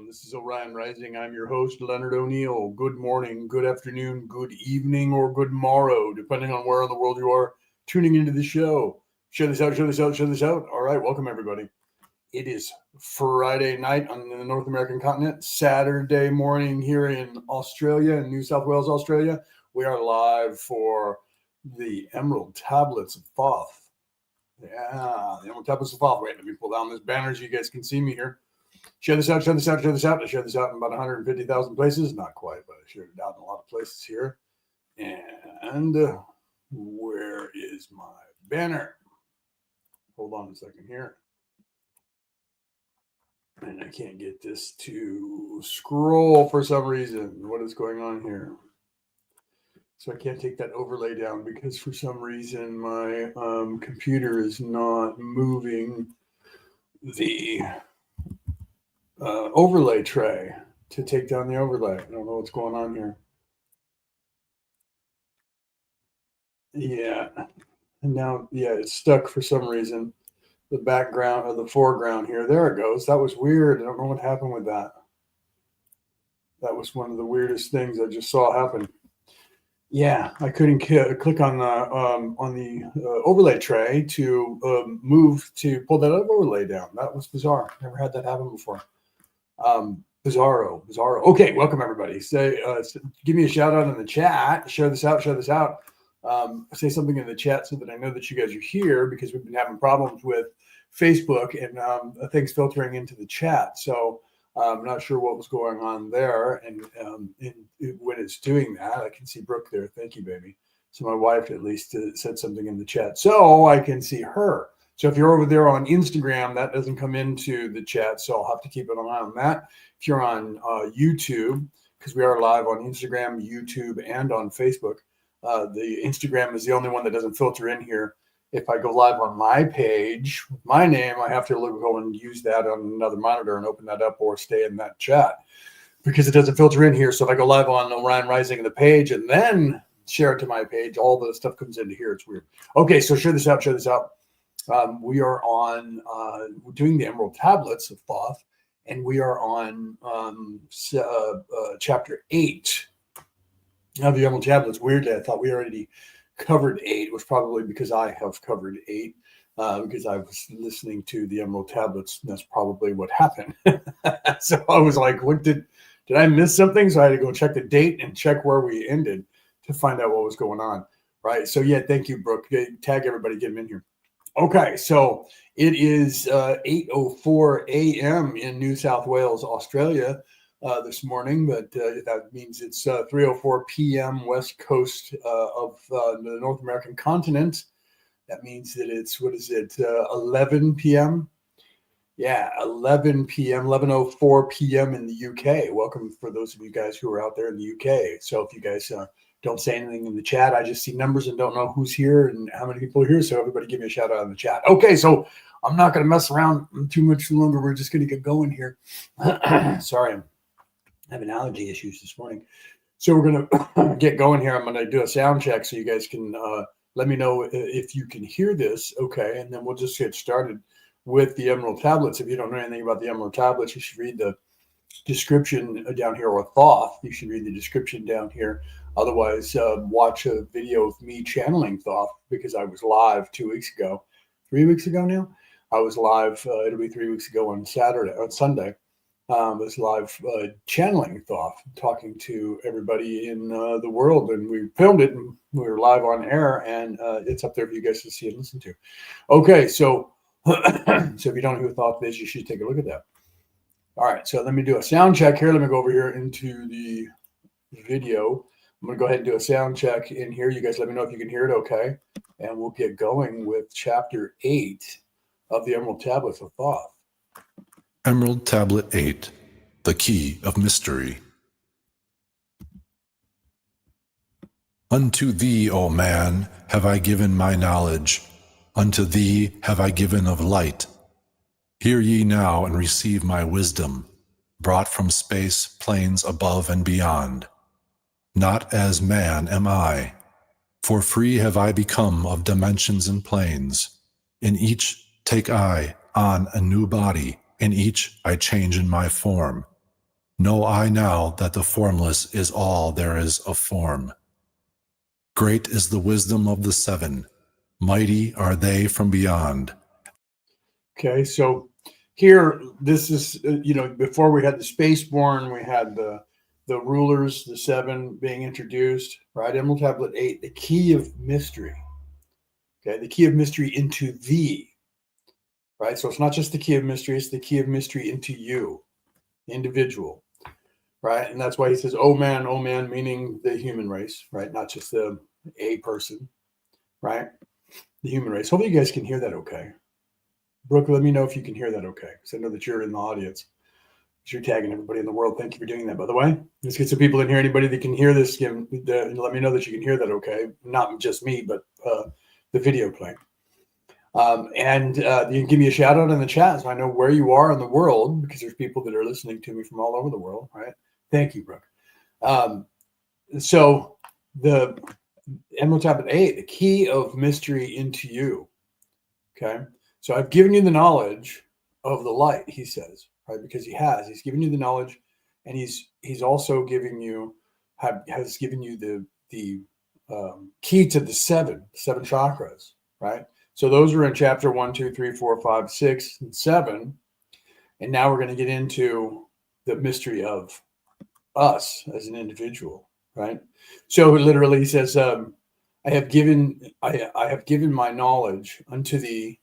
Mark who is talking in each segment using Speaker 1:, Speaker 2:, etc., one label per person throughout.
Speaker 1: This is Orion Rising. I'm your host, Leonard O'Neill. Good morning, good afternoon, good evening, or good morrow, depending on where in the world you are tuning into the show. Share this out, share this out, share this out. All right, welcome everybody. It is Friday night on the North American continent, Saturday morning here in Australia, in New South Wales, Australia. We are live for the Emerald Tablets of Thoth. Yeah, the Emerald Tablets of Thoth. Wait, let me pull down this banner so you guys can see me here. Share this out, share this out, share this out. I shared this out in about 150,000 places. Not quite, but I shared it out in a lot of places here. And where is my banner? Hold on a second here. And I can't get this to scroll for some reason. What is going on here? So I can't take that overlay down because for some reason my computer is not moving the overlay tray to take down the overlay. I don't know what's going on here. Yeah. And now, it's stuck for some reason. The background or the foreground here. There it goes. That was weird. I don't know what happened with that. That was one of the weirdest things I just saw happen. Yeah, I couldn't click on the overlay tray to move to pull that overlay down. That was bizarre. Never had that happen before. Bizarro. Okay, welcome everybody. Give me a shout out in the chat. Share this out. Say something in the chat so that I know that you guys are here because we've been having problems with Facebook and things filtering into the chat. So I'm not sure what was going on there. And when it's doing that, I can see Brooke there. Thank you, baby. So my wife at least said something in the chat so I can see her. So if you're over there on Instagram, that doesn't come into the chat. So I'll have to keep an eye on that. If you're on YouTube, because we are live on Instagram, YouTube, and on Facebook, the Instagram is the only one that doesn't filter in here. If I go live on my page, with my name, I have to go and use that on another monitor and open that up or stay in that chat because it doesn't filter in here. So if I go live on Orion Rising, the page, and then share it to my page, all the stuff comes into here. It's weird. Okay, so share this out. We are on doing the Emerald Tablets of Thoth, and we are on chapter 8 of the Emerald Tablets. Weirdly, I thought we already covered 8. It was probably because I have covered 8 because I was listening to the Emerald Tablets. And that's probably what happened. So I was like, "What did I miss something?" So I had to go check the date and check where we ended to find out what was going on. Right. So yeah, thank you, Brooke. Tag everybody, get them in here. Okay, so it is 8:04 a.m. in New South Wales, Australia this morning, but that means it's 3:04 p.m. west coast of the North American continent. That means that it's, 11 p.m.? Yeah, 11 p.m., 11:04 p.m. in the UK. Welcome for those of you guys who are out there in the UK. So if you guys don't say anything in the chat, I just see numbers and don't know who's here and how many people are here. So everybody give me a shout out in the chat. Okay, so I'm not going to mess around too much longer. We're just going to get going here. Sorry, I'm having allergy issues this morning. So we're going to get going here. I'm going to do a sound check so you guys can let me know if you can hear this. Okay, and then we'll just get started with the Emerald Tablets. If you don't know anything about the Emerald Tablets, you should read the description down here, or Thoth. You should read the description down here. Otherwise, watch a video of me channeling Thoth because I was live 2 weeks ago. 3 weeks ago now? I was live, it'll be 3 weeks ago on Sunday. I was live channeling Thoth, talking to everybody in the world. And we filmed it and we were live on air, and it's up there for you guys to see and listen to. Okay, so, so if you don't know who Thoth is, you should take a look at that. All right, so let me do a sound check here. Let me go over here into the video. I'm going to go ahead and do a sound check in here. You guys let me know if you can hear it okay. And we'll get going with chapter 8 of the Emerald Tablets of Thoth.
Speaker 2: Emerald Tablet 8, the Key of Mystery. Unto thee, O man, have I given my knowledge. Unto thee have I given of light. Hear ye now and receive my wisdom, brought from space, planes above and beyond. Not as man am I, for free have I become of dimensions and planes. In each take I on a new body, in each I change in my form. Know I now that the formless is all there is of form. Great is the wisdom of the seven. Mighty are they from beyond.
Speaker 1: Okay, so here, this is, before we had the spaceborn, we had the rulers, the seven being introduced, right? Emerald Tablet 8, the key of mystery. Okay, the key of mystery into thee, right? So it's not just the key of mystery, it's the key of mystery into you, individual, right? And that's why he says, oh man, meaning the human race, right? Not just a person, right? The human race. Hopefully you guys can hear that okay. Brooke, let me know if you can hear that okay, because I know that you're in the audience. You're tagging everybody in the world. Thank you for doing that, by the way. Let's get some people in here. Anybody that can hear this, let me know that you can hear that okay. Not just me, but the video playing. And you can give me a shout out in the chat so I know where you are in the world, because there's people that are listening to me from all over the world, right? Thank you, Brooke. So the Emerald Tablet 8, the key of mystery into you. Okay. So I've given you the knowledge of the light, he says, right? Because he's given you the knowledge, and he's also giving you, has given you the key to the seven chakras, right? So those are in chapter 1, 2, 3, 4, 5, 6, and 7. And now we're going to get into the mystery of us as an individual, right? So it literally says, I have given my knowledge unto thee.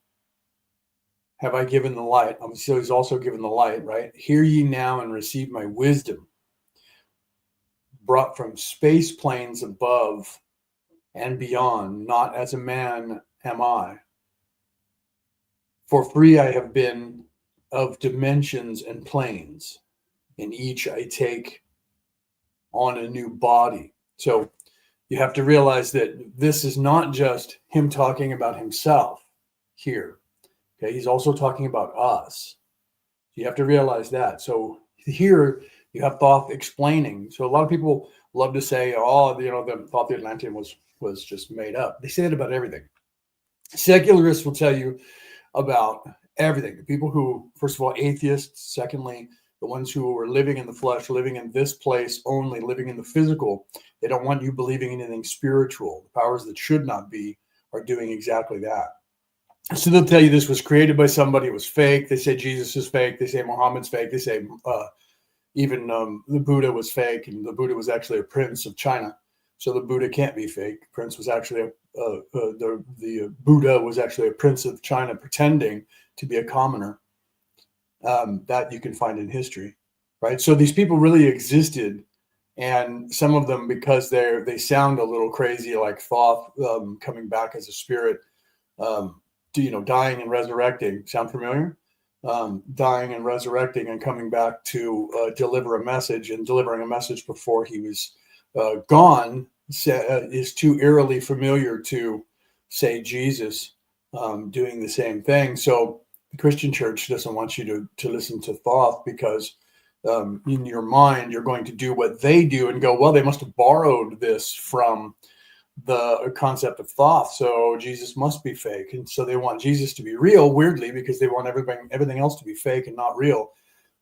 Speaker 1: Have I given the light? So he's also given the light, right? Hear ye now and receive my wisdom, brought from space planes above and beyond. Not as a man am I. For free I have been of dimensions and planes. In each I take on a new body. So you have to realize that this is not just him talking about himself here. Okay, he's also talking about us. You have to realize that. So here you have Thoth explaining. So a lot of people love to say, oh, the Thoth the Atlantean was just made up. They say that about everything. Secularists will tell you about everything. The people who, first of all, atheists. Secondly, the ones who are living in the flesh, living in this place only, living in the physical. They don't want you believing in anything spiritual. The powers that should not be are doing exactly that. So they'll tell you this was created by somebody, it was fake. They say Jesus is fake. They say Muhammad's fake. They say even the Buddha was fake, and the Buddha was actually a prince of China. So the Buddha can't be fake. Prince was actually the Buddha was actually a prince of China pretending to be a commoner. That you can find in history, right? So these people really existed, and some of them, because they sound a little crazy, like Thoth coming back as a spirit. Dying and resurrecting. Sound familiar? Dying and resurrecting and coming back to deliver a message, and delivering a message before he was gone is too eerily familiar to say Jesus doing the same thing. So the Christian church doesn't want you to listen to Thoth, because in your mind you're going to do what they do and go, well, they must have borrowed this from the concept of Thoth, so Jesus must be fake. And so they want Jesus to be real, weirdly, because they want everything else to be fake and not real,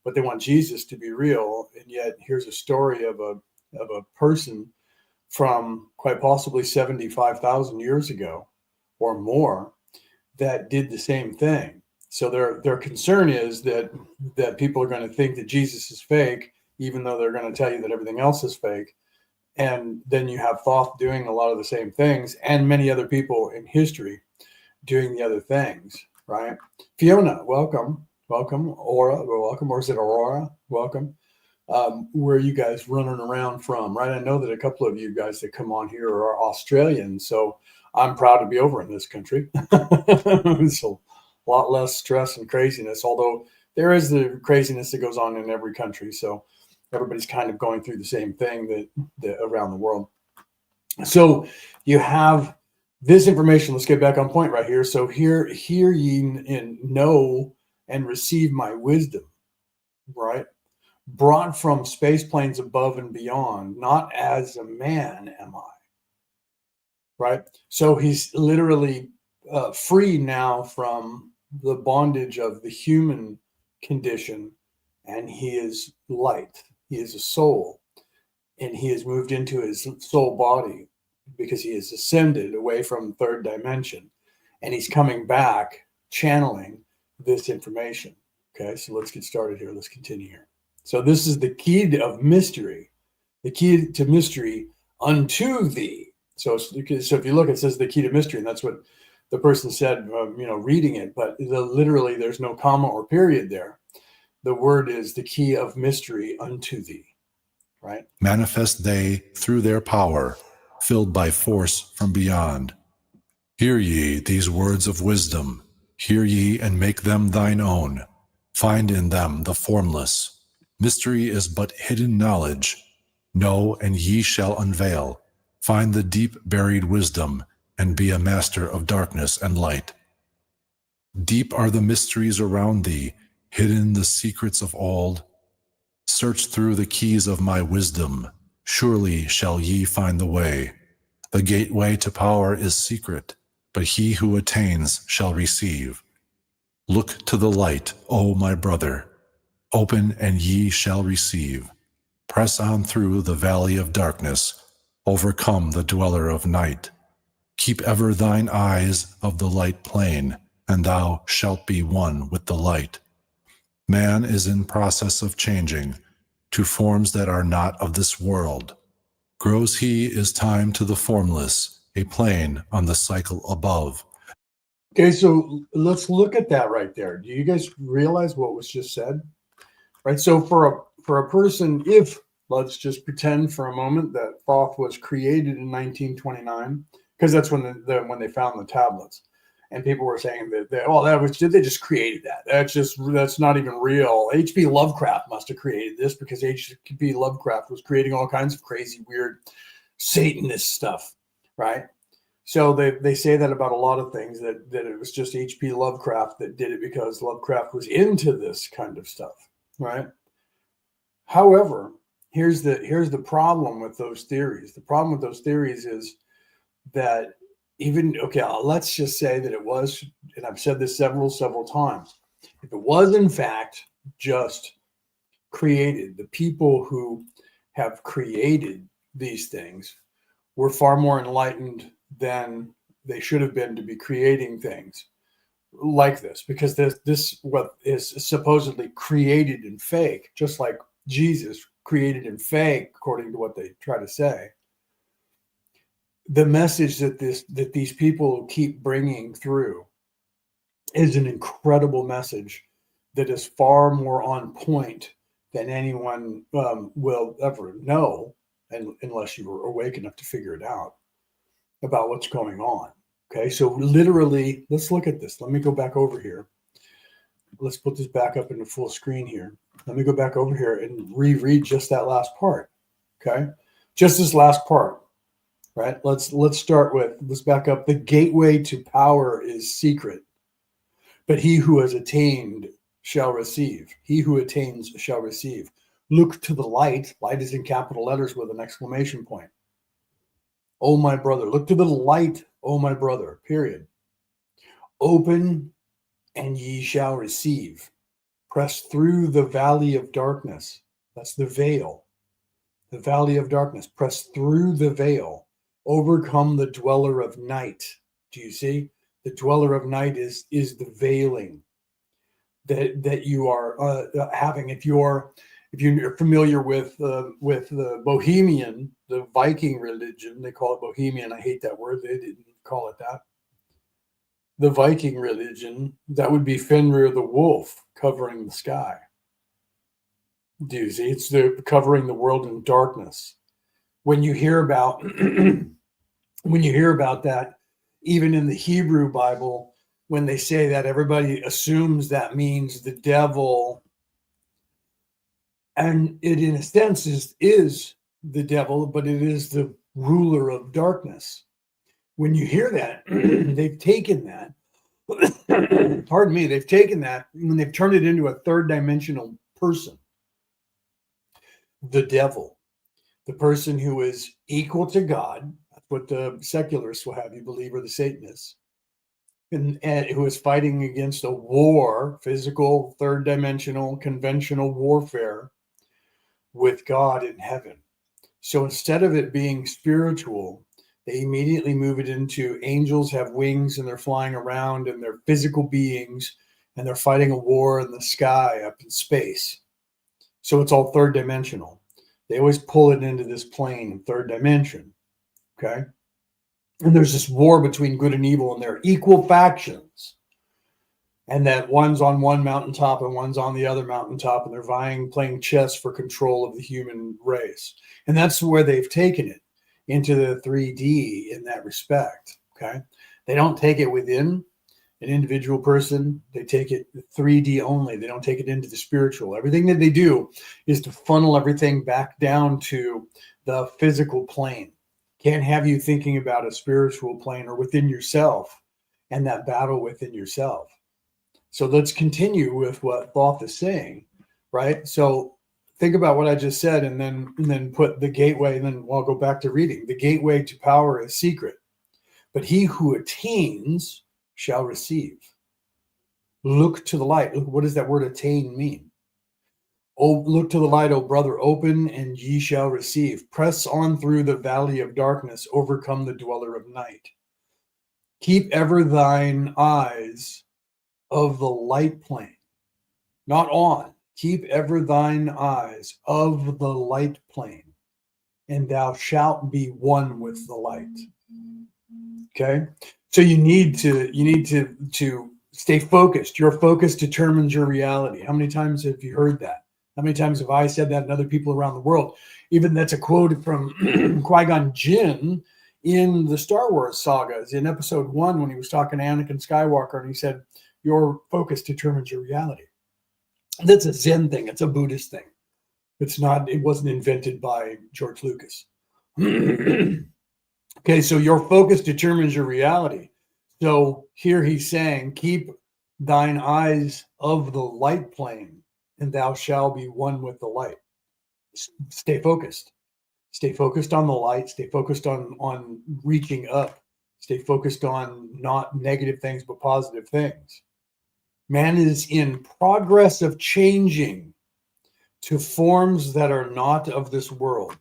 Speaker 1: but they want Jesus to be real. And yet here's a story of a person from quite possibly 75,000 years ago or more that did the same thing. So their concern is that people are going to think that Jesus is fake, even though they're going to tell you that everything else is fake. And then you have Thoth doing a lot of the same things, and many other people in history doing the other things, right? Fiona, welcome. Aura, welcome. Or is it Aurora? Welcome. Where are you guys running around from, right? I know that a couple of you guys that come on here are Australian, so I'm proud to be over in this country. It's a lot less stress and craziness, although there is the craziness that goes on in every country. So everybody's kind of going through the same thing that around the world. So you have this information. Let's get back on point right here. So hear ye and know and receive my wisdom, right? Brought from space planes above and beyond, not as a man am I, right? So he's literally free now from the bondage of the human condition, and he is light. He is a soul, and he has moved into his soul body because he has ascended away from the third dimension, and he's coming back channeling this information. Okay, so let's get started here. Let's continue here. So this is the key of mystery, the key to mystery unto thee. So if you look, it says the key to mystery, and that's what the person said, reading it. But literally, there's no comma or period there. The word is the key of mystery unto thee, right?
Speaker 2: Manifest they through their power, filled by force from beyond. Hear ye these words of wisdom. Hear ye and make them thine own. Find in them the formless. Mystery is but hidden knowledge. Know, and ye shall unveil. Find the deep buried wisdom, and be a master of darkness and light. Deep are the mysteries around thee, hidden the secrets of old. Search through the keys of my wisdom. Surely shall ye find the way. The gateway to power is secret, but he who attains shall receive. Look to the light, O my brother. Open, and ye shall receive. Press on through the valley of darkness. Overcome the dweller of night. Keep ever thine eyes of the light plain, and thou shalt be one with the light. Man is in process of changing to forms that are not of this world. Grows he is time to the formless, a plane on the cycle above.
Speaker 1: Okay, so let's look at that right there. Do you guys realize what was just said? Right. So for a person, if let's just pretend for a moment that Thoth was created in 1929, because that's when when they found the tablets, and people were saying that they just created that. That's not even real. H.P. Lovecraft must have created this because H.P. Lovecraft was creating all kinds of crazy, weird, Satanist stuff, right? So they say that about a lot of things, that it was just H.P. Lovecraft that did it because Lovecraft was into this kind of stuff, right? However, here's the problem with those theories. The problem with those theories is that let's just say that it was, and I've said this several times, if it was in fact just created, the people who have created these things were far more enlightened than they should have been to be creating things like this, because this what is supposedly created in fake, just like Jesus created in fake, according to what they try to say. The message that these people keep bringing through is an incredible message that is far more on point than anyone will ever know, unless you were awake enough to figure it out, about what's going on. Okay, so literally, let's look at this. Let me go back over here. Let's put this back up into full screen here. Let me go back over here and reread just that last part. Okay, just this last part. Right. Let's back up. The gateway to power is secret, but he who has attained shall receive. He who attains shall receive. Look to the light. Light is in capital letters with an exclamation point. Oh, my brother. Look to the light, oh, my brother. Period. Open, and ye shall receive. Press through the valley of darkness. That's the veil. The valley of darkness. Press through the veil. Overcome the dweller of night. Do you see? The dweller of night is the veiling that you are having. If you're familiar with the Bohemian, the Viking religion, they call it Bohemian. I hate that word. They didn't call it that. The Viking religion, that would be Fenrir the wolf covering the sky. Do you see? It's covering the world in darkness. When you hear about that, even in the Hebrew Bible, when they say that, everybody assumes that means the devil, and it in a sense is the devil, but it is the ruler of darkness. When you hear that, they've taken that, pardon me, they've taken that and they've turned it into a third dimensional person, the devil. The person who is equal to God, that's what the secularists will have you believe, or the Satanists, and who is fighting against a war, physical, third dimensional, conventional warfare with God in heaven. So instead of it being spiritual, they immediately move it into angels have wings and they're flying around and they're physical beings and they're fighting a war in the sky up in space. So it's all third dimensional. They always pull it into this plane, third dimension. Okay. And there's this war between good and evil, and they're equal factions. And that one's on one mountaintop and one's on the other mountaintop, and they're vying, playing chess for control of the human race. And that's where they've taken it into the 3D in that respect. Okay. They don't take it within an individual person. They take it 3D only. They don't take it into the spiritual. Everything that they do is to funnel everything back down to the physical plane. Can't have you thinking about a spiritual plane or within yourself and that battle within yourself. So let's continue with what Thoth is saying, right? So think about what I just said and then put the gateway, and then I'll go back to reading. The gateway to power is secret, but he who attains shall receive. Look to the light. What does that word attain mean? Oh, look to the light, O brother, open and ye shall receive. Press on through the valley of darkness, overcome the dweller of night. Keep ever thine eyes of the light plane, not on. Keep ever thine eyes of the light plane, and thou shalt be one with the light. Okay? So you need to stay focused. Your focus determines your reality. How many times have you heard that? How many times have I said that and other people around the world? Even that's a quote from Qui-Gon Jinn in the Star Wars sagas in episode 1 when he was talking to Anakin Skywalker, and he said, your focus determines your reality. That's a Zen thing. It's a Buddhist thing. It wasn't invented by George Lucas. Okay, so your focus determines your reality. So here he's saying, keep thine eyes of the light plane, and thou shalt be one with the light. Stay focused. Stay focused on the light. Stay focused on reaching up. Stay focused on not negative things, but positive things. Man is in progress of changing to forms that are not of this world.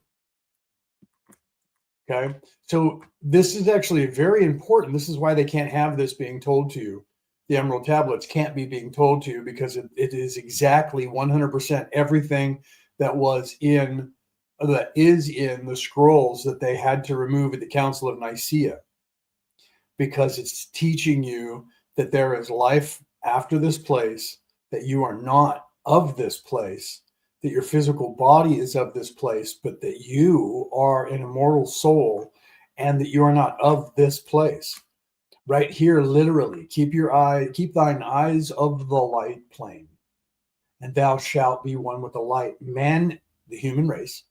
Speaker 1: Okay, so this is actually very important. This is why they can't have this being told to you. The Emerald Tablets can't be being told to you because it is exactly 100% everything that is in the scrolls that they had to remove at the Council of Nicaea, because it's teaching you that there is life after this place, that you are not of this place, that your physical body is of this place, but that you are an immortal soul and that you are not of this place. Right here, literally, keep thine eyes of the light plane, and thou shalt be one with the light. Man, the human race,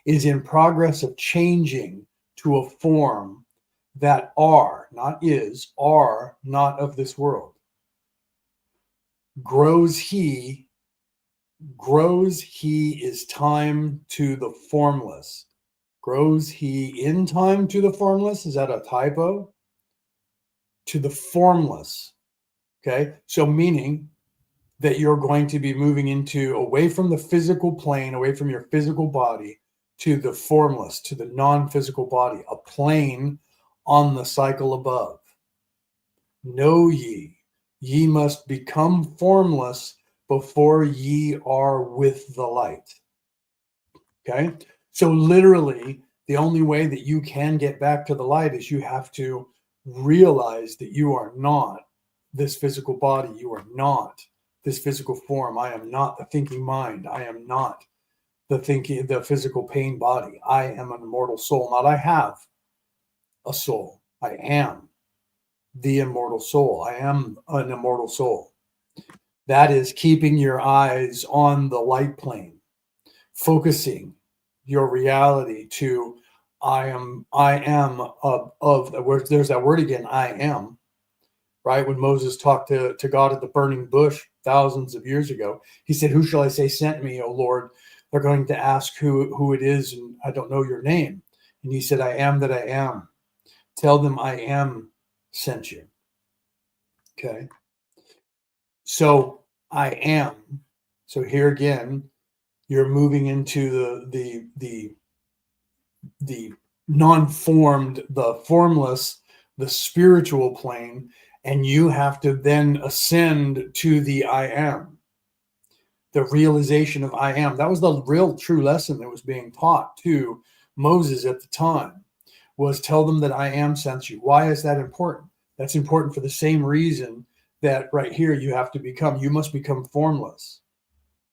Speaker 1: is in progress of changing to a form that are not of this world. Grows he is time to the formless. Grows he in time to the formless? Is that a typo? To the formless. Okay, so meaning that you're going to be moving away from the physical plane, away from your physical body, to the formless, to the non-physical body, a plane on the cycle above. Know ye must become formless before ye are with the light. Okay, so literally the only way that you can get back to the light is you have to realize that you are not this physical body. You are not this physical form. I am not the thinking mind. I am not the physical pain body. I am an immortal soul. Not I have a soul. I am the immortal soul. I am an immortal soul. That is keeping your eyes on the light plane, focusing your reality to I am of there's that word again, I am, right? When Moses talked to God at the burning bush thousands of years ago, he said, who shall I say sent me, O Lord? They're going to ask who it is, and I don't know your name. And he said, I am that I am. Tell them I am sent you. Okay. So I am. So here again, You're moving into the non-formed, the formless, the spiritual plane, and you have to then ascend to the I am, the realization of I am. That was the real true lesson that was being taught to Moses at the time, was tell them that I am sent you. Why is that important? That's important for the same reason that right here you must become formless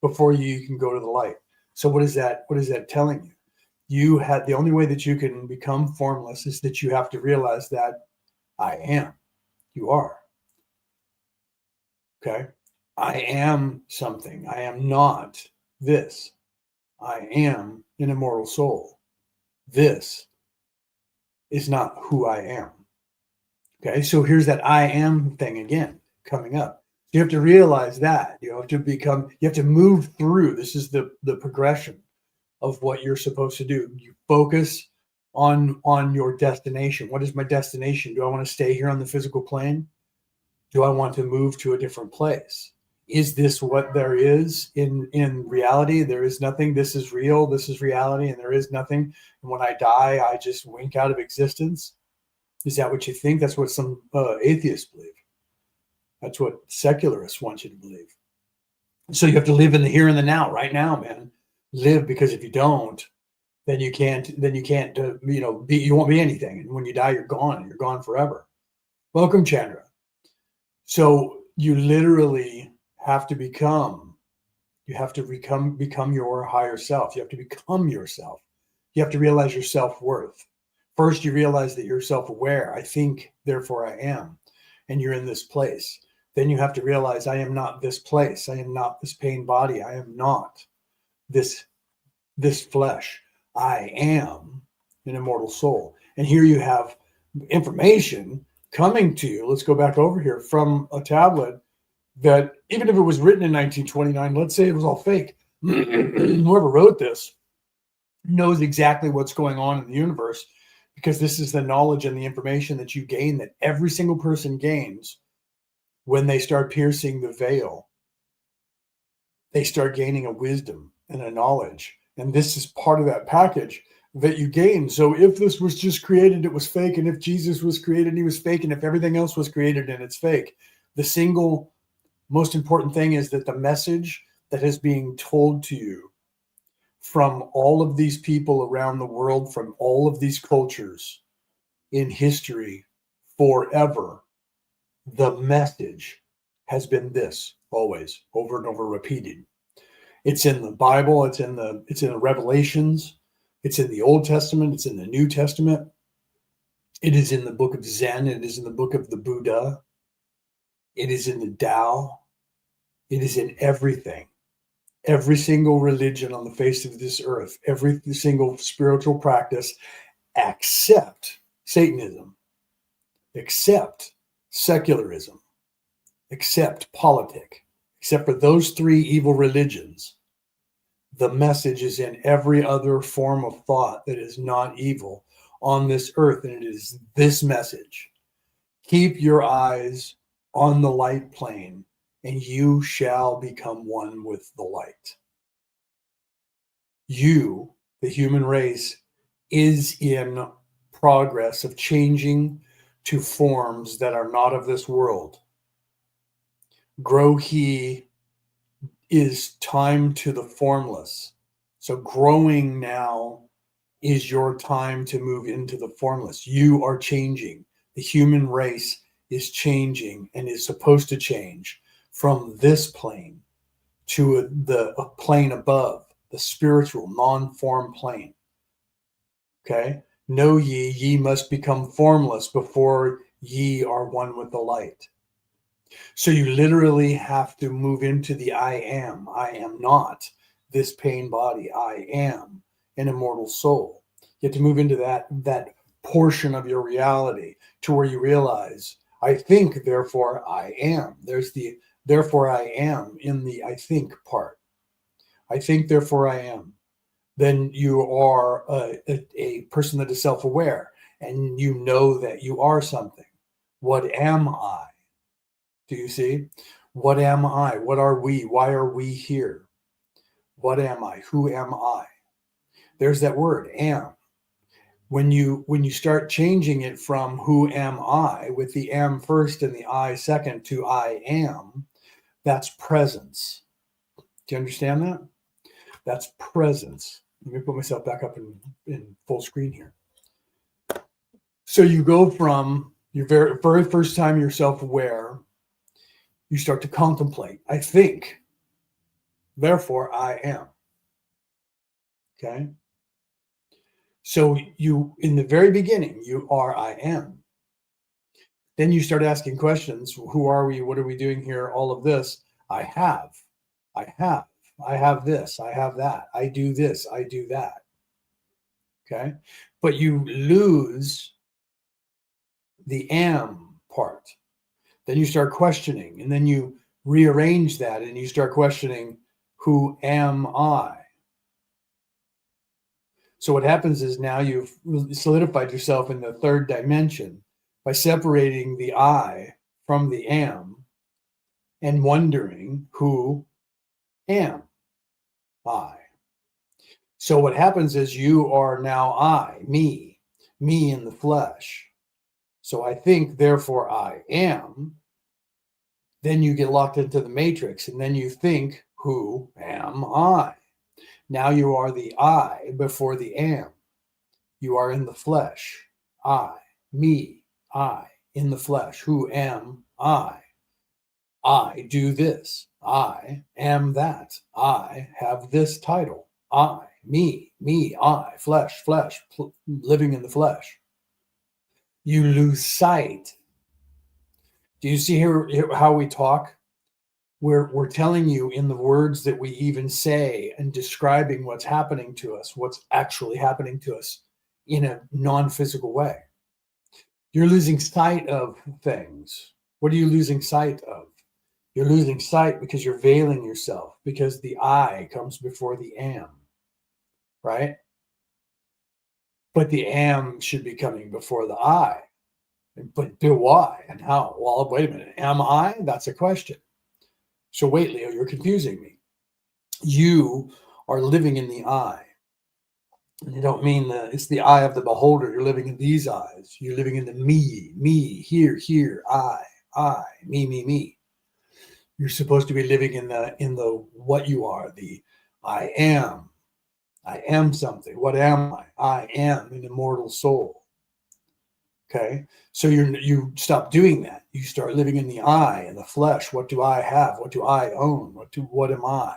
Speaker 1: before you can go to the light. So what is that telling you? The only way that you can become formless is that you have to realize that I am. You are. Okay? I am something. I am not this. I am an immortal soul. This is not who I am. Okay? So here's that I am thing again coming up. You have to realize that. You have to move through. This is the progression of what you're supposed to do. You focus on your destination. What is my destination? Do I want to stay here on the physical plane? Do I want to move to a different place? Is this what there is in reality? There is nothing. This is real. This is reality, and there is nothing. And when I die, I just wink out of existence. Is that what you think? That's what some atheists believe. That's what secularists want you to believe. So you have to live in the here and the now, right now, man. Live, because if you don't, then you can't you won't be anything. And when you die, you're gone forever. Welcome, Chandra. So you literally have to become your higher self. You have to become yourself. You have to realize your self-worth. First, you realize that you're self-aware. I think, therefore I am. And you're in this place. Then you have to realize I am not this place. I am not this pain body. I am not this flesh. I am an immortal soul. And here you have information coming to you. Let's go back over here from a tablet that, even if it was written in 1929, let's say it was all fake, whoever wrote this knows exactly what's going on in the universe, because this is the knowledge and the information that you gain, that every single person gains when they start piercing the veil. They start gaining a wisdom and a knowledge. And this is part of that package that you gain. So if this was just created, it was fake. And if Jesus was created, he was fake. And if everything else was created and it's fake, the single most important thing is that the message that is being told to you from all of these people around the world, from all of these cultures in history forever, the message has been this, always, over and over, repeated. It's in the Bible, it's in the Revelations, it's in the Old Testament, it's in the New Testament, it is in the book of Zen, it is in the book of the Buddha, it is in the Tao, it is in everything. Every single religion on the face of this earth, every single spiritual practice, except Satanism, except secularism, except politic, except for those three evil religions, the message is in every other form of thought that is not evil on this earth. And it is this message: keep your eyes on the light plane, and you shall become one with the light. You, the human race, is in progress of changing to forms that are not of this world. Grow he is time to the formless. So growing now is your time to move into the formless. You are changing. The human race is changing and is supposed to change from this plane to a plane above, the spiritual non-form plane. Okay? Know ye must become formless before ye are one with the light. So you literally have to move into the I am. I am not this pain body. I am an immortal soul. You have to move into that portion of your reality to where you realize, I think, therefore I am. There's the therefore I am in the I think part. I think, therefore I am. Then you are a person that is self-aware, and you know that you are something. What am I? Do you see? What am I? What are we? Why are we here? What am I? Who am I? There's that word, am. When you start changing it from who am I, with the am first and the I second, to I am, that's presence. Do you understand that? That's presence. Let me put myself back up in full screen here. So you go from your very first time you're self-aware, you start to contemplate. I think, therefore I am. Okay? So you, in the very beginning, you are I am. Then you start asking questions. Who are we? What are we doing here? All of this. I have this. I have that. I do this. I do that. Okay? But you lose the am part. Then you start questioning, and then you rearrange that and you start questioning, who am I? So what happens is now you've solidified yourself in the third dimension by separating the I from the am and wondering, who am I? So what happens is you are now I, me in the flesh. So I think, therefore I am. Then you get locked into the matrix, and then you think, who am I? Now you are the I before the am. You are in the flesh. I, me, I, in the flesh. Who am I? I do this. I am that. I have this title. I, me, I, flesh, living in the flesh. You lose sight. Do you see here how we talk? We're telling you in the words that we even say and describing what's happening to us, what's actually happening to us in a non-physical way. You're losing sight of things. What are you losing sight of? You're losing sight because you're veiling yourself, because the I comes before the am, right? But the am should be coming before the I. But why and how? Well, wait a minute. Am I? That's a question. So wait, Leo, you're confusing me. You are living in the I. And you don't mean it's the eye of the beholder. You're living in these eyes. You're living in the me, here, I, me. You're supposed to be living in the what you are, the I am. I am something. What am I? I am an immortal soul. Okay, so you stop doing that. You start living in the I, in the flesh. What do I have? What do I own? What am I?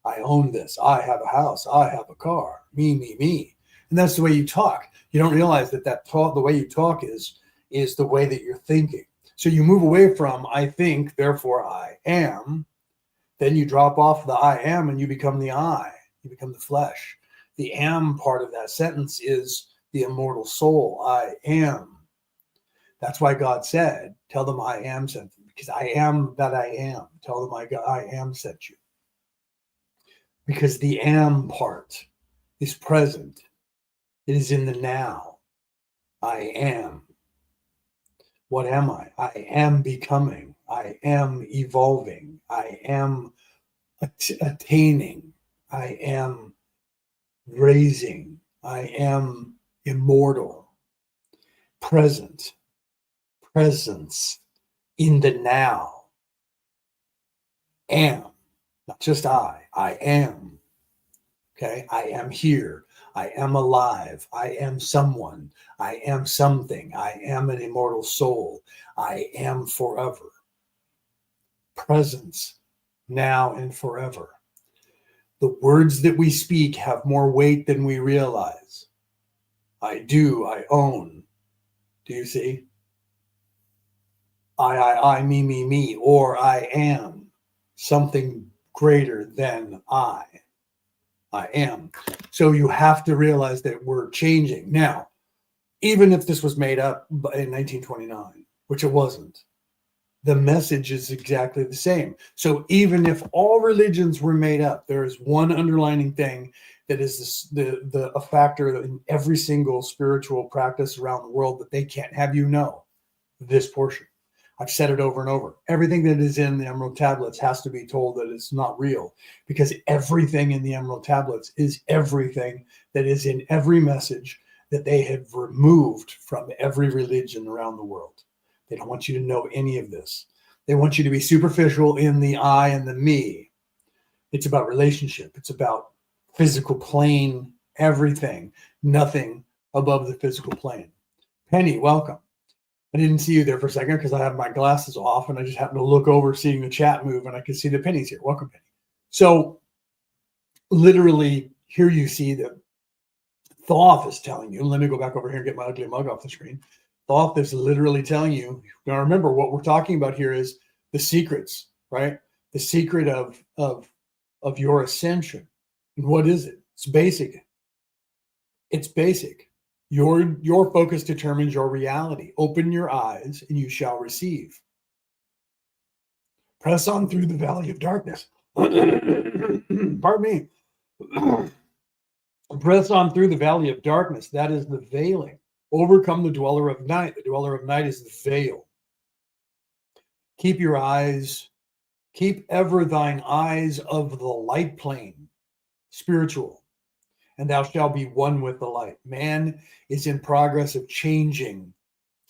Speaker 1: I own this. I have a house. I have a car. Me. And that's the way you talk. You don't realize that the way you talk is the way that you're thinking. So you move away from I think, therefore I am. Then you drop off the I am and you become the I. You become the flesh. The am part of that sentence is the immortal soul. I am. That's why God said, tell them I am sent them, because I am that I am. Tell them I am sent you. Because the am part is present. It is in the now. I am. What am I? I am becoming. I am evolving. I am attaining. I am raising. I am immortal. Presence in the now. Am. Not just I am. Okay, I am here. I am alive. I am someone. I am something. I am an immortal soul. I am forever. Presence, now and forever. The words that we speak have more weight than we realize. I do. I own. Do you see? I, me, or I am something greater than I am. So you have to realize that we're changing. Now, even if this was made up in 1929, which it wasn't, the message is exactly the same. So even if all religions were made up, there is one underlining thing that is a factor in every single spiritual practice around the world that they can't have you know, this portion. I've said it over and over. Everything that is in the Emerald Tablets has to be told that it's not real, because everything in the Emerald Tablets is everything that is in every message that they have removed from every religion around the world. They don't want you to know any of this. They want you to be superficial in the I and the me. It's about relationship. It's about physical plane, everything, nothing above the physical plane. Penny, welcome. I didn't see you there for a second because I have my glasses off and I just happened to look over seeing the chat move and I could see the Penny's here. Welcome, Penny. So literally here you see that Thoth is telling you, let me go back over here and get my ugly mug off the screen. Thoth is literally telling you, now remember what we're talking about here is the secrets, right? The secret of your ascension. And what is it? It's basic. It's basic. Your focus determines your reality. Open your eyes and you shall receive. Press on through the valley of darkness. Pardon me. Press on through the valley of darkness. That is the veiling. Overcome the dweller of night. The dweller of night is the veil. Keep your eyes, keep ever thine eyes of the light plane, spiritual, and thou shalt be one with the light. Man is in progress of changing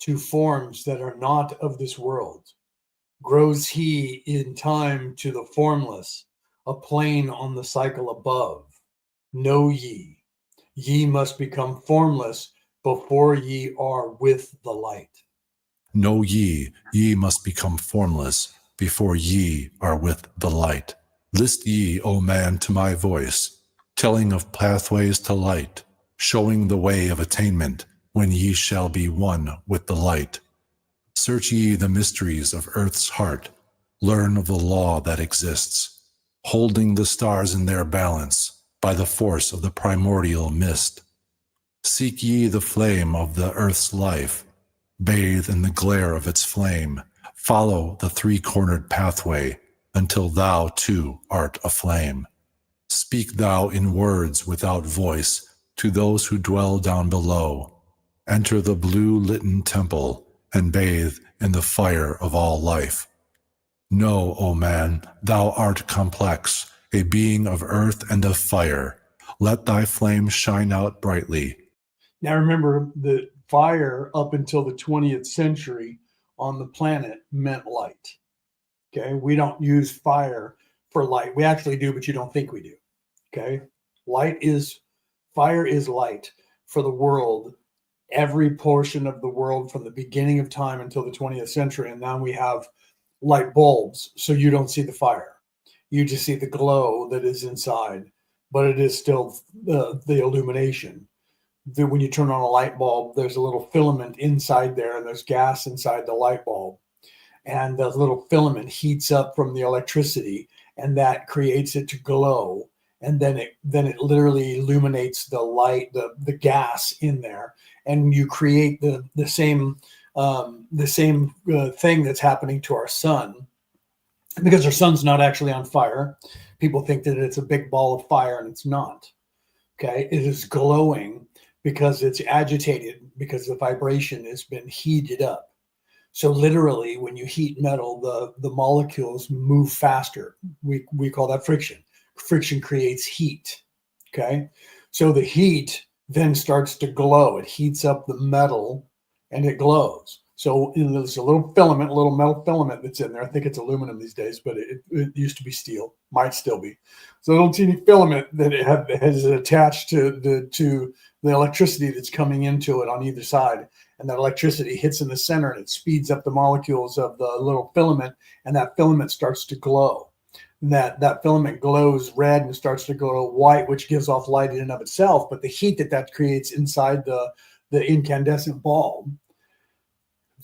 Speaker 1: to forms that are not of this world. Grows he in time to the formless, a plane on the cycle above. Know ye, ye must become formless before ye are with the light.
Speaker 2: Know ye, ye must become formless before ye are with the light. List ye, O man, to my voice, telling of pathways to light, showing the way of attainment, when ye shall be one with the light. Search ye the mysteries of earth's heart, learn of the law that exists, holding the stars in their balance by the force of the primordial mist. Seek ye the flame of the earth's life, bathe in the glare of its flame, follow the three-cornered pathway until thou too art aflame. Speak thou in words without voice to those who dwell down below. Enter the blue-litten temple and bathe in the fire of all life. Know, O man, thou art complex, a being of earth and of fire. Let thy flame shine out brightly.
Speaker 1: Now remember, the fire up until the 20th century on the planet meant light. Okay, we don't use fire for light. We actually do, but you don't think we do. Okay, fire is light for the world. Every portion of the world from the beginning of time until the 20th century. And now we have light bulbs, so you don't see the fire. You just see the glow that is inside, but it is still the illumination. When you turn on a light bulb, there's a little filament inside there, and there's gas inside the light bulb. And the little filament heats up from the electricity, and that creates it to glow. And then it literally illuminates the light, the gas in there, and you create the same thing that's happening to our sun, because our sun's not actually on fire. People think that it's a big ball of fire, and it's not. Okay, it is glowing because it's agitated, because the vibration has been heated up. So literally, when you heat metal, the molecules move faster. We call that friction. Friction creates heat. Okay, so the heat then starts to glow. It heats up the metal and it glows. So there's a little filament, a little metal filament that's in there. I think it's aluminum these days, but it used to be steel, might still be. So a little teeny filament that has attached to the electricity that's coming into it on either side. And that electricity hits in the center and it speeds up the molecules of the little filament, and that filament starts to glow. And that filament glows red and starts to glow white, which gives off light in and of itself. But the heat that creates inside the incandescent bulb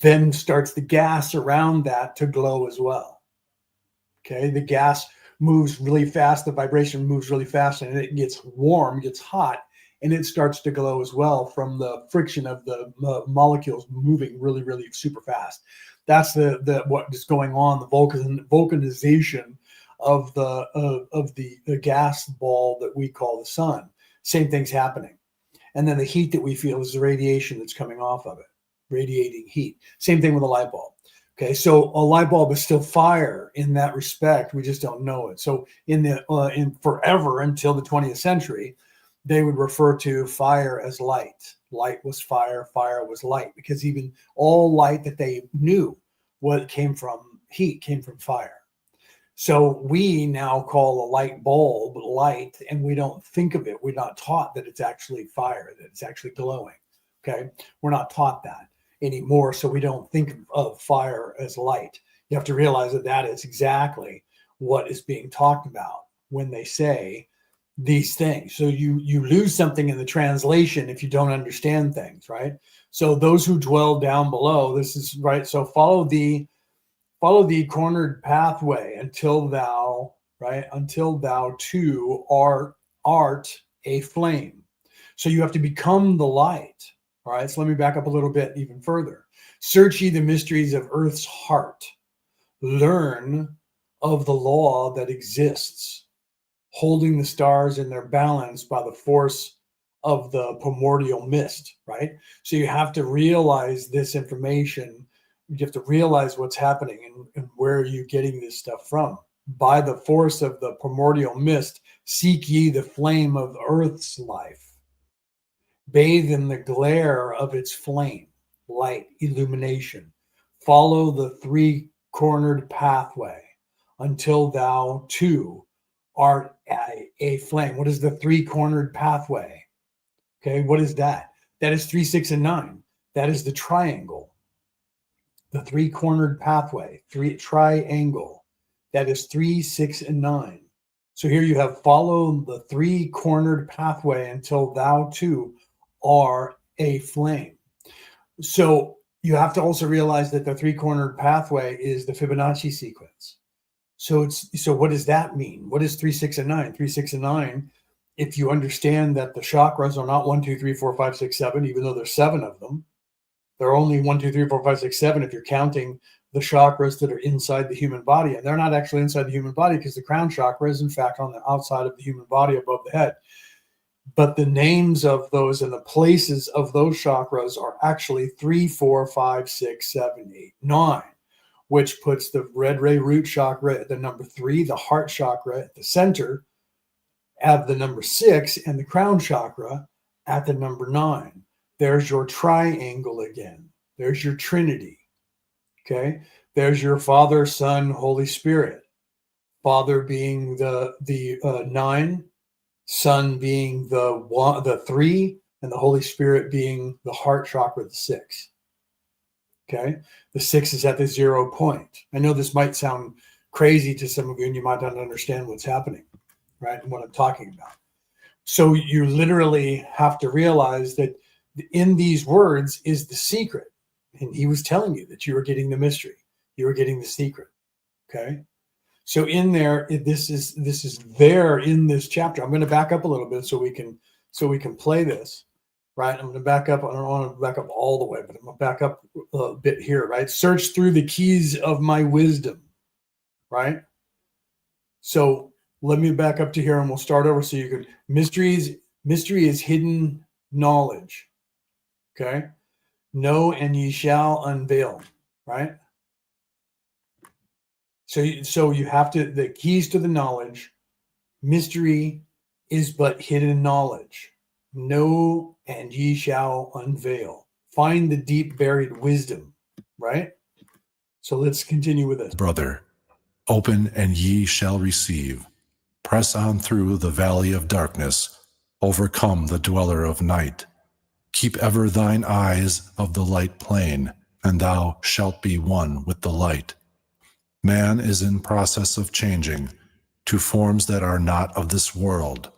Speaker 1: then starts the gas around that to glow as well. Okay, the gas moves really fast, the vibration moves really fast, and it gets warm, gets hot, and it starts to glow as well from the friction of the molecules moving really, really super fast. That's the what is going on, the vulcanization of the gas ball that we call the sun. Same thing's happening. And then the heat that we feel is the radiation that's coming off of it. Radiating heat. Same thing with a light bulb. Okay, so a light bulb is still fire in that respect. We just don't know it. So in forever until the 20th century, they would refer to fire as light. Light was fire, fire was light, because even all light that they knew what came from heat, came from fire. So we now call a light bulb light, and we don't think of it. We're not taught that it's actually fire, that it's actually glowing. Okay, we're not taught that anymore, so we don't think of fire as light. You have to realize that that is exactly what is being talked about when they say these things. So you lose something in the translation if you don't understand things, right? So those who dwell down below, this is right. So follow the cornered pathway until thou, right, until thou too art a flame. So you have to become the light. All right, so let me back up a little bit even further. Search ye the mysteries of earth's heart. Learn of the law that exists, holding the stars in their balance by the force of the primordial mist, right? So you have to realize this information. You have to realize what's happening and where are you getting this stuff from. By the force of the primordial mist, seek ye the flame of earth's life. Bathe in the glare of its flame, light, illumination. Follow the three-cornered pathway until thou too art a flame. What is the three-cornered pathway? Okay, what is that? That is 3, 6, and 9. That is the triangle. The three-cornered pathway, triangle. That is 3, 6, and 9. So here you have follow the three-cornered pathway until thou too are a flame. So you have to also realize that the three-cornered pathway is the Fibonacci sequence. So what does that mean? What is 3, 6, and 9? 3, 6, and 9, if you understand that the chakras are not 1, 2, 3, 4, 5, 6, 7, even though there's 7 of them, they're only 1, 2, 3, 4, 5, 6, 7 if you're counting the chakras that are inside the human body. And they're not actually inside the human body, because the crown chakra is in fact on the outside of the human body above the head. But the names of those and the places of those chakras are actually 3, 4, 5, 6, 7, 8, 9, which puts the red ray root chakra at the number 3, the heart chakra at the center at the number 6, and the crown chakra at the number 9. There's your triangle again. There's your Trinity. Okay. There's your Father, Son, Holy Spirit. Father being the 9, Son being the 3, and the Holy Spirit being the heart chakra, the 6. Okay. The 6 is at the 0 point. I know this might sound crazy to some of you, and you might not understand what's happening, right? And what I'm talking about. So you literally have to realize that in these words is the secret. And he was telling you that you were getting the mystery. You were getting the secret. Okay. So in there, this is there in this chapter. I'm going to back up a little bit so we can play this, right? I'm going to back up. I don't want to back up all the way, but I'm going to back up a bit here, right? Search through the keys of my wisdom, right? So let me back up to here and we'll start over so you can. Mystery is hidden knowledge. Okay. Know and ye shall unveil, right? So you have to, the keys to the knowledge, mystery is but hidden knowledge. Know and ye shall unveil. Find the deep buried wisdom, right? So let's continue with this.
Speaker 2: Brother, open and ye shall receive. Press on through the valley of darkness. Overcome the dweller of night. Keep ever thine eyes of the light plain, and thou shalt be one with the light. Man is in process of changing to forms that are not of this world.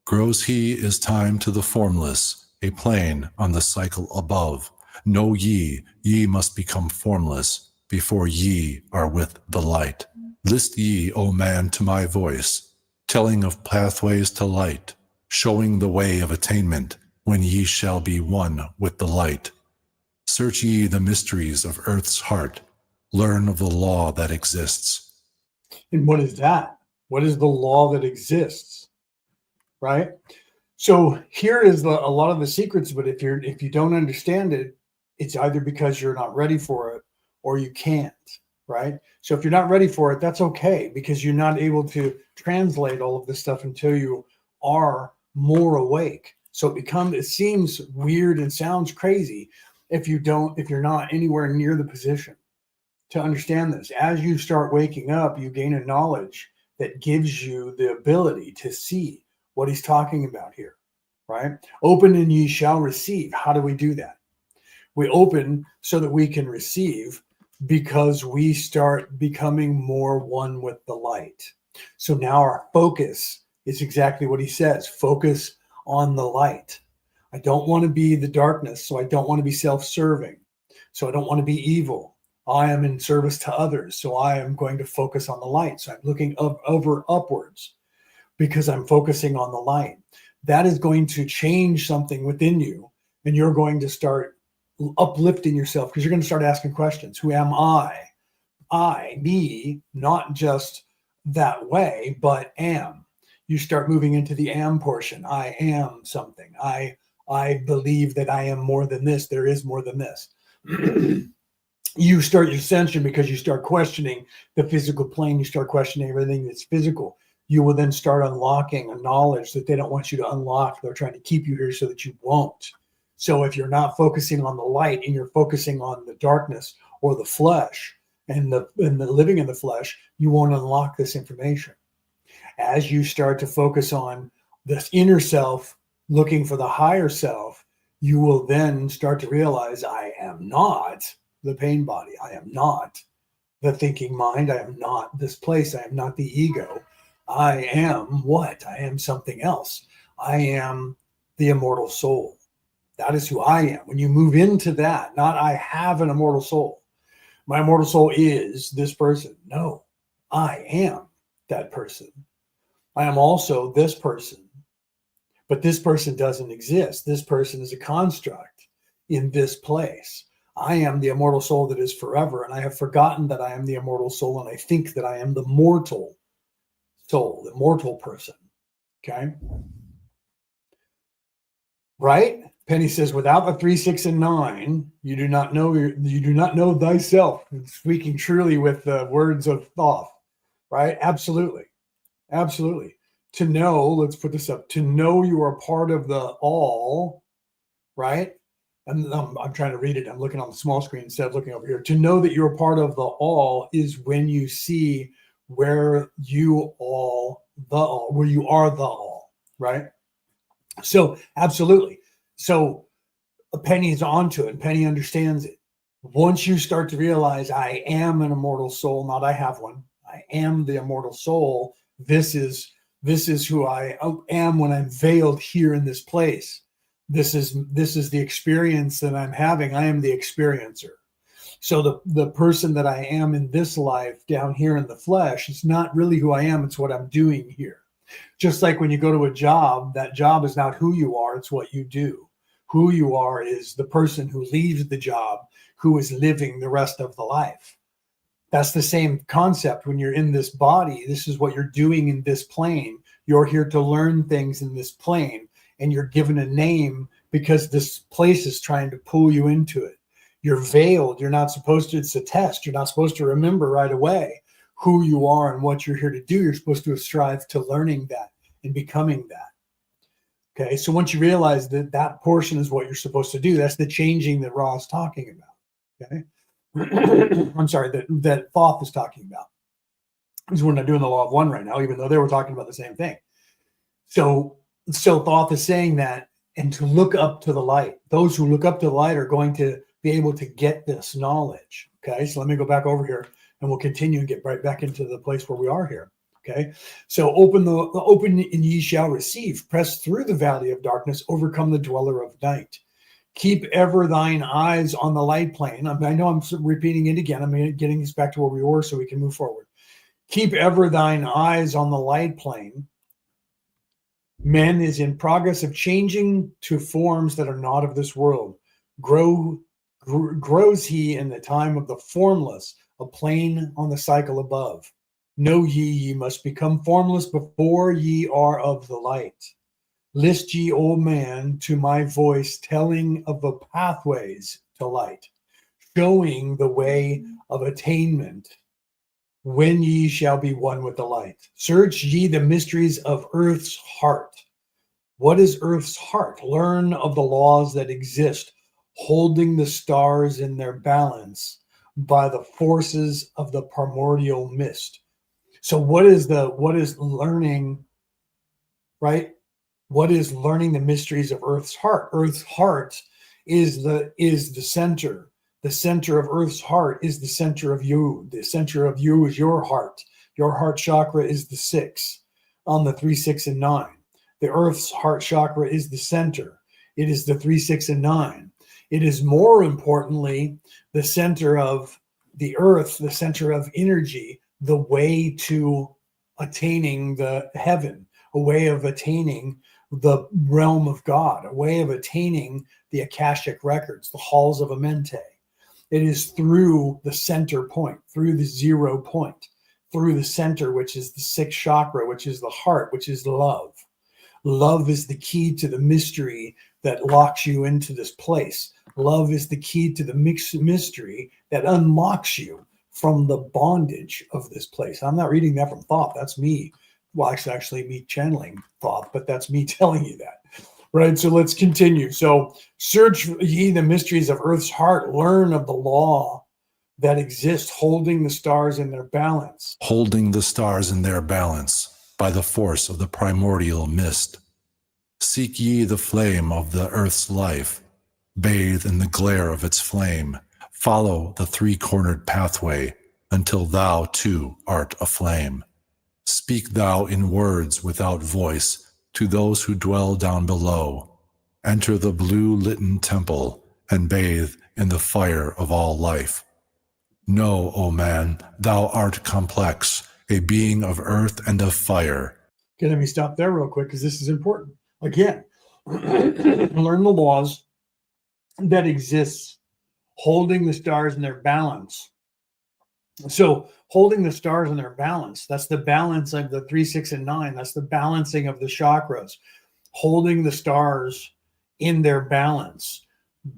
Speaker 2: Grows he is time to the formless, a plane on the cycle above. Know ye must become formless before ye are with the light. List ye, O man, to my voice, telling of pathways to light, showing the way of attainment, when ye shall be one with the light. Search ye the mysteries of earth's heart, learn of the law that exists.
Speaker 1: And what is that? What is the law that exists? Right? So here is a lot of the secrets, but if you don't understand it, it's either because you're not ready for it or you can't, right? So if you're not ready for it, that's okay, because you're not able to translate all of this stuff until you are more awake. So it seems weird and sounds crazy if you're not anywhere near the position to understand this. As you start waking up, you gain a knowledge that gives you the ability to see what he's talking about here, right? Open and ye shall receive. How do we do that? We open so that we can receive, because we start becoming more one with the light. So now our focus is exactly what he says. Focus on the light. I don't want to be the darkness, so I don't want to be self-serving. So I don't want to be evil. I am in service to others, so I am going to focus on the light. So I'm looking over upwards because I'm focusing on the light. That is going to change something within you, and you're going to start uplifting yourself, because you're going to start asking questions. Who am I? I, me, not just that way, but am. You start moving into the am portion. I am something. I believe that I am more than this. There is more than this. You start your ascension because you start questioning the physical plane. You start questioning everything that's physical. You will then start unlocking a knowledge that they don't want you to unlock. They're trying to keep you here so that you won't. So if you're not focusing on the light and you're focusing on the darkness or the flesh and the living in the flesh, you won't unlock this information. As you start to focus on this inner self, looking for the higher self, you will then start to realize, I am not the pain body. I am not the thinking mind. I am not this place. I am not the ego. I am what? I am something else. I am the immortal soul. That is who I am. When you move into that, not I have an immortal soul. My immortal soul is this person. No, I am that person. I am also this person. But this person doesn't exist. This person is a construct in this place. I am the immortal soul that is forever, and I have forgotten that I am the immortal soul, and I think that I am the mortal soul, the mortal person. Okay? Right? Penny says, without the 3, 6, and 9, you do not know thyself. Speaking truly with the words of Thoth. Right? Absolutely. Absolutely. To know, let's put this up, to know you are part of the all, right? And I'm trying to read it. I'm looking on the small screen instead of looking over here. To know that you're part of the all is when you see where you are the all, right? So absolutely. So Penny is onto it, and Penny understands it. Once you start to realize I am an immortal soul, not I have one, I am the immortal soul. This is who I am when I'm veiled here in this place. This is the experience that I'm having. I am the experiencer. So the person that I am in this life down here in the flesh is not really who I am. It's what I'm doing here. Just like when you go to a job, that job is not who you are. It's what you do. Who you are is the person who leaves the job, who is living the rest of the life. That's the same concept when you're in this body. This is what you're doing in this plane. You're here to learn things in this plane, and you're given a name because this place is trying to pull you into it. You're veiled. You're not supposed to, it's a test. You're not supposed to remember right away who you are and what you're here to do. You're supposed to strive to learning that and becoming that. Okay, so once you realize that that portion is what you're supposed to do, that's the changing that Ra is talking about. Okay. I'm sorry, that Thoth is talking about. Because we're not doing the law of one right now, even though they were talking about the same thing. So Thoth is saying that, and to look up to the light. Those who look up to the light are going to be able to get this knowledge. Okay, so let me go back over here, and we'll continue and get right back into the place where we are here. Okay, so open and ye shall receive. Press through the valley of darkness, overcome the dweller of night. Keep ever thine eyes on the light plane. I know I'm repeating it again. I'm getting this back to where we were so we can move forward. Keep ever thine eyes on the light plane. Man is in progress of changing to forms that are not of this world. Grows he in the time of the formless, a plane on the cycle above. Know ye must become formless before ye are of the light. List ye, old man, to my voice, telling of the pathways to light, showing the way of attainment, when ye shall be one with the light. Search ye the mysteries of earth's heart. What is earth's heart? Learn of the laws that exist, holding the stars in their balance by the forces of the primordial mist. So what is learning, right? What is learning the mysteries of earth's heart? Earth's heart is the center. The center of earth's heart is the center of you. The center of you is your heart. Your heart chakra is the 6 on the 3, 6, and 9. The earth's heart chakra is the center. It is the 3, 6, and 9. It is more importantly the center of the earth, the center of energy, the way to attaining the heaven, a way of attaining the realm of God, a way of attaining the Akashic records, the halls of Amente. It is through the center point, through the 0 point, through the center, which is the 6th chakra, which is the heart, which is love. Love is the key to the mystery that locks you into this place. Love is the key to the mystery that unlocks you from the bondage of this place. I'm not reading that from Thoth. That's me. Well, actually me channeling Thoth, but that's me telling you that. Right? So let's continue. So search ye the mysteries of earth's heart. Learn of the law that exists, holding the stars in their balance.
Speaker 2: Holding the stars in their balance by the force of the primordial mist. Seek ye the flame of the earth's life. Bathe in the glare of its flame. Follow the 3-cornered pathway until thou too art aflame. Speak thou in words without voice to those who dwell down below. Enter the blue litten temple and bathe in the fire of all life. Know, O man, thou art complex, a being of earth and of fire.
Speaker 1: Okay, let me stop there real quick because this is important. Again, learn the laws that exist, holding the stars in their balance. So holding the stars in their balance, that's the balance of the 3, 6, and 9. That's the balancing of the chakras. Holding the stars in their balance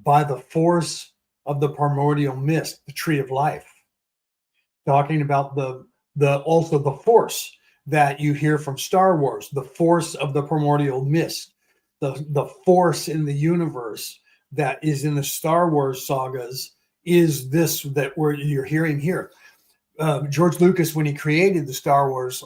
Speaker 1: by the force of the primordial mist, the tree of life. Talking about also the force that you hear from Star Wars, the force of the primordial mist, the force in the universe that is in the Star Wars sagas is this that you're hearing here. George Lucas, when he created the Star Wars,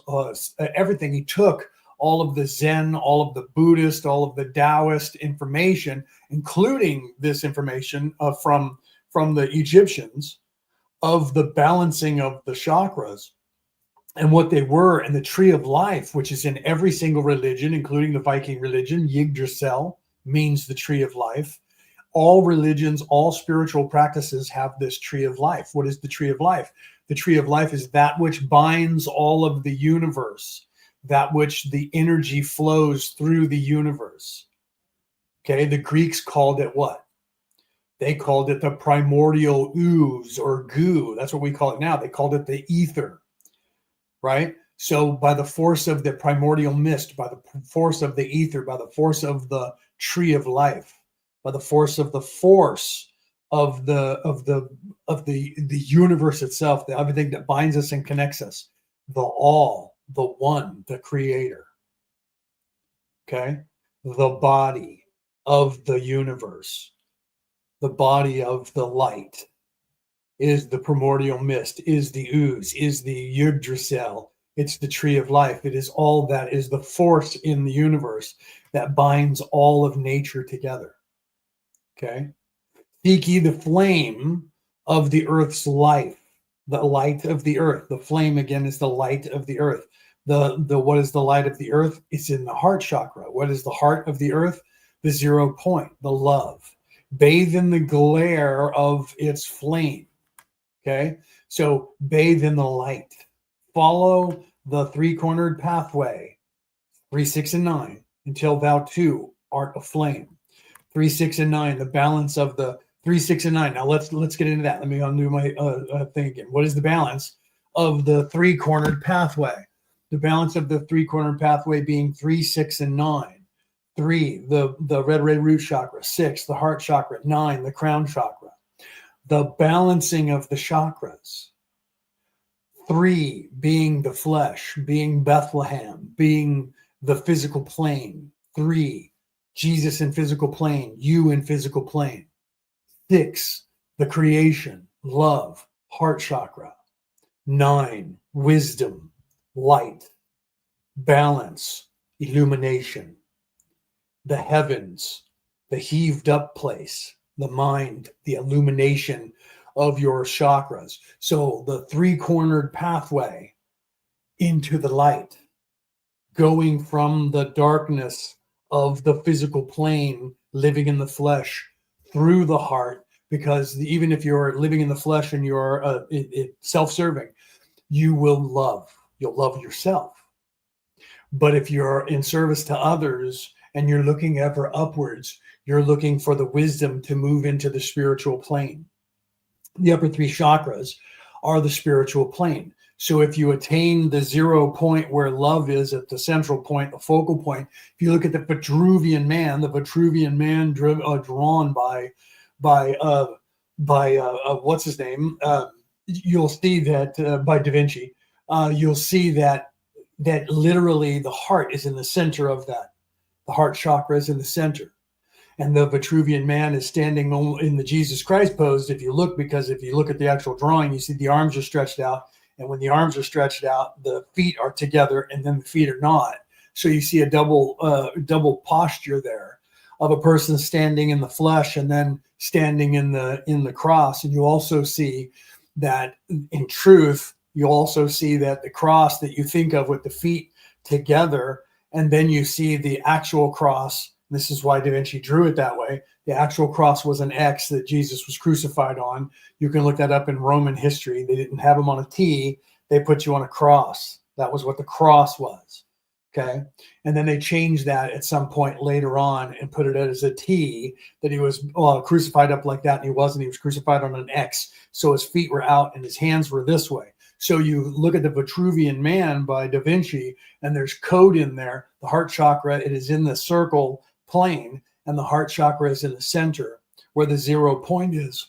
Speaker 1: everything, he took all of the Zen, all of the Buddhist, all of the Taoist information, including this information from the Egyptians of the balancing of the chakras and what they were, and the tree of life, which is in every single religion, including the Viking religion. Yggdrasil means the tree of life. All religions, all spiritual practices have this tree of life. What is the tree of life? The tree of life is that which binds all of the universe, that which the energy flows through the universe. Okay, the Greeks called it what? They called it the primordial ooze or goo. That's what we call it now. They called it the ether, right? So by the force of the primordial mist, by the force of the ether, by the force of the tree of life, by the force of the universe itself, the everything that binds us and connects us, the all, the one, the creator. Okay, the body of the universe, the body of the light is the primordial mist, is the ooze, is the Yggdrasil. It's the tree of life. It is all that is the force in the universe that binds all of nature together. Okay. Seek ye the flame of the earth's life, the light of the earth. The flame, again, is the light of the earth. What is the light of the earth? It's in the heart chakra. What is the heart of the earth? The 0 point, the love. Bathe in the glare of its flame. Okay. So bathe in the light. Follow the 3-cornered pathway, 3, 6, and 9, until thou too art aflame. 3, 6, and 9, the balance of the 3, 6, and 9. Now let's get into that. Let me undo my thing again. What is the balance of the 3-cornered pathway? The balance of the 3-cornered pathway being 3, 6, and 9. 3, the red root chakra. 6, the heart chakra. 9, the crown chakra. the balancing of the chakras. 3 being the flesh, being Bethlehem, being the physical plane. 3, Jesus in physical plane, you in physical plane. 6, the creation, love, heart chakra. 9, wisdom, light, balance, illumination. The heavens, the heaved up place, the mind, the illumination of your chakras. So the 3-cornered pathway into the light, going from the darkness of the physical plane, living in the flesh, through the heart, because even if you're living in the flesh and you're self-serving, you will love. You'll love yourself. But if you're in service to others and you're looking ever upwards, you're looking for the wisdom to move into the spiritual plane. The upper 3 chakras are the spiritual plane. So if you attain the 0 point where love is at the central point, the focal point, if you look at the Vitruvian man drawn by what's his name? You'll see that by Da Vinci, you'll see that literally the heart is in the center of that. The heart chakra is in the center. And the Vitruvian man is standing in the Jesus Christ pose, because if you look at the actual drawing, you see the arms are stretched out. And when the arms are stretched out, the feet are together and then the feet are not. So you see a double posture there of a person standing in the flesh and then standing in the cross. And you also see that in truth, you also see that the cross that you think of with the feet together, and then you see the actual cross. This is why Da Vinci drew it that way. The actual cross was an X that Jesus was crucified on. You can look that up in Roman history. They didn't have him on a T. They put you on a cross. That was what the cross was. Okay. And then they changed that at some point later on and put it as a T, that he was crucified up like that. And he wasn't. He was crucified on an X. So his feet were out and his hands were this way. So you look at the Vitruvian man by Da Vinci, and there's code in there. The heart chakra, it is in the circle plane, and the heart chakra is in the center where the 0 point is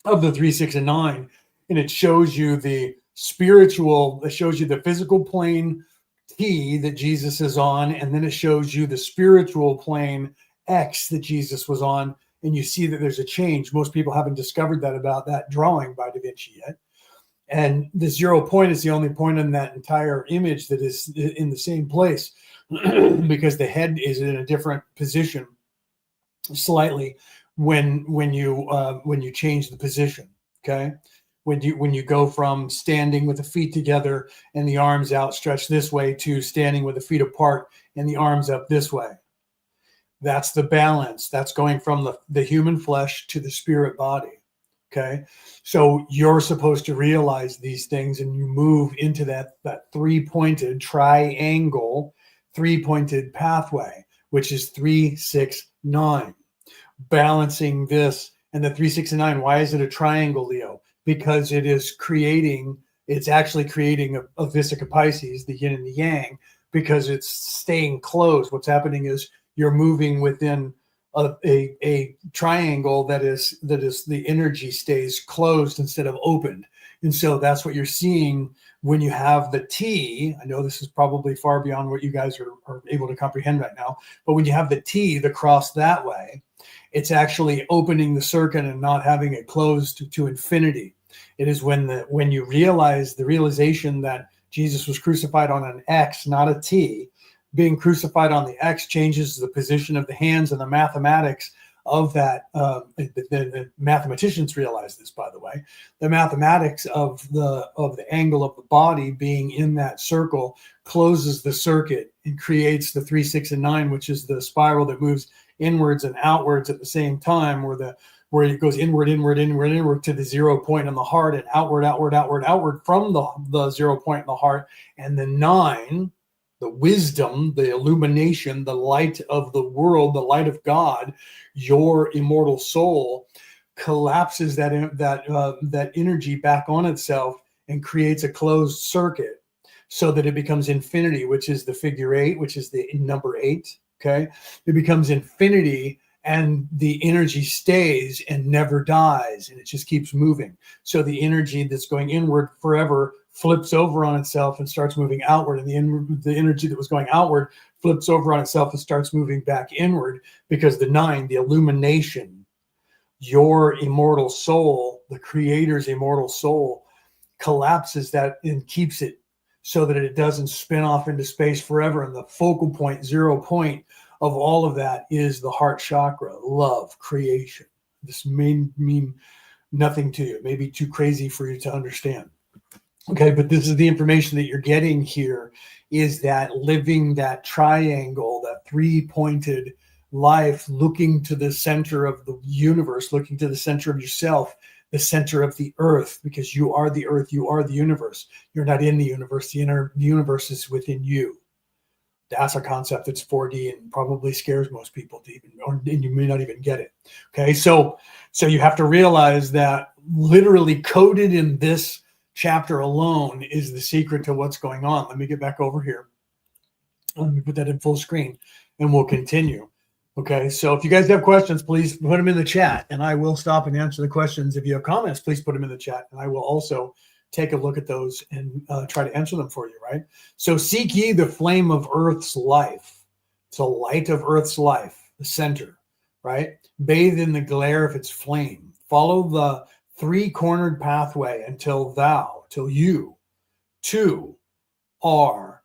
Speaker 1: of the 3, 6, and 9. And it shows you the spiritual, it shows you the physical plane T that Jesus is on, and then it shows you the spiritual plane X that Jesus was on. And you see that there's a change. Most people haven't discovered that about that drawing by Da Vinci yet. And the 0 point is the only point in that entire image that is in the same place because the head is in a different position slightly when you change the position. Okay. When you go from standing with the feet together and the arms outstretched this way to standing with the feet apart and the arms up this way. That's the balance. That's going from the human flesh to the spirit body. Okay. So you're supposed to realize these things and you move into that 3-pointed triangle, 3-pointed pathway, which is 3, 6, 9. Balancing this and the 3, 6, and 9. Why is it a triangle, Leo? Because it's actually creating a Vesica Pisces, the yin and the yang, because it's staying closed. What's happening is you're moving within a triangle that is the energy stays closed instead of opened. And so that's what you're seeing when you have the T. I know this is probably far beyond what you guys are able to comprehend right now, but when you have the T, the cross that way, it's actually opening the circuit and not having it closed to infinity. It is when you realize the realization that Jesus was crucified on an X, not a T. Being crucified on the X changes the position of the hands, and the mathematics of that. The mathematicians realize this, by the way. The mathematics of the angle of the body being in that circle closes the circuit and creates the 3, 6, and 9, which is the spiral that moves inwards and outwards at the same time, where it goes inward to the 0 point in the heart, and outward from the 0 point in the heart, and the 9. The wisdom, the illumination, the light of the world, the light of God, your immortal soul collapses that energy back on itself and creates a closed circuit so that it becomes infinity, which is the figure 8, which is the number 8. Okay. It becomes infinity and the energy stays and never dies, and it just keeps moving. So the energy that's going inward forever flips over on itself and starts moving outward, and the energy that was going outward flips over on itself and starts moving back inward, because the nine, the illumination, your immortal soul, the creator's immortal soul, collapses that and keeps it so that it doesn't spin off into space forever. And the focal point, 0 point of all of that is the heart chakra, love, creation. This may mean nothing to you. It may be too crazy for you to understand. Okay, but this is the information that you're getting here, is that living that triangle, that three-pointed life, looking to the center of the universe, looking to the center of yourself, the center of the earth, because you are the earth, you are the universe. You're not in the universe. The universe is within you. That's a concept that's 4D and probably scares most people to even, and you may not even get it. Okay, so you have to realize that literally coded in this chapter alone is the secret to what's going on. Let me get back over here. Let me put that in full screen and we'll continue. Okay, so if you guys have questions, please put them in the chat and I will stop and answer the questions. If you have comments, please put them in the chat and I will also take a look at those and try to answer them for you, right? So seek ye the flame of earth's life. It's a light of earth's life, the center, right? Bathe in the glare of its flame. Follow the three-cornered pathway until you too are,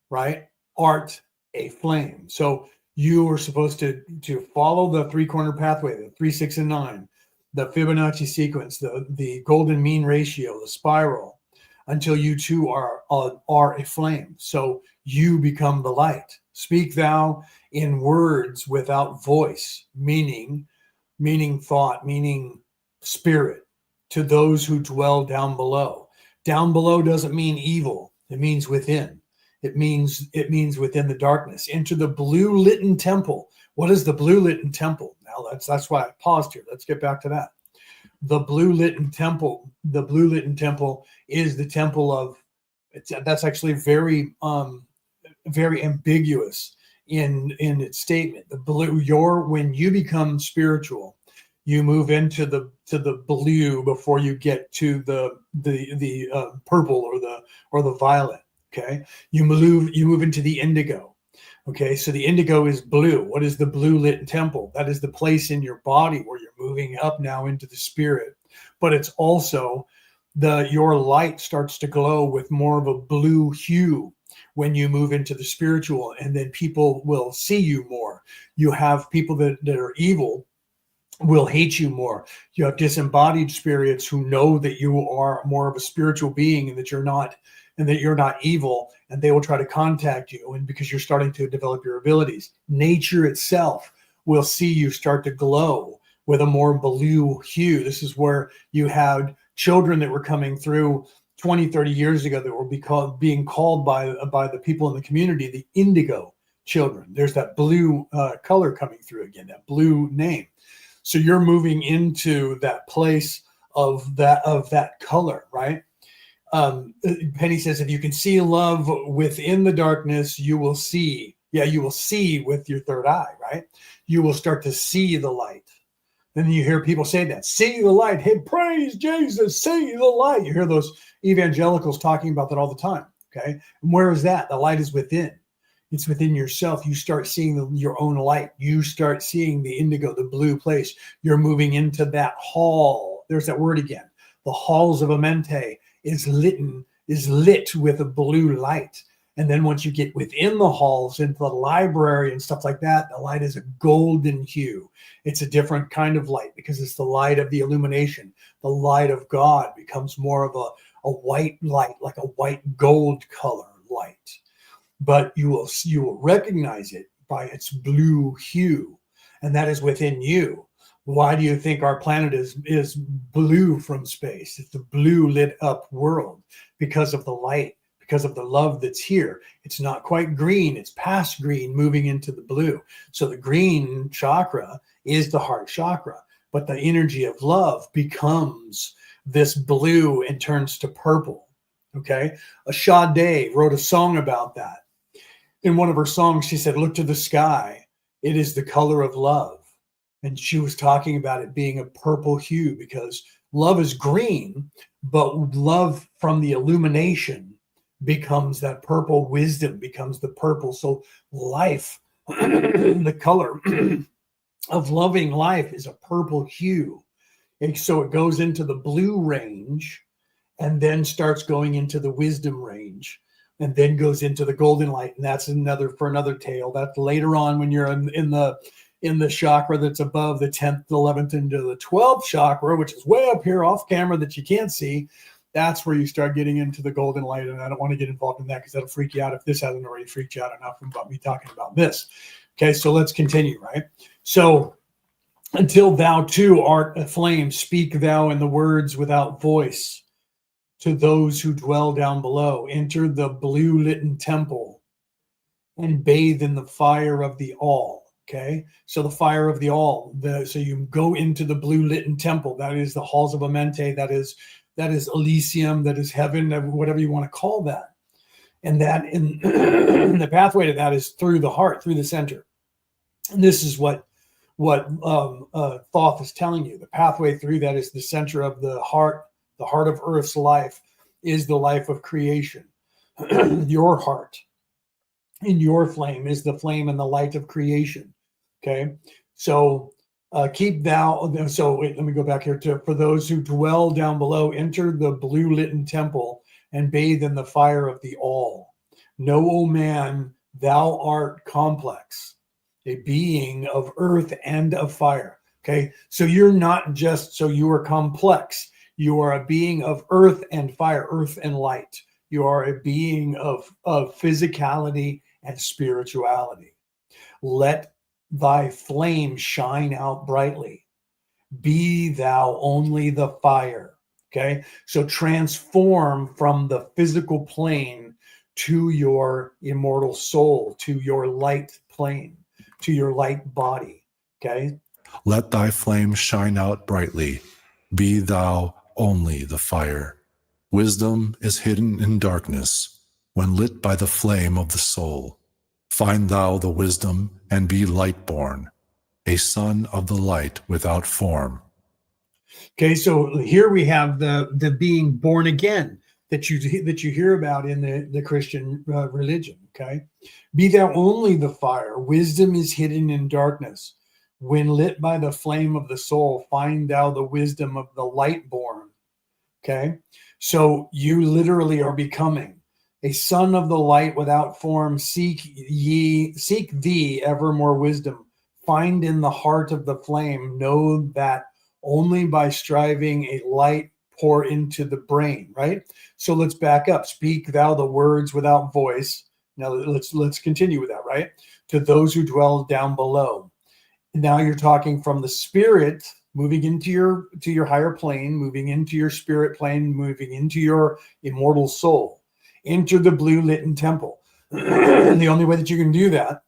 Speaker 1: right? Art a flame. So you are supposed to follow the three-cornered pathway, the 3, 6, and 9, the Fibonacci sequence, the golden mean ratio, the spiral, until you too are a flame. So you become the light. Speak thou in words without voice, meaning thought, meaning spirit, to those who dwell down below. Down below doesn't mean evil. It means within. It means within the darkness. Enter the blue litten temple. What is the blue litten temple? Now that's why I paused here. Let's get back to that. The blue litten temple. The blue litten temple is the temple of. That's actually very ambiguous in its statement. The blue. When you become spiritual, you move into the blue before you get to the purple or the violet. Okay, you move into the indigo. Okay, so the indigo is blue. What is the blue lit temple? That is the place in your body where you're moving up now into the spirit. But it's also your light starts to glow with more of a blue hue when you move into the spiritual, and then people will see you more. You have people that are evil will hate you more. You have disembodied spirits who know that you are more of a spiritual being and that you're not evil, and they will try to contact you, and because you're starting to develop your abilities. Nature itself will see you start to glow with a more blue hue. This is where you had children that were coming through 20, 30 years ago that were being called by the people in the community the indigo children. There's that blue color coming through again, that blue name. So you're moving into that place of that color, right? Penny says, if you can see love within the darkness, you will see. Yeah, you will see with your third eye, right? You will start to see the light. Then you hear people say that, see the light. Hey, praise Jesus, see the light. You hear those evangelicals talking about that all the time, okay? And where is that? The light is within. It's within yourself. You start seeing your own light. You start seeing the indigo, the blue place. You're moving into that hall. There's that word again. The halls of Amente is lit with a blue light. And then once you get within the halls, into the library and stuff like that, the light is a golden hue. It's a different kind of light because it's the light of the illumination. The light of God becomes more of a white light, like a white gold color light. But you will recognize it by its blue hue, and that is within you. Why do you think our planet is blue from space? It's a blue lit up world because of the light, because of the love that's here. It's not quite green. It's past green, moving into the blue. So the green chakra is the heart chakra, but the energy of love becomes this blue and turns to purple. Okay. Sade wrote a song about that. In one of her songs, she said, look to the sky. It is the color of love. And she was talking about it being a purple hue because love is green, but love from the illumination becomes that purple, wisdom becomes the purple. So life, the color of loving life is a purple hue. And so it goes into the blue range and then starts going into the wisdom range and then goes into the golden light. And that's another tale. That's later on when you're in the chakra that's above the 10th, 11th into the 12th chakra, which is way up here off camera that you can't see. That's where you start getting into the golden light. And I don't want to get involved in that because that'll freak you out if this hasn't already freaked you out enough about me talking about this. Okay, so let's continue, right? So until thou too art a flame, speak thou in the words without voice to those who dwell down below. Enter the blue litten temple and bathe in the fire of the all. Okay, so the fire of the all. So you go into the blue litten temple. That is the halls of Amente. That is Elysium. That is heaven. Whatever you want to call that. And that in the pathway to that is through the heart, through the center. And this is what Thoth is telling you. The pathway through that is the center of the heart. The heart of Earth's life is the life of creation. Your heart in your flame is the flame and the light of creation. Okay, so keep thou. So wait, let me go back here to for those who dwell down below. Enter the blue litten temple and bathe in the fire of the all. Know, O man, thou art complex, a being of earth and of fire. Okay, so you're not just, so you are complex. You are a being of earth and fire, earth and light. You are a being of physicality and spirituality. Let thy flame shine out brightly. Be thou only the fire. Okay, so transform from the physical plane to your immortal soul, to your light plane, to your light body. Okay,
Speaker 2: Let thy flame shine out brightly. Be thou only the fire. Wisdom is hidden in darkness, when lit by the flame of the soul. Find thou the wisdom and be light-born, a son of the light without form.
Speaker 1: Okay, so here we have the being born again that you hear about in the Christian religion. Okay, be thou only the fire. Wisdom is hidden in darkness. When lit by the flame of the soul, find thou the wisdom of the light born. Okay, so you literally are becoming a son of the light without form. Seek thee ever more wisdom. Find in the heart of the flame. Know that only by striving a light pour into the brain, right? So let's back up. Speak thou the words without voice. Now let's continue with that, right? To those who dwell down below. Now you're talking from the spirit, moving into your higher plane, moving into your spirit plane, moving into your immortal soul. Enter the blue litten temple. The only way that you can do that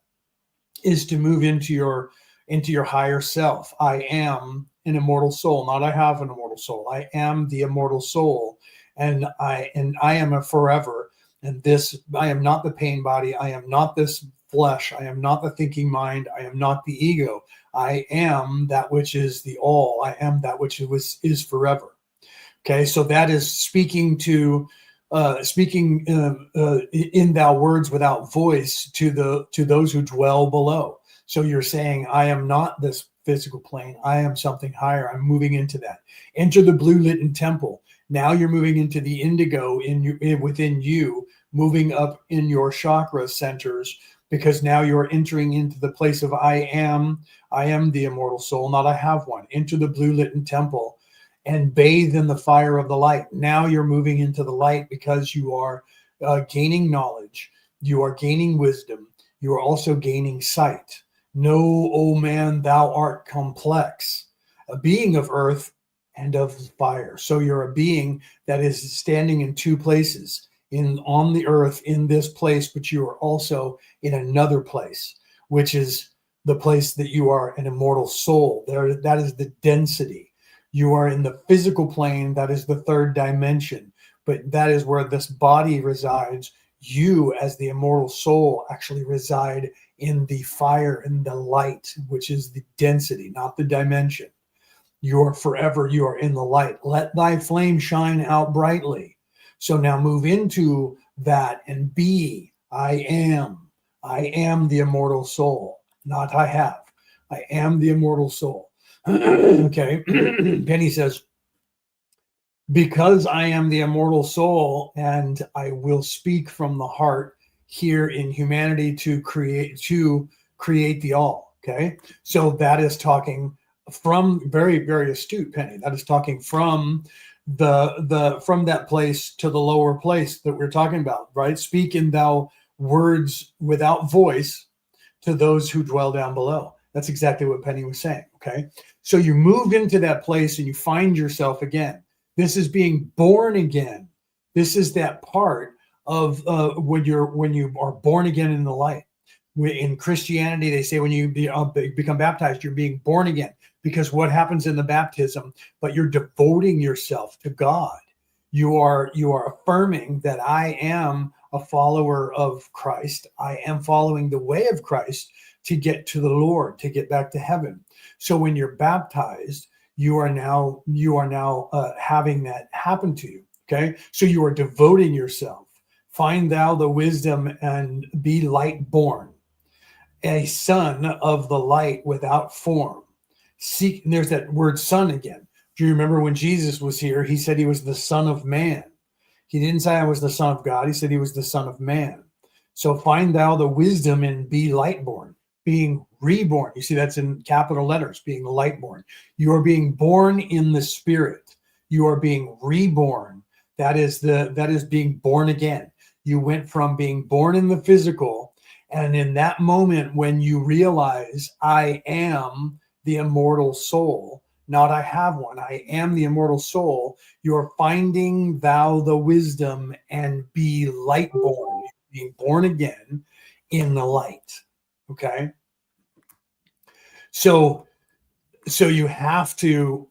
Speaker 1: is to move into your higher self. I am an immortal soul, not I have an immortal soul. I am the immortal soul, and I am a forever. And this, I am not the pain body. I am not this flesh. I am not the thinking mind. I am not the ego. I am that which is the all. I am that which is forever. Okay, so that is speaking in thou words without voice to those who dwell below. So you're saying, I am not this physical plane. I am something higher. I'm moving into that. Enter the blue litten temple. Now you're moving into the indigo within you, moving up in your chakra centers, because now you're entering into the place of I am the immortal soul, not I have one. Enter the blue litten temple and bathe in the fire of the light. Now you're moving into the light because you are gaining knowledge. You are gaining wisdom. You are also gaining sight. Know, O man, thou art complex, a being of earth and of fire. So you're a being that is standing in two places, on the earth, in this place, but you are also in another place, which is the place that you are an immortal soul. There, that is the density. You are in the physical plane, that is the third dimension, but that is where this body resides. you as the immortal soul actually reside in the fire and the light, which is the density, not the dimension. You are forever, you are in the light. Let thy flame shine out brightly. So now move into that and be. I am the immortal soul, not I have. I am the immortal soul. Okay. Penny says, because I am the immortal soul and I will speak from the heart here in humanity to create the all. Okay. So that is talking from very, very astute, Penny. That is talking from from that place to the lower place that we're talking about, right? Speak in thou words without voice to those who dwell down below. That's exactly what Penny was saying. Okay. So you move into that place and you find yourself again. This is being born again. This is that part of when you are born again in the light. In Christianity, they say when you become baptized, you're being born again, because what happens in the baptism? But you're devoting yourself to God. You are affirming that I am a follower of Christ. I am following the way of Christ to get to the Lord, to get back to heaven. So when you're baptized, you are now having that happen to you. Okay, so you are devoting yourself. Find thou the wisdom and be light born, a son of the light without form. Seek. And there's that word son again. Do you remember when Jesus was here? He said he was the Son of Man. He didn't say I was the Son of God. He said he was the Son of Man. So find thou the wisdom and be light born, being reborn. You see, that's in capital letters, being light born. You are being born in the Spirit. You are being reborn. That is being born again. You went from being born in the physical, and in that moment when you realize I am the immortal soul, not I have one, I am the immortal soul, you're finding thou the wisdom and be light born, being born again in the light. Okay. So you have to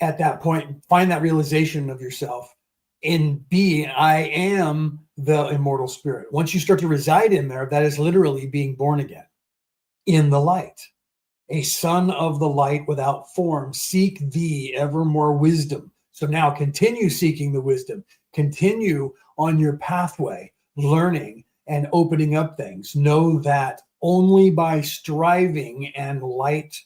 Speaker 1: at that point find that realization of yourself in being I am the immortal spirit. Once you start to reside in there, that is literally being born again in the light, a son of the light without form. Seek thee ever more wisdom. So now continue seeking the wisdom, continue on your pathway, learning and opening up things. Know that only by striving and light,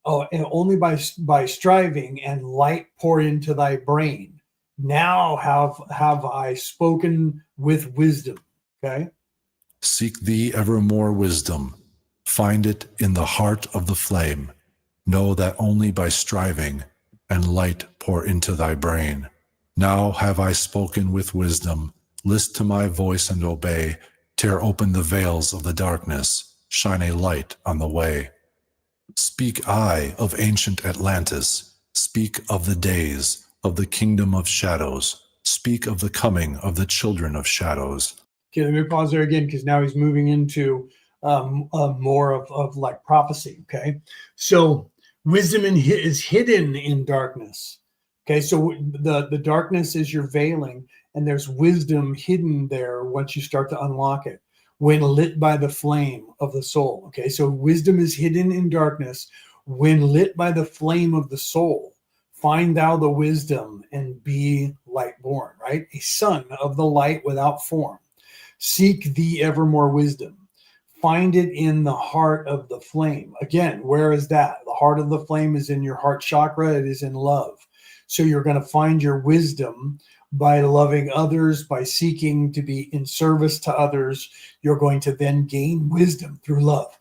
Speaker 1: only by striving and light pour into thy brain. Now have I spoken with wisdom. Okay.
Speaker 2: Seek thee ever more wisdom. Find it in the heart of the flame. Know that only by striving and light pour into thy brain. Now have I spoken with wisdom. List to my voice and obey. Tear open the veils of the darkness. Shine a light on the way. Speak I of ancient Atlantis. Speak of the days of the kingdom of shadows. Speak of the coming of the children of shadows.
Speaker 1: Okay, let me pause there again, because now he's moving into more of like prophecy. Okay, so wisdom is hidden in darkness. Okay, so the darkness is your veiling, and there's wisdom hidden there once you start to unlock it, when lit by the flame of the soul. Okay, so wisdom is hidden in darkness when lit by the flame of the soul. Find thou the wisdom and be light born, right? A son of the light without form. Seek thee ever more wisdom. Find it in the heart of the flame. Again, where is that? The heart of the flame is in your heart chakra. It is in love. So you're going to find your wisdom by loving others, by seeking to be in service to others. You're going to then gain wisdom through love.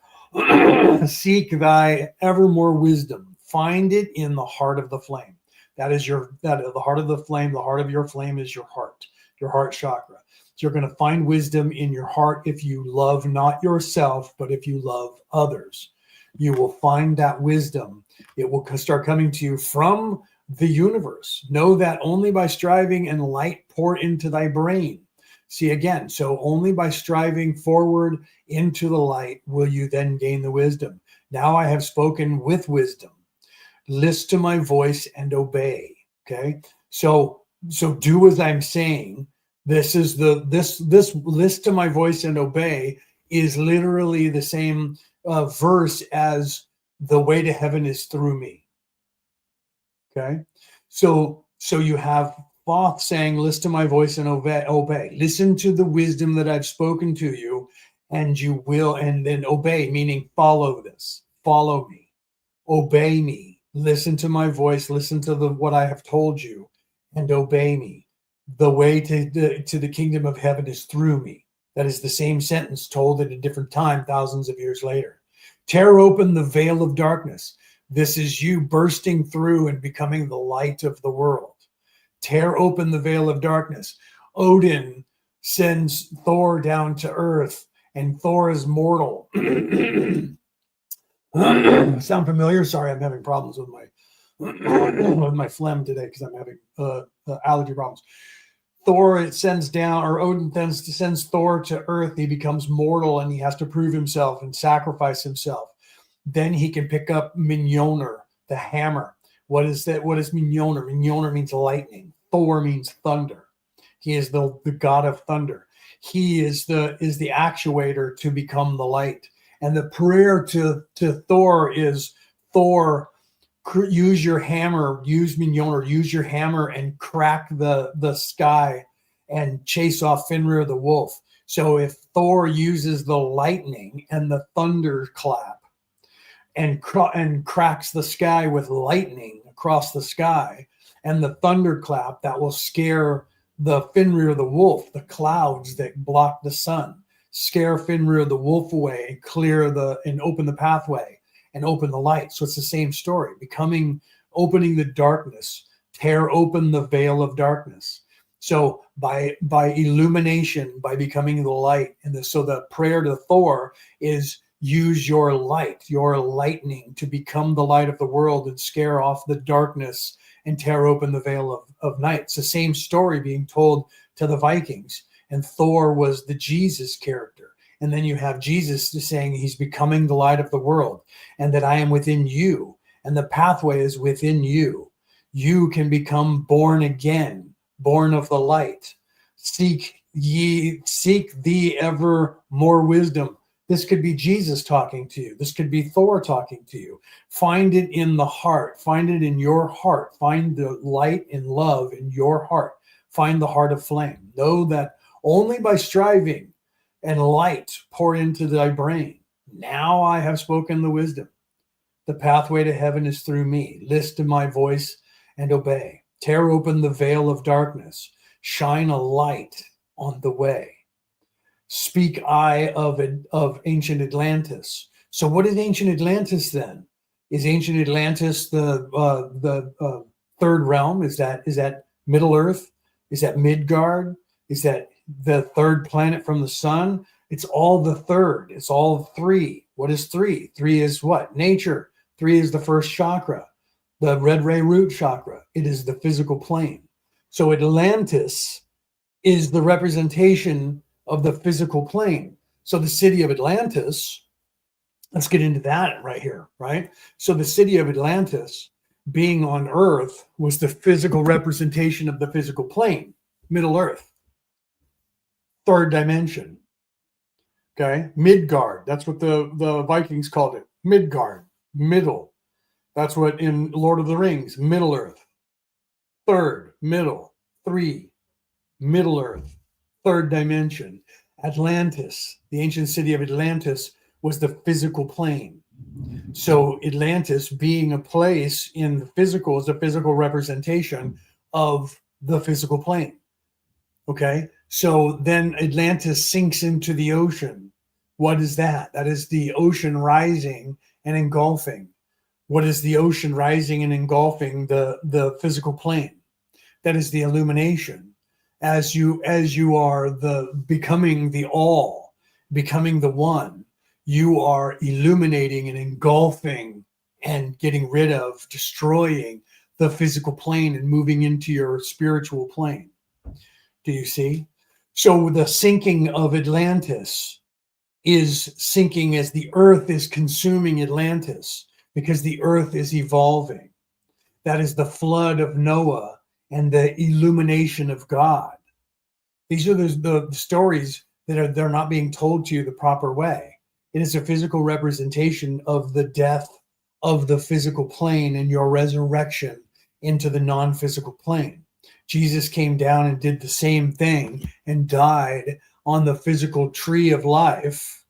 Speaker 1: Seek thy ever more wisdom. Find it in the heart of the flame. That is the heart of the flame. The heart of your flame is your heart chakra. So you're going to find wisdom in your heart if you love not yourself, but if you love others. You will find that wisdom. It will start coming to you from the universe. Know that only by striving and light pour into thy brain. See again, so only by striving forward into the light will you then gain the wisdom. Now I have spoken with wisdom. List to my voice and obey. Okay, so do as I'm saying. This is this list to my voice and obey is literally the same verse as the way to heaven is through me. Okay, so you have Thoth saying, listen to my voice and obey. Listen to the wisdom that I've spoken to you, and you will, and then obey, meaning follow this, follow me, obey me, listen to my voice, listen to what I have told you, and obey me. The way to the kingdom of heaven is through me. That is the same sentence told at a different time, thousands of years later. Tear open the veil of darkness. This is you bursting through and becoming the light of the world. Tear open the veil of darkness. Odin sends Thor down to earth, and Thor is mortal. Sound familiar? Sorry, I'm having problems with my phlegm today because I'm having allergy problems. Odin sends Thor to earth. He becomes mortal and he has to prove himself and sacrifice himself. Then he can pick up Mjolnir, the hammer. What is that? What is Mjolnir? Mjolnir means lightning. Thor means thunder. He is the god of thunder. He is the actuator to become the light. And the prayer to Thor is, Thor, use your hammer, use Mjolnir, use your hammer and crack the sky and chase off Fenrir the wolf. So if Thor uses the lightning and the thunder clap and cracks the sky with lightning across the sky and the thunderclap, that will scare the Fenrir the wolf, the clouds that block the sun, scare Fenrir the wolf away and and open the pathway and open the light. So it's the same story, opening the darkness, tear open the veil of darkness. So by illumination, by becoming the light, so the prayer to Thor is, use your light, your lightning, to become the light of the world and scare off the darkness and tear open the veil of night. It's the same story being told to the Vikings. And Thor was the Jesus character. And then you have Jesus saying he's becoming the light of the world, and that I am within you, and the pathway is within you. You can become born again, born of the light. Seek thee ever more wisdom. This could be Jesus talking to you. This could be Thor talking to you. Find it in the heart. Find it in your heart. Find the light and love in your heart. Find the heart of flame. Know that only by striving and light pour into thy brain. Now I have spoken the wisdom. The pathway to heaven is through me. Listen to my voice and obey. Tear open the veil of darkness. Shine a light on the way. Speak I of ancient Atlantis. So what is ancient Atlantis then? Is ancient Atlantis the third realm? Is that Middle Earth? Is that Midgard? Is that the third planet from the sun? It's all the third. It's all three. What is three? Three is what? Nature. Three is the first chakra, the red ray root chakra. It is the physical plane. So Atlantis is the representation of the physical plane. So the city of Atlantis, let's get into that right here, right? So the city of Atlantis, being on Earth, was the physical representation of the physical plane, Middle Earth, third dimension. Okay, Midgard, that's what the Vikings called it. Midgard, middle. That's what in Lord of the Rings, Middle Earth, third, middle, three, Middle Earth, third dimension. Atlantis, the ancient city of Atlantis, was the physical plane. So Atlantis, being a place in the physical, is a physical representation of the physical plane. Okay, so then Atlantis sinks into the ocean. What is that? That is the ocean rising and engulfing. What is the ocean rising and engulfing? The physical plane. That is the illumination. As you are becoming the all, becoming the one, you are illuminating and engulfing and getting rid of, destroying the physical plane and moving into your spiritual plane. Do you see? So the sinking of Atlantis is sinking as the earth is consuming Atlantis, because the earth is evolving. That is the flood of Noah and the illumination of God. These are the stories that they're not being told to you the proper way. It is a physical representation of the death of the physical plane and your resurrection into the non-physical plane. Jesus came down and did the same thing and died on the physical tree of life,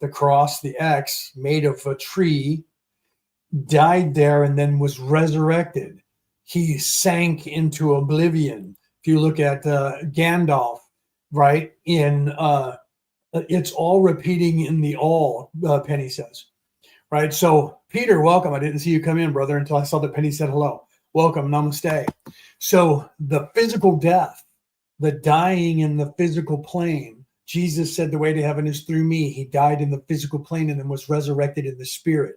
Speaker 1: the cross, the X, made of a tree, died there and then was resurrected. He sank into oblivion. If you look at Gandalf, right, it's all repeating in the all, Penny says. Right, so Peter, welcome. I didn't see you come in, brother, until I saw that Penny said hello. Welcome, namaste. So the physical death, the dying in the physical plane, Jesus said the way to heaven is through me. He died in the physical plane and then was resurrected in the spirit.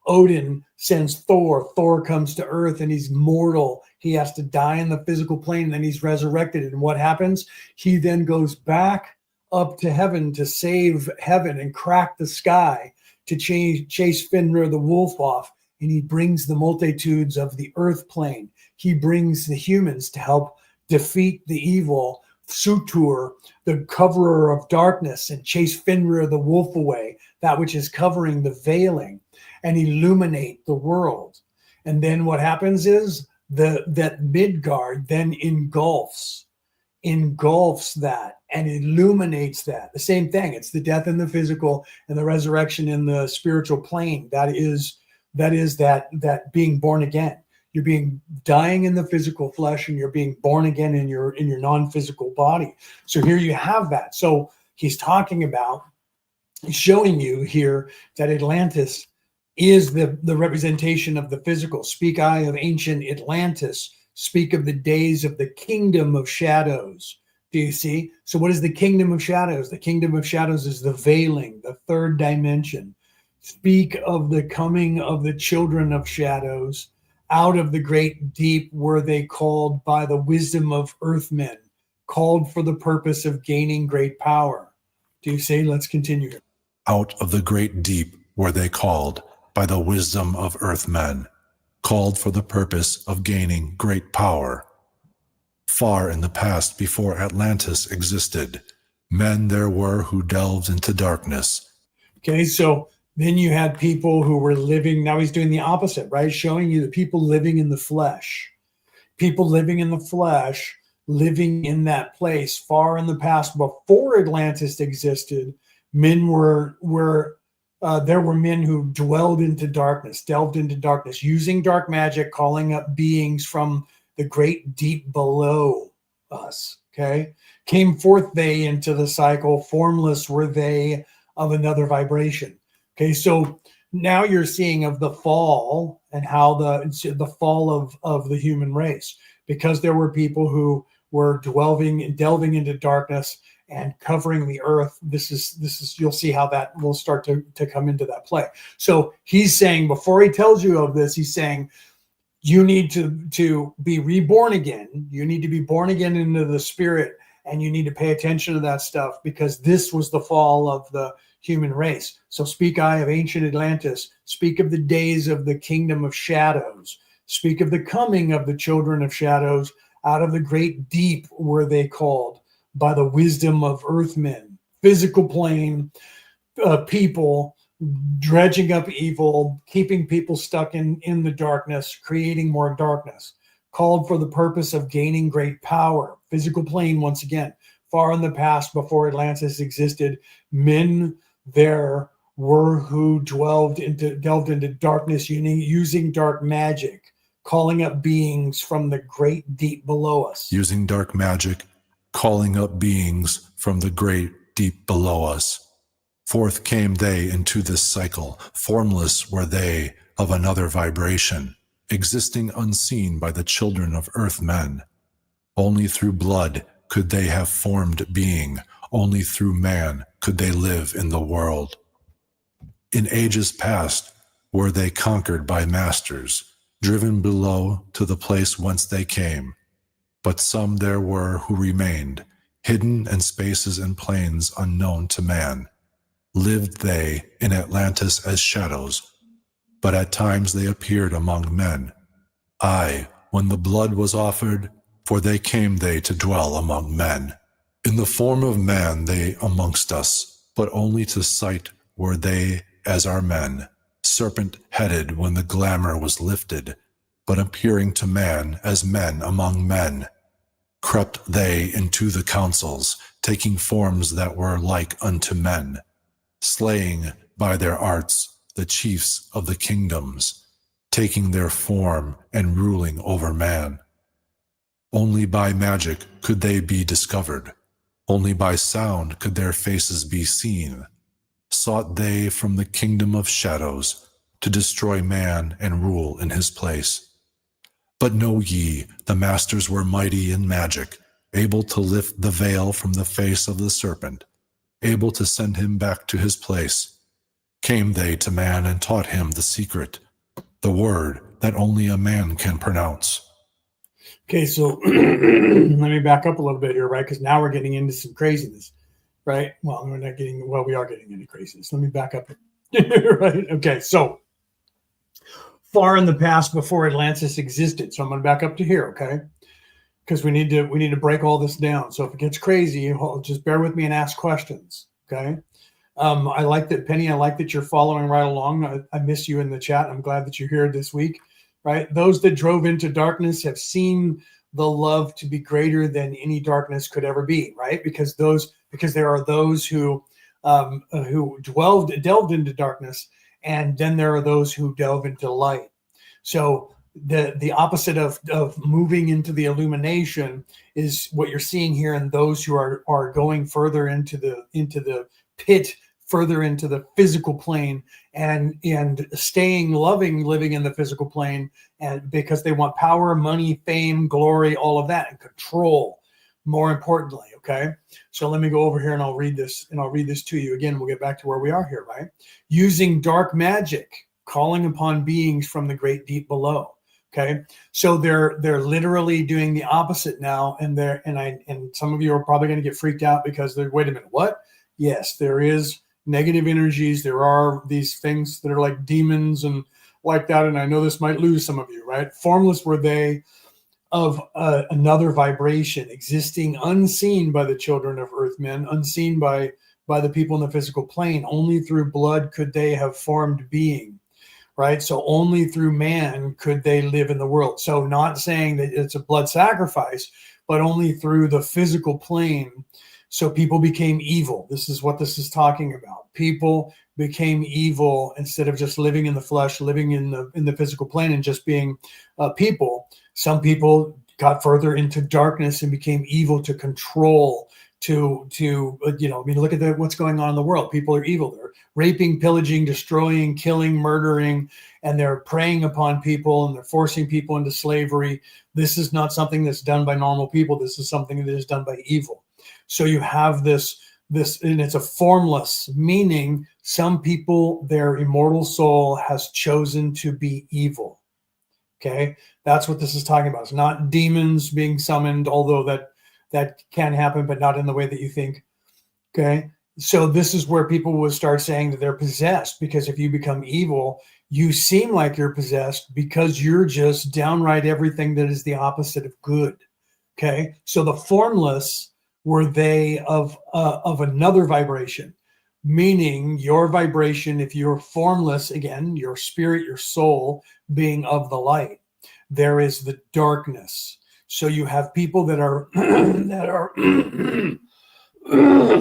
Speaker 1: Odin sends Thor. Thor comes to earth and he's mortal. He has to die in the physical plane and then he's resurrected. And what happens? He then goes back up to heaven to save heaven and crack the sky to chase Fenrir the wolf off. And he brings the multitudes of the earth plane. He brings the humans to help defeat the evil Sutur, the coverer of darkness, and chase Fenrir the wolf away, that which is covering the veiling, and illuminate the world. And then what happens is that Midgard then engulfs that and illuminates that. The same thing. It's the death in the physical and the resurrection in the spiritual plane. That is that being born again. You're being dying in the physical flesh and you're being born again in your non-physical body. So here you have that. So he's talking about showing you here that Atlantis is the representation of the physical. Speak I of ancient Atlantis. Speak of the days of the kingdom of shadows. Do you see? So what is the kingdom of shadows? The kingdom of shadows is the veiling, the third dimension. Speak of the coming of the children of shadows. Out of the great deep were they called by the wisdom of earthmen, called for the purpose of gaining great power. Do you see? Let's continue here.
Speaker 2: Out of the great deep were they called by the wisdom of earthmen, called for the purpose of gaining great power. Far in the past, before Atlantis existed, men there were who delved into darkness.
Speaker 1: Okay, so then you had people who were living, now he's doing the opposite, right? Showing you the people living in the flesh. People living in the flesh, living in that place far in the past before Atlantis existed. Men there were men who delved into darkness, using dark magic, calling up beings from the great deep below us, okay? Came forth they into the cycle, formless were they of another vibration. Okay, so now you're seeing of the fall and how the fall of the human race, because there were people who were delving into darkness and covering the earth. This is you'll see how that will start to come into that play. So he's saying, before he tells you of this, he's saying you need to be reborn again. You need to be born again into the spirit, and you need to pay attention to that stuff, because this was the fall of the human race. So speak I of ancient Atlantis, speak of the days of the kingdom of shadows, speak of the coming of the children of shadows. Out of the great deep were they called by the wisdom of earthmen, physical plane, people dredging up evil, keeping people stuck in the darkness, creating more darkness, called for the purpose of gaining great power. Physical plane, once again, far in the past before Atlantis existed, men there were who delved into darkness, using dark magic, calling up beings from the great deep below us.
Speaker 2: Using dark magic, calling up beings from the great deep below us. Forth came they into this cycle, formless were they of another vibration, existing unseen by the children of earth men. Only through blood could they have formed being, only through man could they live in the world. In ages past were they conquered by masters, driven below to the place whence they came. But some there were who remained, hidden in spaces and plains unknown to man. Lived they in Atlantis as shadows, but at times they appeared among men. Aye, when the blood was offered, for they came they to dwell among men. In the form of man they amongst us, but only to sight were they as our men, serpent-headed when the glamour was lifted, but appearing to man as men among men. Crept they into the councils, taking forms that were like unto men, slaying by their arts the chiefs of the kingdoms, taking their form and ruling over man. Only by magic could they be discovered. Only by sound could their faces be seen. Sought they from the kingdom of shadows to destroy man and rule in his place. But know ye, the masters were mighty in magic, able to lift the veil from the face of the serpent, able to send him back to his place. Came they to man and taught him the secret, the word that only a man can pronounce.
Speaker 1: Okay, so let me back up a little bit here, right? Because now we're getting into some craziness, right? Well, we're not getting, well, we are getting into craziness. Let me back up here, right? Okay, so far in the past before Atlantis existed. So I'm going to back up to here, okay? Because we need to break all this down. So if it gets crazy, just bear with me and ask questions, okay? I like that, Penny. I like that you're following right along. I miss you in the chat. I'm glad that you're here this week, right? Those that drove into darkness have seen the love to be greater than any darkness could ever be, right? Because there are those who delved into darkness, and then there are those who delve into light. So the opposite of moving into the illumination is what you're seeing here, and those who are going further into the pit, further into the physical plane, and staying living in the physical plane, and because they want power, money, fame, glory, all of that, and control, more importantly. Okay, so let me go over here and I'll read this to you again. We'll get back to where we are here, right? Using dark magic, calling upon beings from the great deep below. Okay, so they're literally doing the opposite now, and some of you are probably going to get freaked out because they're, wait a minute, what? Yes, there is negative energies. There are these things that are like demons and like that, and I know this might lose some of you, right? Formless were they, of another vibration, existing unseen by the children of earthmen, unseen by the people in the physical plane. Only through blood could they have formed being. Right? So only through man could they live in the world. So not saying that it's a blood sacrifice, but only through the physical plane. So people became evil. This is what this is talking about. People became evil instead of just living in the flesh, living in the physical plane and just being people. Some people got further into darkness and became evil to control, to look at what's going on in the world. People are evil. They're raping, pillaging, destroying, killing, murdering, and they're preying upon people, and they're forcing people into slavery. This is not something that's done by normal people. This is something that is done by evil. So you have this, and it's a formless, meaning some people, their immortal soul has chosen to be evil. Okay, that's what this is talking about. It's not demons being summoned, although that can happen, but not in the way that you think. Okay, so this is where people will start saying that they're possessed, because if you become evil, you seem like you're possessed because you're just downright everything that is the opposite of good. Okay, so the formless were they of another vibration, meaning your vibration, if you're formless, again, your spirit, your soul being of the light, there is the darkness. So you have people that are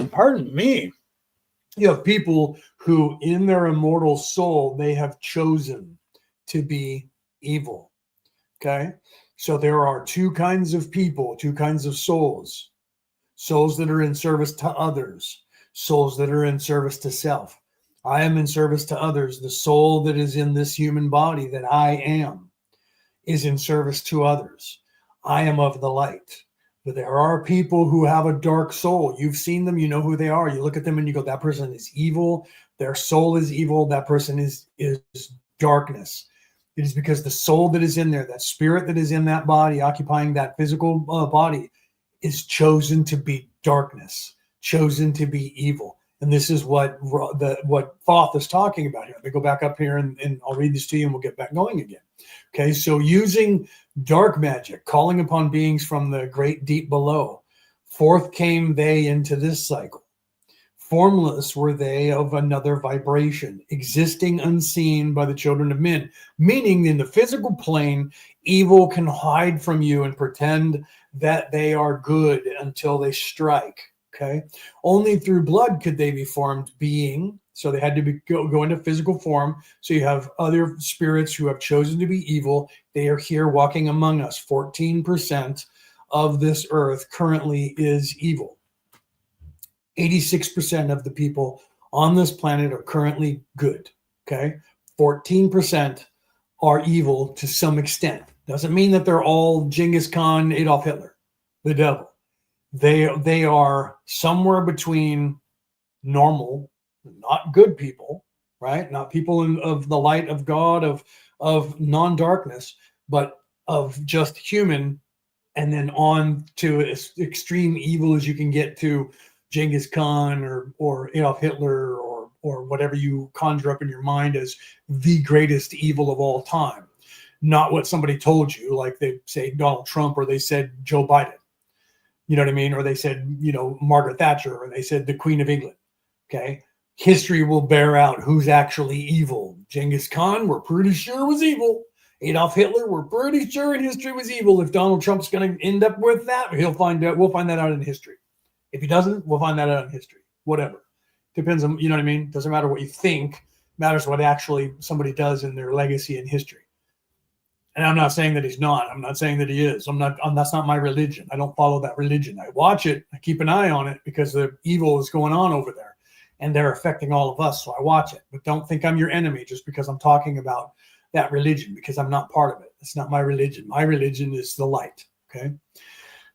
Speaker 1: pardon me. You have people who in their immortal soul, they have chosen to be evil. Okay. So there are two kinds of people, two kinds of souls. Souls that are in service to others, souls that are in service to self. I am in service to others. The soul that is in this human body that I am is in service to others. I am of the light. But there are people who have a dark soul. You've seen them, you know who they are. You look at them and you go, that person is evil. Their soul is evil. That person is darkness. It is because the soul that is in there, that spirit that is in that body, occupying that physical body, is chosen to be darkness, chosen to be evil. And this is what Thoth is talking about here. Let me go back up here and I'll read this to you and we'll get back going again. Okay, so using dark magic, calling upon beings from the great deep below, Forth came they into this cycle. Formless were they of another vibration, existing unseen by the children of men, meaning in the physical plane, evil can hide from you and pretend that they are good until they strike. Okay. Only through blood could they be formed being. So they had to go into physical form. So you have other spirits who have chosen to be evil. They are here walking among us. 14% of this earth currently is evil. 86% of the people on this planet are currently good. Okay. 14% are evil to some extent. Doesn't mean that they're all Genghis Khan, Adolf Hitler, the devil. They are somewhere between normal, not good people, right? Not people of the light of God, of non-darkness, but of just human, and then on to as extreme evil as you can get to Genghis Khan or Adolf Hitler or whatever you conjure up in your mind as the greatest evil of all time. Not what somebody told you, like they say Donald Trump, or they said Joe Biden. You know what I mean? Or they said, Margaret Thatcher, or they said the Queen of England. Okay. History will bear out who's actually evil. Genghis Khan, we're pretty sure was evil. Adolf Hitler, we're pretty sure in history was evil. If Donald Trump's going to end up with that, we'll find that out in history. If he doesn't, we'll find that out in history. Whatever. Depends on, you know what I mean? Doesn't matter what you think. Matters what actually somebody does in their legacy in history. And I'm not saying that he's not. I'm not saying that he is. That's not my religion. I don't follow that religion. I watch it. I keep an eye on it because the evil is going on over there and they're affecting all of us. So I watch it. But don't think I'm your enemy just because I'm talking about that religion, because I'm not part of it. It's not my religion. My religion is the light. Okay.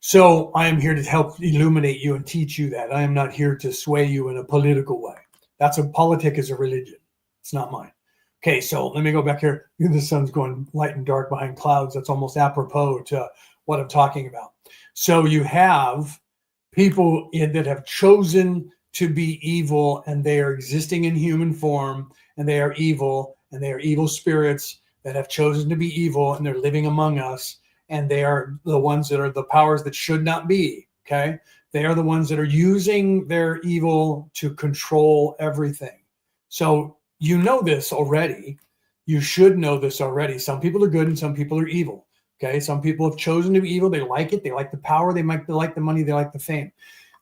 Speaker 1: So I am here to help illuminate you and teach you that. I am not here to sway you in a political way. Politic is a religion. It's not mine. Okay, so let me go back here. The sun's going light and dark behind clouds. That's almost apropos to what I'm talking about. So you have people that have chosen to be evil, and they are existing in human form, and they are evil, and they are evil spirits that have chosen to be evil, and they're living among us, and they are the ones that are the powers that should not be, okay? They are the ones that are using their evil to control everything. So you know this already. You should know this already. Some people are good and some people are evil. Okay. Some people have chosen to be evil. They like it. They like the power. They like the money. They like the fame.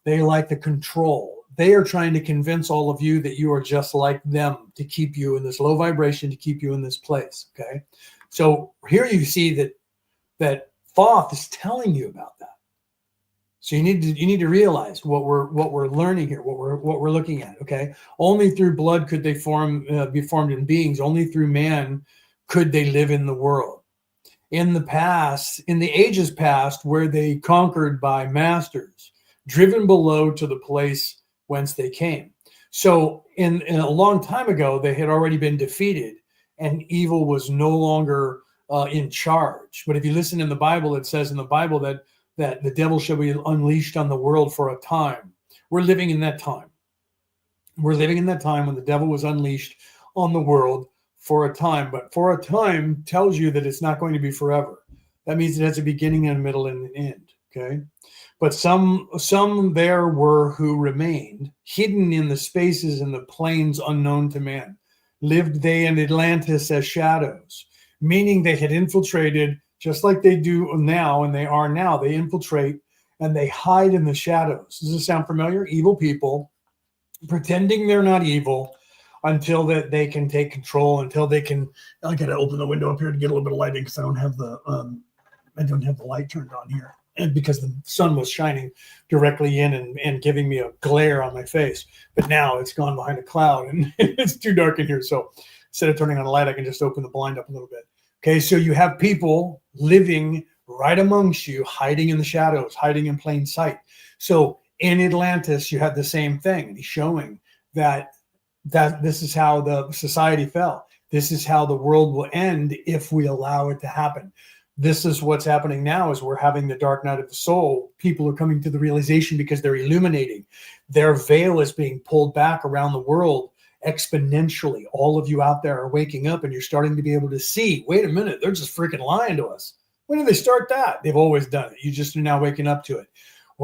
Speaker 1: They like the control. They are trying to convince all of you that you are just like them, to keep you in this low vibration, to keep you in this place. Okay. So here you see that Thoth is telling you about that. So you need to realize what we're learning here, what we're looking at. Okay, only through blood could they be formed in beings. Only through man could they live in the world. In the past, in the ages past, where they conquered by masters, driven below to the place whence they came. So in a long time ago, they had already been defeated, and evil was no longer in charge. But if you listen in the Bible, it says in the Bible that the devil shall be unleashed on the world for a time. We're living in that time. We're living in that time when the devil was unleashed on the world for a time. But for a time tells you that it's not going to be forever. That means it has a beginning and a middle and an end. Okay. But some there were who remained hidden in the spaces and the plains unknown to man. Lived they in Atlantis as shadows, meaning they had infiltrated, just like they do now, and they are now. They infiltrate and they hide in the shadows. Does this sound familiar? Evil people pretending they're not evil until that they can take control, until they can. I got to open the window up here to get a little bit of lighting because I don't have the light turned on here, and because the sun was shining directly in and giving me a glare on my face. But now it's gone behind a cloud and it's too dark in here. So instead of turning on the light, I can just open the blind up a little bit. Okay, so you have people living right amongst you, hiding in the shadows, hiding in plain sight. So in Atlantis, you had the same thing. He's showing that this is how the society fell. This is how the world will end if we allow it to happen. This is what's happening now is we're having the dark night of the soul. People are coming to the realization because they're illuminating. Their veil is being pulled back around the world exponentially. All of you out there are waking up and you're starting to be able to see, wait a minute, they're just freaking lying to us. When did they start that? They've always done it. You just are now waking up to it.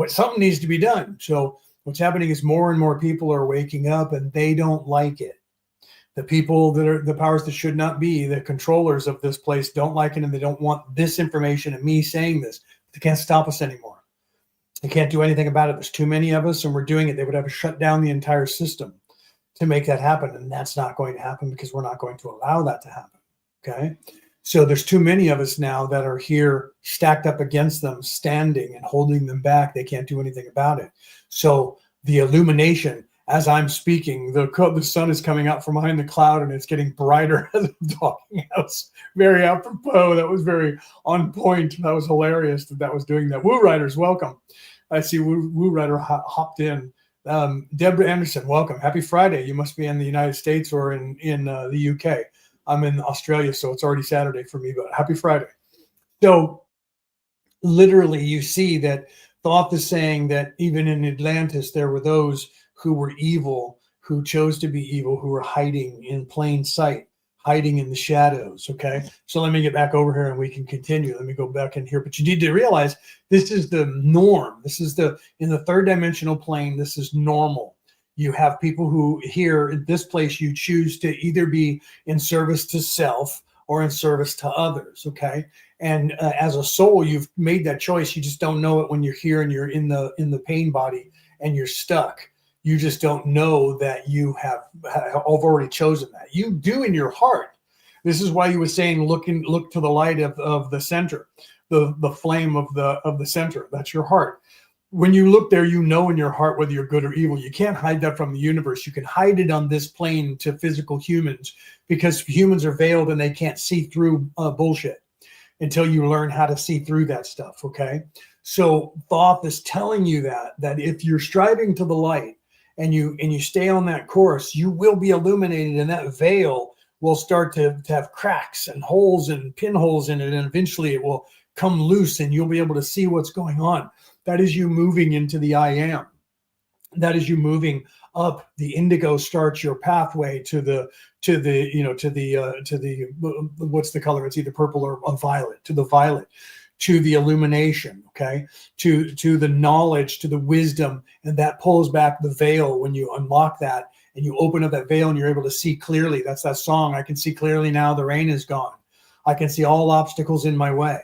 Speaker 1: something needs to be done. So what's happening is more and more people are waking up, and they don't like it. The people that are the powers that should not be, the controllers of this place, don't like it, and they don't want this information and me saying this. They can't stop us anymore. They can't do anything about it. There's too many of us, and we're doing it. They would have to shut down the entire system to make that happen, and that's not going to happen because we're not going to allow that to happen. Okay? So there's too many of us now that are here stacked up against them, standing and holding them back. They can't do anything about it. So the illumination, as I'm speaking, the sun is coming out from behind the cloud, and it's getting brighter as I'm talking. That was very apropos. That was very on point. That was hilarious that was doing that. Woo Riders, welcome. I see Woo Rider hopped in. Deborah Anderson, welcome. Happy Friday. You must be in the United States or in the UK. I'm in Australia, so it's already Saturday for me, but happy Friday. So literally you see that Thoth is saying that even in Atlantis, there were those who were evil, who chose to be evil, who were hiding in plain sight, hiding in the shadows. Okay. So let me get back over here and we can continue. Let me go back in here. But you need to realize this is the norm. This is in the third dimensional plane, this is normal. You have people who here in this place, you choose to either be in service to self or in service to others. Okay. And as a soul, you've made that choice. You just don't know it when you're here and you're in the pain body and you're stuck. You just don't know that you have already chosen that. You do in your heart. This is why you were saying, look to the light of the center, the flame of the center. That's your heart. When you look there, you know in your heart whether you're good or evil. You can't hide that from the universe. You can hide it on this plane to physical humans because humans are veiled and they can't see through bullshit until you learn how to see through that stuff. Okay. So Thoth is telling you that if you're striving to the light and you stay on that course, you will be illuminated, and that veil will start to have cracks and holes and pinholes in it. And eventually it will come loose and you'll be able to see what's going on. That is you moving into the I am. That is you moving up. The indigo starts your pathway to the what's the color? It's either purple or violet, to the violet, to the illumination, okay, to the knowledge, to the wisdom, and that pulls back the veil when you unlock that and you open up that veil and you're able to see clearly. That's that song. I can see clearly now. The rain is gone. I can see all obstacles in my way.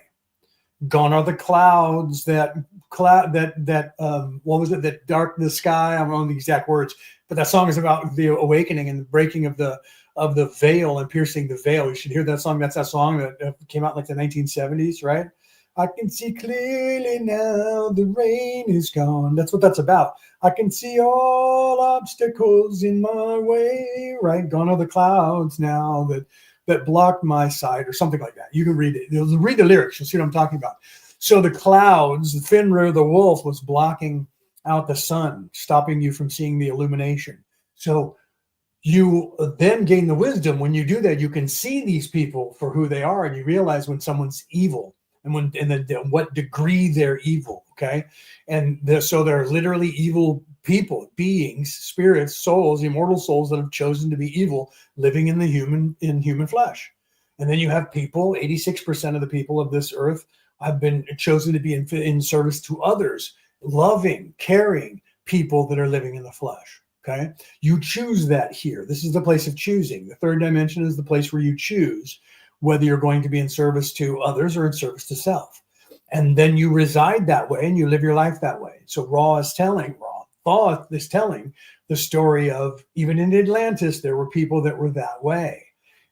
Speaker 1: Gone are the clouds that what was it, that dark the sky? I don't know the exact words, but that song is about the awakening and the breaking of the veil and piercing the veil. You should hear that song. That's that song that came out like the 1970s, right? I can see clearly now, the rain is gone. That's what that's about. I can see all obstacles in my way, right? Gone are the clouds now that blocked my sight, or something like that. You can read it. You'll read the lyrics. You'll see what I'm talking about. So the clouds, Fenrir the wolf was blocking out the sun, stopping you from seeing the illumination. So you then gain the wisdom. When you do that, you can see these people for who they are, and you realize when someone's evil and then what degree they're evil. Okay. And so they're literally evil people, beings, spirits, souls, immortal souls that have chosen to be evil, living in human flesh. And then you have people, 86% of the people of this earth have been chosen to be in service to others, loving, caring people that are living in the flesh. Okay. You choose that here. This is the place of choosing. The third dimension is the place where you choose whether you're going to be in service to others or in service to self. And then you reside that way and you live your life that way. So Thoth is telling the story of, even in Atlantis, there were people that were that way,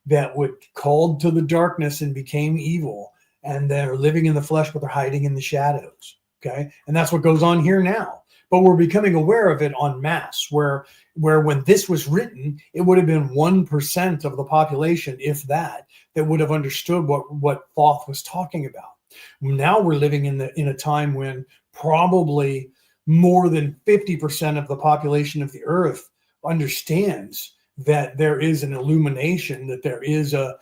Speaker 1: that would called to the darkness and became evil, and they're living in the flesh, but they're hiding in the shadows. Okay. And that's what goes on here now. But we're becoming aware of it en masse, where when this was written, it would have been 1% of the population, if that would have understood what Thoth was talking about. Now we're living in a time when probably more than 50% of the population of the earth understands that there is an illumination, that there is a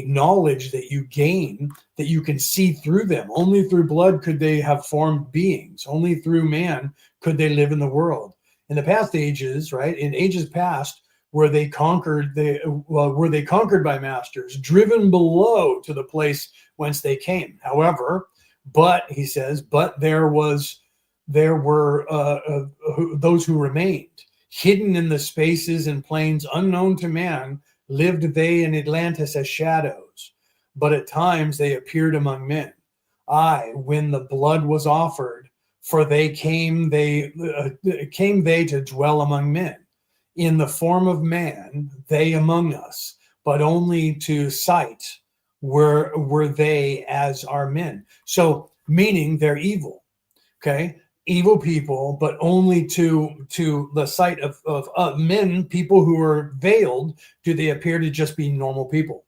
Speaker 1: knowledge that you gain, that you can see through them. Only through blood could they have formed beings. Only through man could they live in the world. In the past ages, right? In ages past, were they conquered by masters, driven below to the place whence they came. However, he says, there was there were those who remained. Hidden in the spaces and plains unknown to man, lived they in Atlantis as shadows, but at times they appeared among men. Aye, when the blood was offered, for they came they to dwell among men. In the form of man, they among us, but only to sight were they as are men. So, meaning they're evil, okay? Evil people, but only to the sight of men, people who are veiled, do they appear to just be normal people.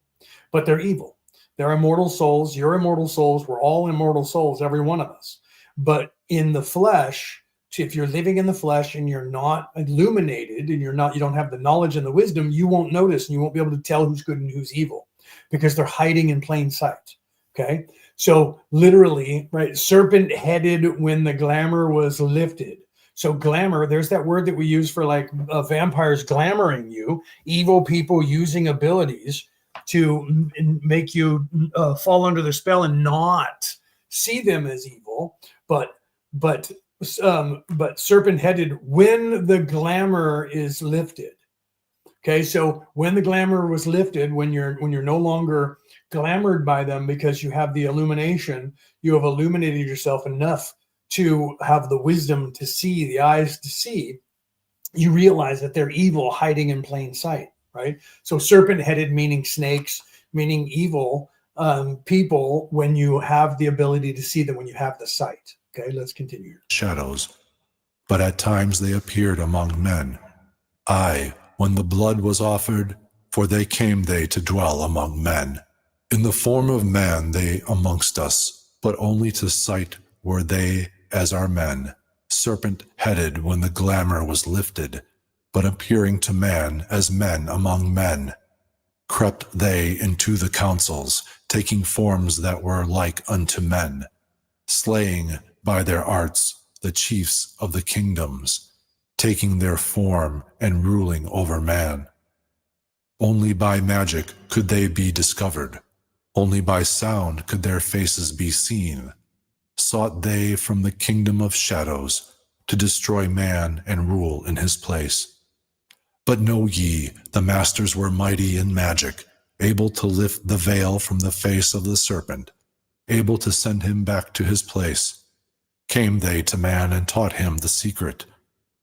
Speaker 1: But they're evil. They're immortal souls. You're immortal souls. We're all immortal souls, every one of us. But in the flesh, if you're living in the flesh and you're not illuminated and you don't have the knowledge and the wisdom, you won't notice and you won't be able to tell who's good and who's evil because they're hiding in plain sight. Okay. So literally, right, serpent headed when the glamour was lifted. So glamour, there's that word that we use for like vampires glamoring you, evil people using abilities to make you fall under their spell and not see them as evil, but serpent headed when the glamour is lifted. Okay, so when the glamour was lifted, when you're no longer glamored by them because you have the illumination, you have illuminated yourself enough to have the wisdom to see, the eyes to see, you realize that they're evil hiding in plain sight, right? So serpent headed meaning snakes, meaning evil people when you have the ability to see them, when you have the sight. Okay, let's continue.
Speaker 2: Shadows, but at times they appeared among men. Aye, when the blood was offered, for they came they to dwell among men. In the form of man they amongst us, but only to sight were they as are men. Serpent-headed when the glamour was lifted, but appearing to man as men among men. Crept they into the councils, taking forms that were like unto men, slaying by their arts the chiefs of the kingdoms, taking their form and ruling over man. Only by magic could they be discovered. Only by sound could their faces be seen. Sought they from the kingdom of shadows to destroy man and rule in his place. But know ye, the masters were mighty in magic, able to lift the veil from the face of the serpent, able to send him back to his place. Came they to man and taught him the secret,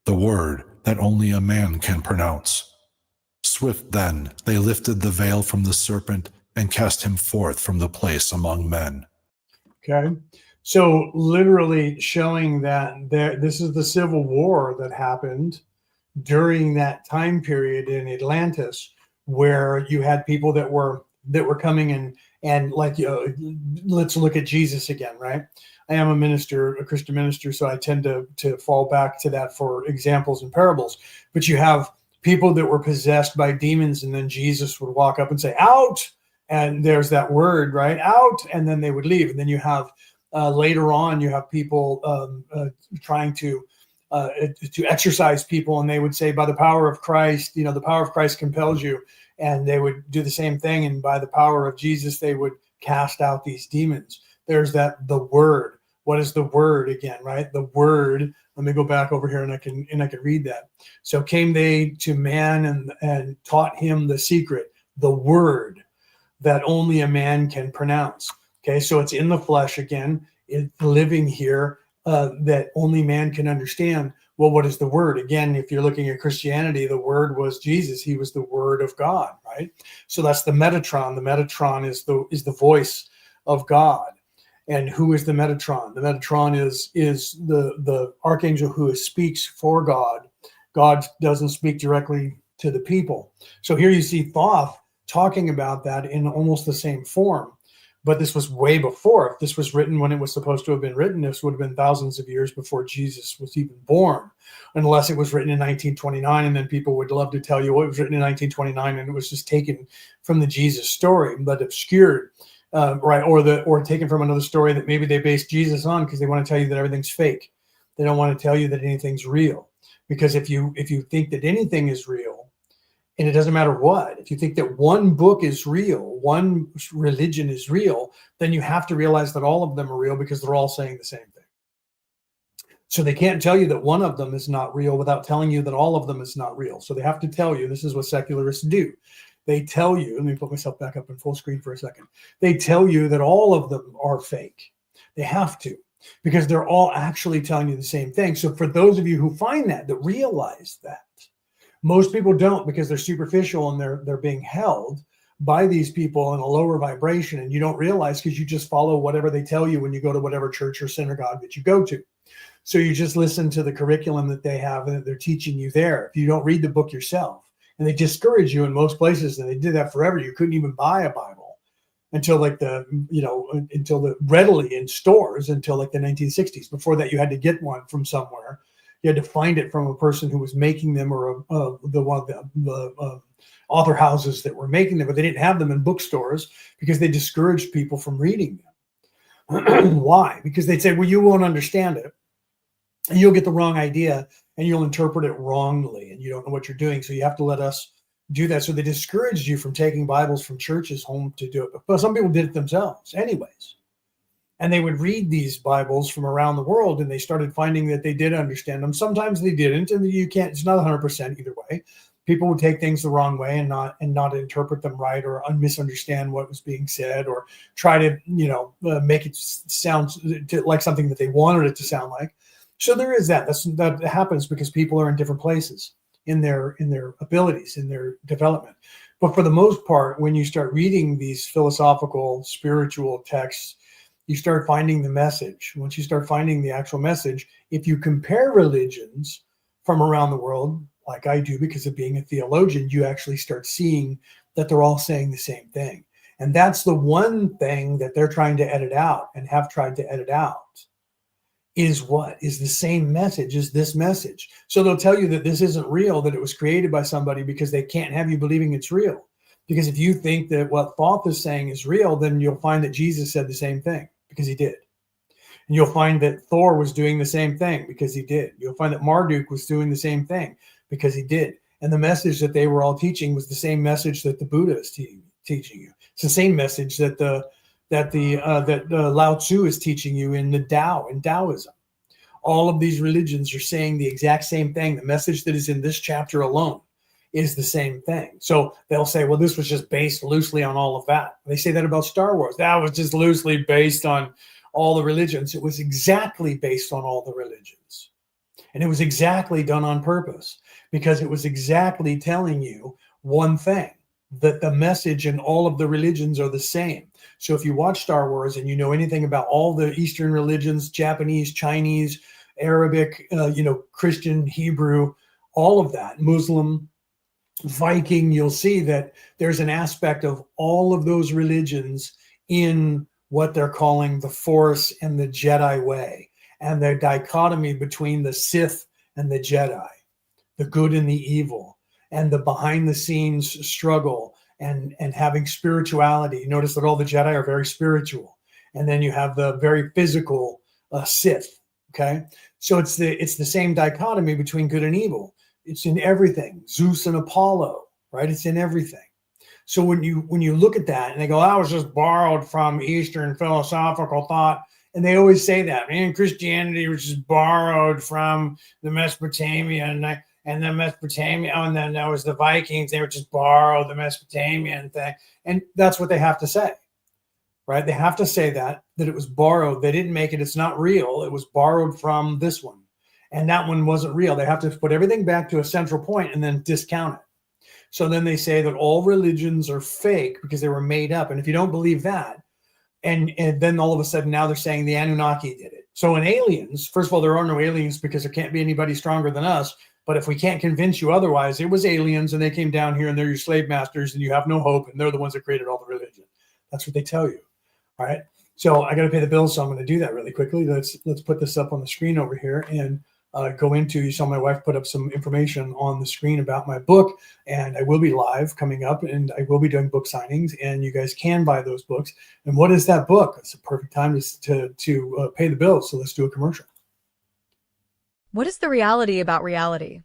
Speaker 2: the word that only a man can pronounce. Swift then they lifted the veil from the serpent and cast him forth from the place among men.
Speaker 1: Okay, so literally showing that this is the civil war that happened during that time period in Atlantis, where you had people that were coming and like, let's look at Jesus again, right? I am a minister, a Christian minister, so I tend to fall back to that for examples and parables. But you have people that were possessed by demons, and then Jesus would walk up and say, "Out!" And there's that word, right? Out, and then they would leave. And then you have later on, you have people trying to exorcise people, and they would say, "By the power of Christ, the power of Christ compels you." And they would do the same thing, and by the power of Jesus, they would cast out these demons. There's the word. What is the word again, right? The word. Let me go back over here and I can read that. So came they to man and taught him the secret, the word that only a man can pronounce. Okay, so it's in the flesh again, it's living here, that only man can understand. Well, what is the word? Again, if you're looking at Christianity, the word was Jesus. He was the word of God, right? So that's the Metatron. The Metatron is the voice of God. And who is the Metatron? The Metatron is the archangel who speaks for God. God doesn't speak directly to the people. So here you see Thoth talking about that in almost the same form. But this was way before. If this was written when it was supposed to have been written, this would have been thousands of years before Jesus was even born, unless it was written in 1929. And then people would love to tell you, well, it was written in 1929 and it was just taken from the Jesus story, but obscured. Right, or taken from another story that maybe they based Jesus on because they want to tell you that everything's fake. They don't want to tell you that anything's real, because if you think that anything is real, and it doesn't matter what, if you think that one book is real, one religion is real, then you have to realize that all of them are real because they're all saying the same thing. So they can't tell you that one of them is not real without telling you that all of them is not real. So they have to tell you, this is what secularists do. They tell you, let me put myself back up in full screen for a second. They tell you that all of them are fake. They have to, because they're all actually telling you the same thing. So for those of you who find that realize that, most people don't, because they're superficial and they're being held by these people in a lower vibration, and you don't realize because you just follow whatever they tell you when you go to whatever church or synagogue that you go to. So you just listen to the curriculum that they have and that they're teaching you there. If you don't read the book yourself, and they discourage you in most places, and they did that forever. You couldn't even buy a Bible until readily in stores until like the 1960s. Before that, you had to get one from somewhere. You had to find it from a person who was making them, or the author houses that were making them, but they didn't have them in bookstores because they discouraged people from reading them. Why? Because they'd say, well, you won't understand it, and you'll get the wrong idea, and you'll interpret it wrongly, and you don't know what you're doing. So you have to let us do that. So they discouraged you from taking Bibles from churches home to do it. But some people did it themselves anyways. And they would read these Bibles from around the world, and they started finding that they did understand them. Sometimes they didn't, and you can't, it's not 100% either way. People would take things the wrong way and not interpret them right, or misunderstand what was being said, or try to, make it sound like something that they wanted it to sound like. So there is that. That happens because people are in different places in their abilities, in their development. But for the most part, when you start reading these philosophical, spiritual texts, you start finding the message. Once you start finding the actual message, if you compare religions from around the world, like I do because of being a theologian, you actually start seeing that they're all saying the same thing. And that's the one thing that they're trying to edit out, and have tried to edit out, is the same message as this message. So they'll tell you that this isn't real, that it was created by somebody, because they can't have you believing it's real. Because if you think that what Thoth is saying is real, then you'll find that Jesus said the same thing, because he did. And you'll find that Thor was doing the same thing, because he did. You'll find that Marduk was doing the same thing, because he did. And the message that they were all teaching was the same message that the Buddha is teaching you. It's the same message that Lao Tzu is teaching you in the Tao, in Taoism. All of these religions are saying the exact same thing. The message that is in this chapter alone is the same thing. So they'll say, well, this was just based loosely on all of that. They say that about Star Wars. That was just loosely based on all the religions. It was exactly based on all the religions. And it was exactly done on purpose, because it was exactly telling you one thing, that the message in all of the religions are the same. So if you watch Star Wars and you know anything about all the Eastern religions, Japanese, Chinese, Arabic, Christian, Hebrew, all of that, Muslim, Viking, you'll see that there's an aspect of all of those religions in what they're calling the Force and the Jedi way, and the dichotomy between the Sith and the Jedi, the good and the evil, and the behind the scenes struggle and having spirituality. Notice that all the Jedi are very spiritual. And then you have the very physical Sith. Okay. So it's the same dichotomy between good and evil. It's in everything. Zeus and Apollo, right? It's in everything. So when you look at that and they go, that was just borrowed from Eastern philosophical thought. And they always say that, man, Christianity was just borrowed from the Mesopotamian, and then Mesopotamia, and then there was the Vikings. They were just borrowed the Mesopotamian thing. And that's what they have to say, right? They have to say that it was borrowed. They didn't make it. It's not real. It was borrowed from this one. And that one wasn't real. They have to put everything back to a central point and then discount it. So then they say that all religions are fake because they were made up. And if you don't believe that, and then all of a sudden now they're saying the Anunnaki did it. So in aliens, first of all, there are no aliens because there can't be anybody stronger than us. But if we can't convince you otherwise, it was aliens and they came down here and they're your slave masters and you have no hope and they're the ones that created all the religion. That's what they tell you. All right. So I got to pay the bills. So I'm going to do that really quickly. Let's put this up on the screen over here and go into, you saw my wife put up some information on the screen about my book, and I will be live coming up and I will be doing book signings, and you guys can buy those books. And what is that book? It's a perfect time to pay the bills. So let's do a commercial.
Speaker 3: What is the reality about reality?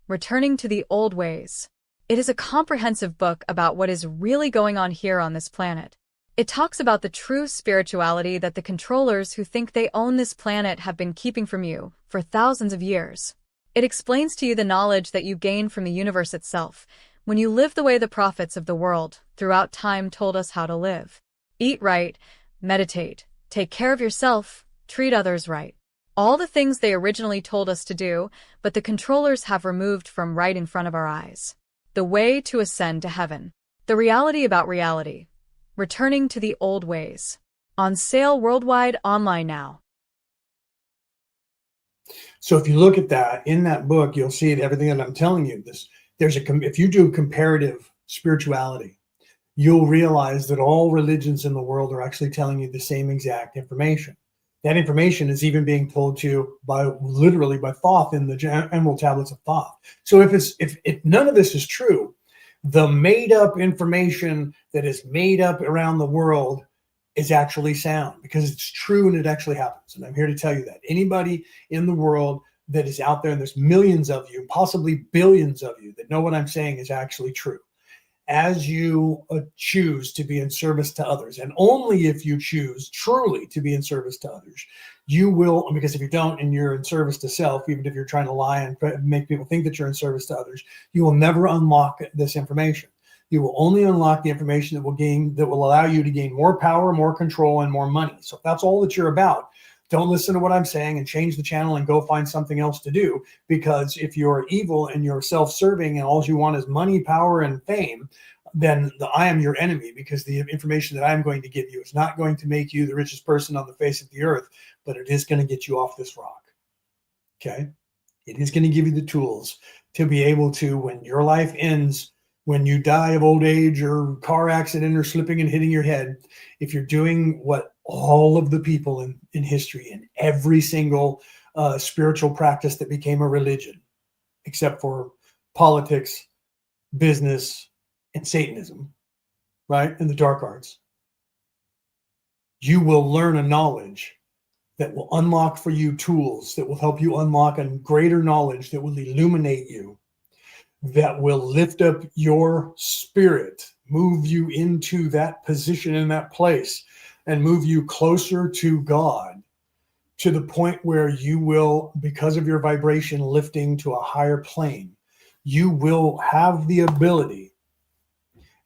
Speaker 3: Returning to the old ways. It is a comprehensive book about what is really going on here on this planet. It talks about the true spirituality that the controllers who think they own this planet have been keeping from you for thousands of years. It explains to you the knowledge that you gain from the universe itself when you live the way the prophets of the world throughout time told us how to live. Eat right, meditate, take care of yourself, treat others right. All the things they originally told us to do, but the controllers have removed from right in front of our eyes. The way to ascend to heaven. The reality about reality. Returning to the old ways. On sale worldwide online now.
Speaker 1: So if you look at that in that book, you'll see everything that I'm telling you. If you do comparative spirituality, you'll realize that all religions in the world are actually telling you the same exact information. That information is even being told to you literally by Thoth in the Emerald Tablets of Thoth. So if none of this is true, the made up information that is made up around the world is actually sound because it's true and it actually happens. And I'm here to tell you that anybody in the world that is out there, and there's millions of you, possibly billions of you that know what I'm saying is actually true. As you choose to be in service to others, and only if you choose truly to be in service to others, you will, because if you don't and you're in service to self, even if you're trying to lie and make people think that you're in service to others, you will never unlock this information. You will only unlock the information that will allow you to gain more power, more control, and more money. So if that's all that you're about, don't listen to what I'm saying and change the channel and go find something else to do. Because if you're evil and you're self-serving and all you want is money, power, and fame, then I am your enemy, because the information that I'm going to give you is not going to make you the richest person on the face of the earth, but it is going to get you off this rock. Okay? It is going to give you the tools to be able to, when your life ends, when you die of old age or car accident or slipping and hitting your head, if you're doing what all of the people in history and every single spiritual practice that became a religion, except for politics, business, and Satanism, right? And the dark arts, you will learn a knowledge that will unlock for you tools that will help you unlock a greater knowledge that will illuminate you, that will lift up your spirit, move you into that position in that place, and move you closer to God, to the point where you will, because of your vibration lifting to a higher plane, you will have the ability,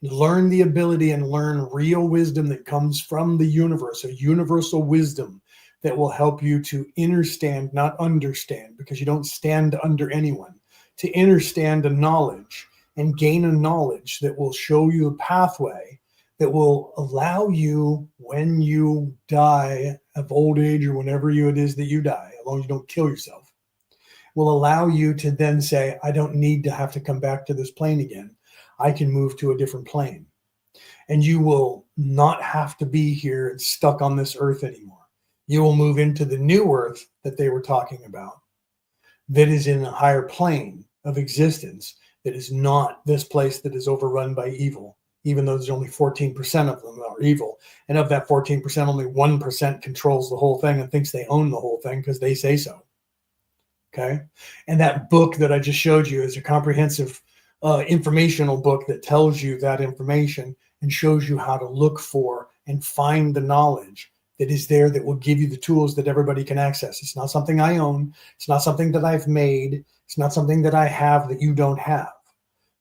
Speaker 1: learn the ability and learn real wisdom that comes from the universe, a universal wisdom that will help you to understand, not understand, because you don't stand under anyone, to understand a knowledge and gain a knowledge that will show you a pathway that will allow you, when you die of old age or whenever it is that you die, as long as you don't kill yourself, will allow you to then say, I don't need to have to come back to this plane again. I can move to a different plane. And you will not have to be here and stuck on this earth anymore. You will move into the new earth that they were talking about, that is in a higher plane of existence, that is not this place that is overrun by evil, even though there's only 14% of them that are evil. And of that 14%, only 1% controls the whole thing and thinks they own the whole thing because they say so. Okay? And that book that I just showed you is a comprehensive informational book that tells you that information and shows you how to look for and find the knowledge that is there that will give you the tools that everybody can access. It's not something I own. It's not something that I've made. It's not something that I have that you don't have.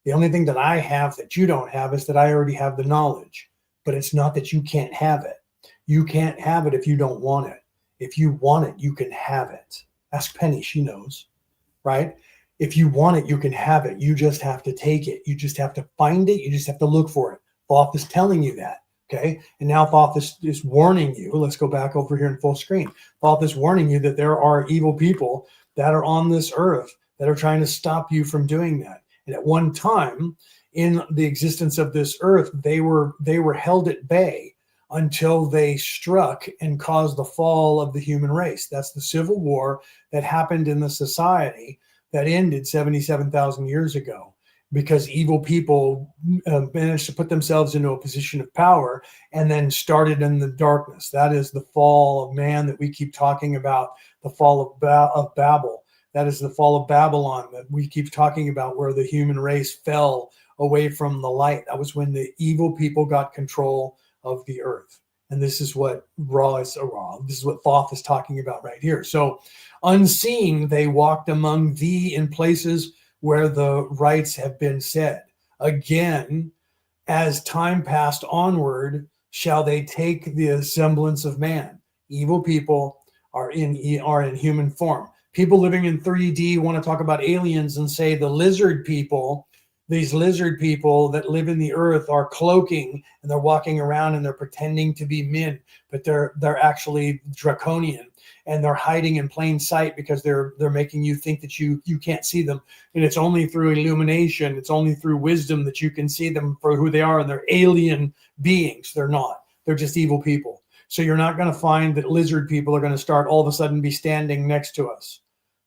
Speaker 1: The only thing that I have that you don't have is that I already have the knowledge, but it's not that you can't have it. You can't have it if you don't want it. If you want it, you can have it. Ask Penny, she knows, right? If you want it, you can have it. You just have to take it. You just have to find it. You just have to look for it. Thoth is telling you that, okay? And now Thoth is warning you. Let's go back over here in full screen. Thoth is warning you that there are evil people that are on this earth that are trying to stop you from doing that. And at one time in the existence of this earth, they were held at bay until they struck and caused the fall of the human race. That's the civil war that happened in the society that ended 77,000 years ago, because evil people managed to put themselves into a position of power and then started in the darkness. That is the fall of man that we keep talking about, the fall of Babel. That is the fall of Babylon that we keep talking about, where the human race fell away from the light. That was when the evil people got control of the earth. And this is what this is what Thoth is talking about right here. So unseen, they walked among thee in places where the rites have been said. Again, as time passed onward, shall they take the semblance of man. Evil people are in human form. People living in 3D want to talk about aliens and say the lizard people, these lizard people that live in the earth are cloaking and they're walking around and they're pretending to be men, but they're actually draconian and they're hiding in plain sight because they're making you think that you can't see them. And it's only through illumination, it's only through wisdom that you can see them for who they are, and they're alien beings. They're not. They're just evil people. So you're not going to find that lizard people are going to start all of a sudden be standing next to us.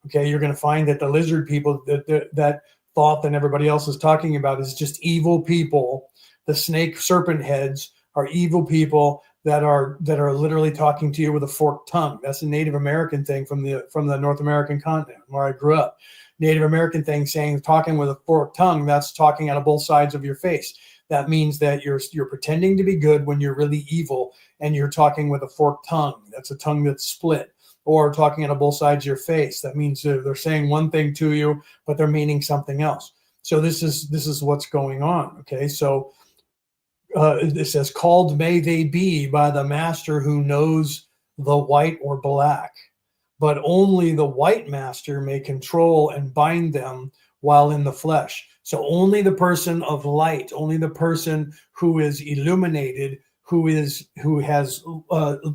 Speaker 1: Okay, you're going to find that the lizard people that Thoth and everybody else is talking about is just evil people. The snake serpent heads are evil people that are literally talking to you with a forked tongue. That's a Native American thing from the North American continent where I grew up. Native American thing saying talking with a forked tongue, that's talking out of both sides of your face. That means that you're pretending to be good when you're really evil, and you're talking with a forked tongue. That's a tongue that's split. Or talking out of both sides of your face. That means they're saying one thing to you, but they're meaning something else. So this is what's going on. Okay, so it says, "Called may they be by the master who knows the white or black, but only the white master may control and bind them while in the flesh." So only the person of light, only the person who is illuminated, who has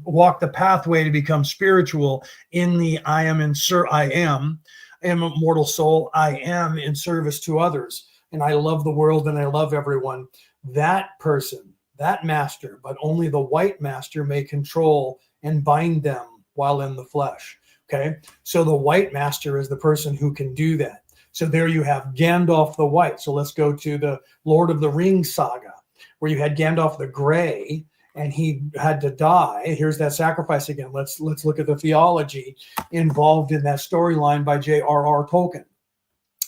Speaker 1: walked the pathway to become spiritual in the I am immortal soul, I am in service to others, and I love the world and I love everyone. That person, that master, but only the white master may control and bind them while in the flesh. Okay, so the white master is the person who can do that. So there you have Gandalf the White. So let's go to the Lord of the Rings saga, where you had Gandalf the Gray, and he had to die. Here's that sacrifice again. Let's look at the theology involved in that storyline by J.R.R. Tolkien.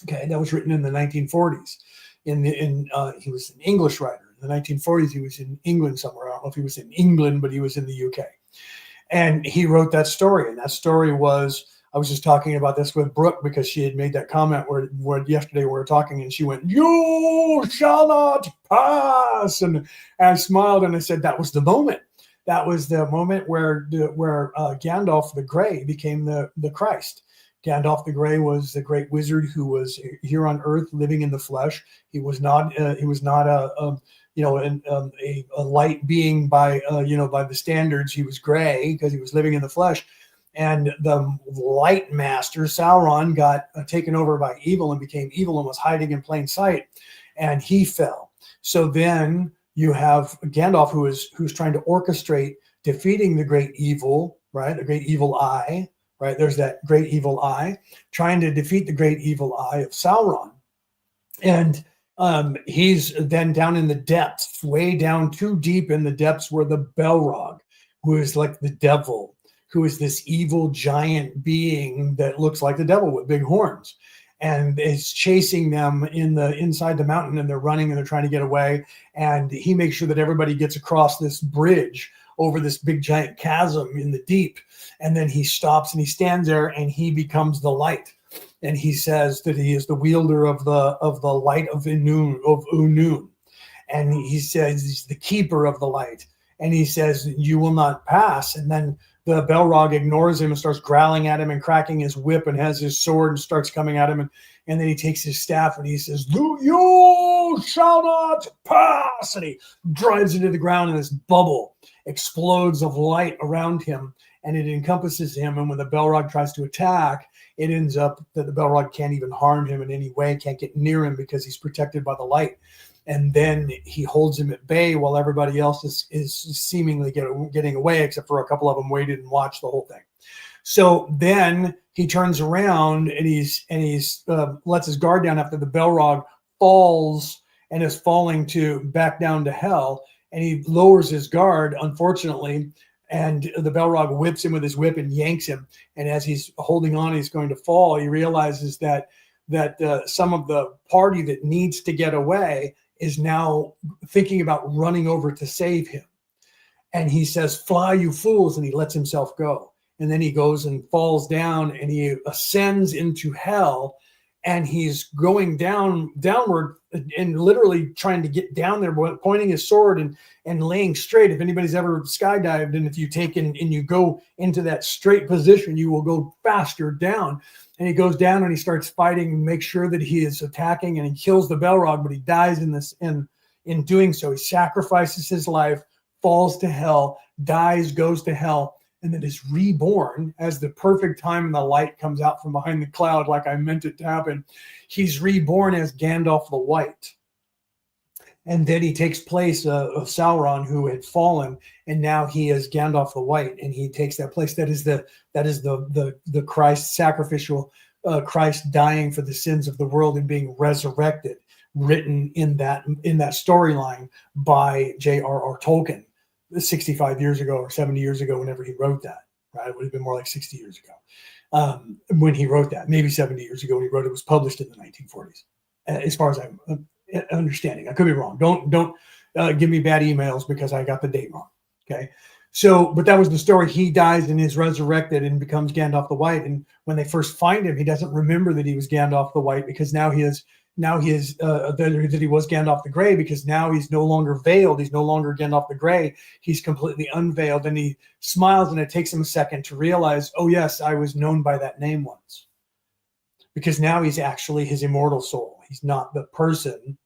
Speaker 1: Okay, that was written in the 1940s. He was an English writer. In the 1940s, he was in England somewhere. I don't know if he was in England, but he was in the UK. And he wrote that story. And that story was, I was just talking about this with Brooke because she had made that comment where yesterday we were talking and she went, "You shall not pass." And I smiled and I said, that was the moment. That was the moment where Gandalf the Grey became the Christ. Gandalf the Grey was the great wizard who was here on Earth living in the flesh. He was not a light being by the standards. He was gray because he was living in the flesh. And the light master, Sauron, got taken over by evil and became evil and was hiding in plain sight. And he fell. So then you have Gandalf who's trying to orchestrate defeating the great evil, right? The great evil eye, right? There's that great evil eye, trying to defeat the great evil eye of Sauron. And he's then down in the depths, way down too deep in the depths where the Balrog, who is like the devil, who is this evil giant being that looks like the devil with big horns, and is chasing them inside the mountain, and they're running and they're trying to get away. And he makes sure that everybody gets across this bridge over this big giant chasm in the deep. And then he stops and he stands there and he becomes the light. And he says that he is the wielder of the light of Unun. And he says he's the keeper of the light. And he says, "You will not pass." And then the Balrog ignores him and starts growling at him and cracking his whip and has his sword and starts coming at him. And then he takes his staff and he says, "You shall not pass." And he drives into the ground, and this bubble explodes of light around him, and it encompasses him. And when the Balrog tries to attack, it ends up that the Balrog can't even harm him in any way, can't get near him because he's protected by the light. And then he holds him at bay while everybody else is seemingly getting away, except for a couple of them waited and watched the whole thing. So then he turns around and he's lets his guard down after the Balrog falls and is falling back down to hell. And he lowers his guard, unfortunately, and the Balrog whips him with his whip and yanks him. And as he's holding on, he's going to fall. He realizes that some of the party that needs to get away is now thinking about running over to save him. And he says, "Fly, you fools," and he lets himself go. And then he goes and falls down and he ascends into hell, and he's going downward and literally trying to get down there, pointing his sword and laying straight. If anybody's ever skydived, and if you take and you go into that straight position, you will go faster down. And he goes down and he starts fighting and makes sure that he is attacking, and he kills the Balrog, but he dies in doing so. He sacrifices his life, falls to hell, dies, goes to hell, and then is reborn as the perfect time and the light comes out from behind the cloud like I meant it to happen. He's reborn as Gandalf the White. And then he takes place of Sauron, who had fallen, and now he is Gandalf the White, and he takes that place. That is the Christ sacrificial, Christ dying for the sins of the world and being resurrected, written in that storyline by J.R.R. Tolkien 65 years ago or 70 years ago, whenever he wrote that. Right, it would have been more like 60 years ago when he wrote that. Maybe 70 years ago when he wrote it. It was published in the 1940s, as far as I'm understanding. I could be wrong. Don't give me bad emails because I got the date wrong. Okay. So, but that was the story. He dies and is resurrected and becomes Gandalf the White. And when they first find him, he doesn't remember that he was Gandalf the White, because now he is that he was Gandalf the Grey, because now he's no longer veiled. He's no longer Gandalf the Grey. He's completely unveiled, and he smiles, and it takes him a second to realize, oh yes, I was known by that name once, because now he's actually his immortal soul. He's not the person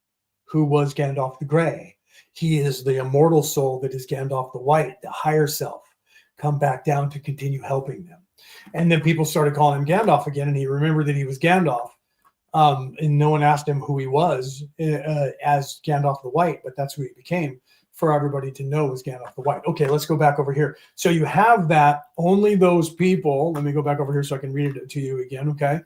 Speaker 1: who was Gandalf the Grey. He is the immortal soul that is Gandalf the White, the higher self, come back down to continue helping them. And then people started calling him Gandalf again, and he remembered that he was Gandalf. And no one asked him who he was as Gandalf the White, but that's who he became for everybody to know was Gandalf the White. Okay, let's go back over here. So you have that, only those people, let me go back over here so I can read it to you again, okay?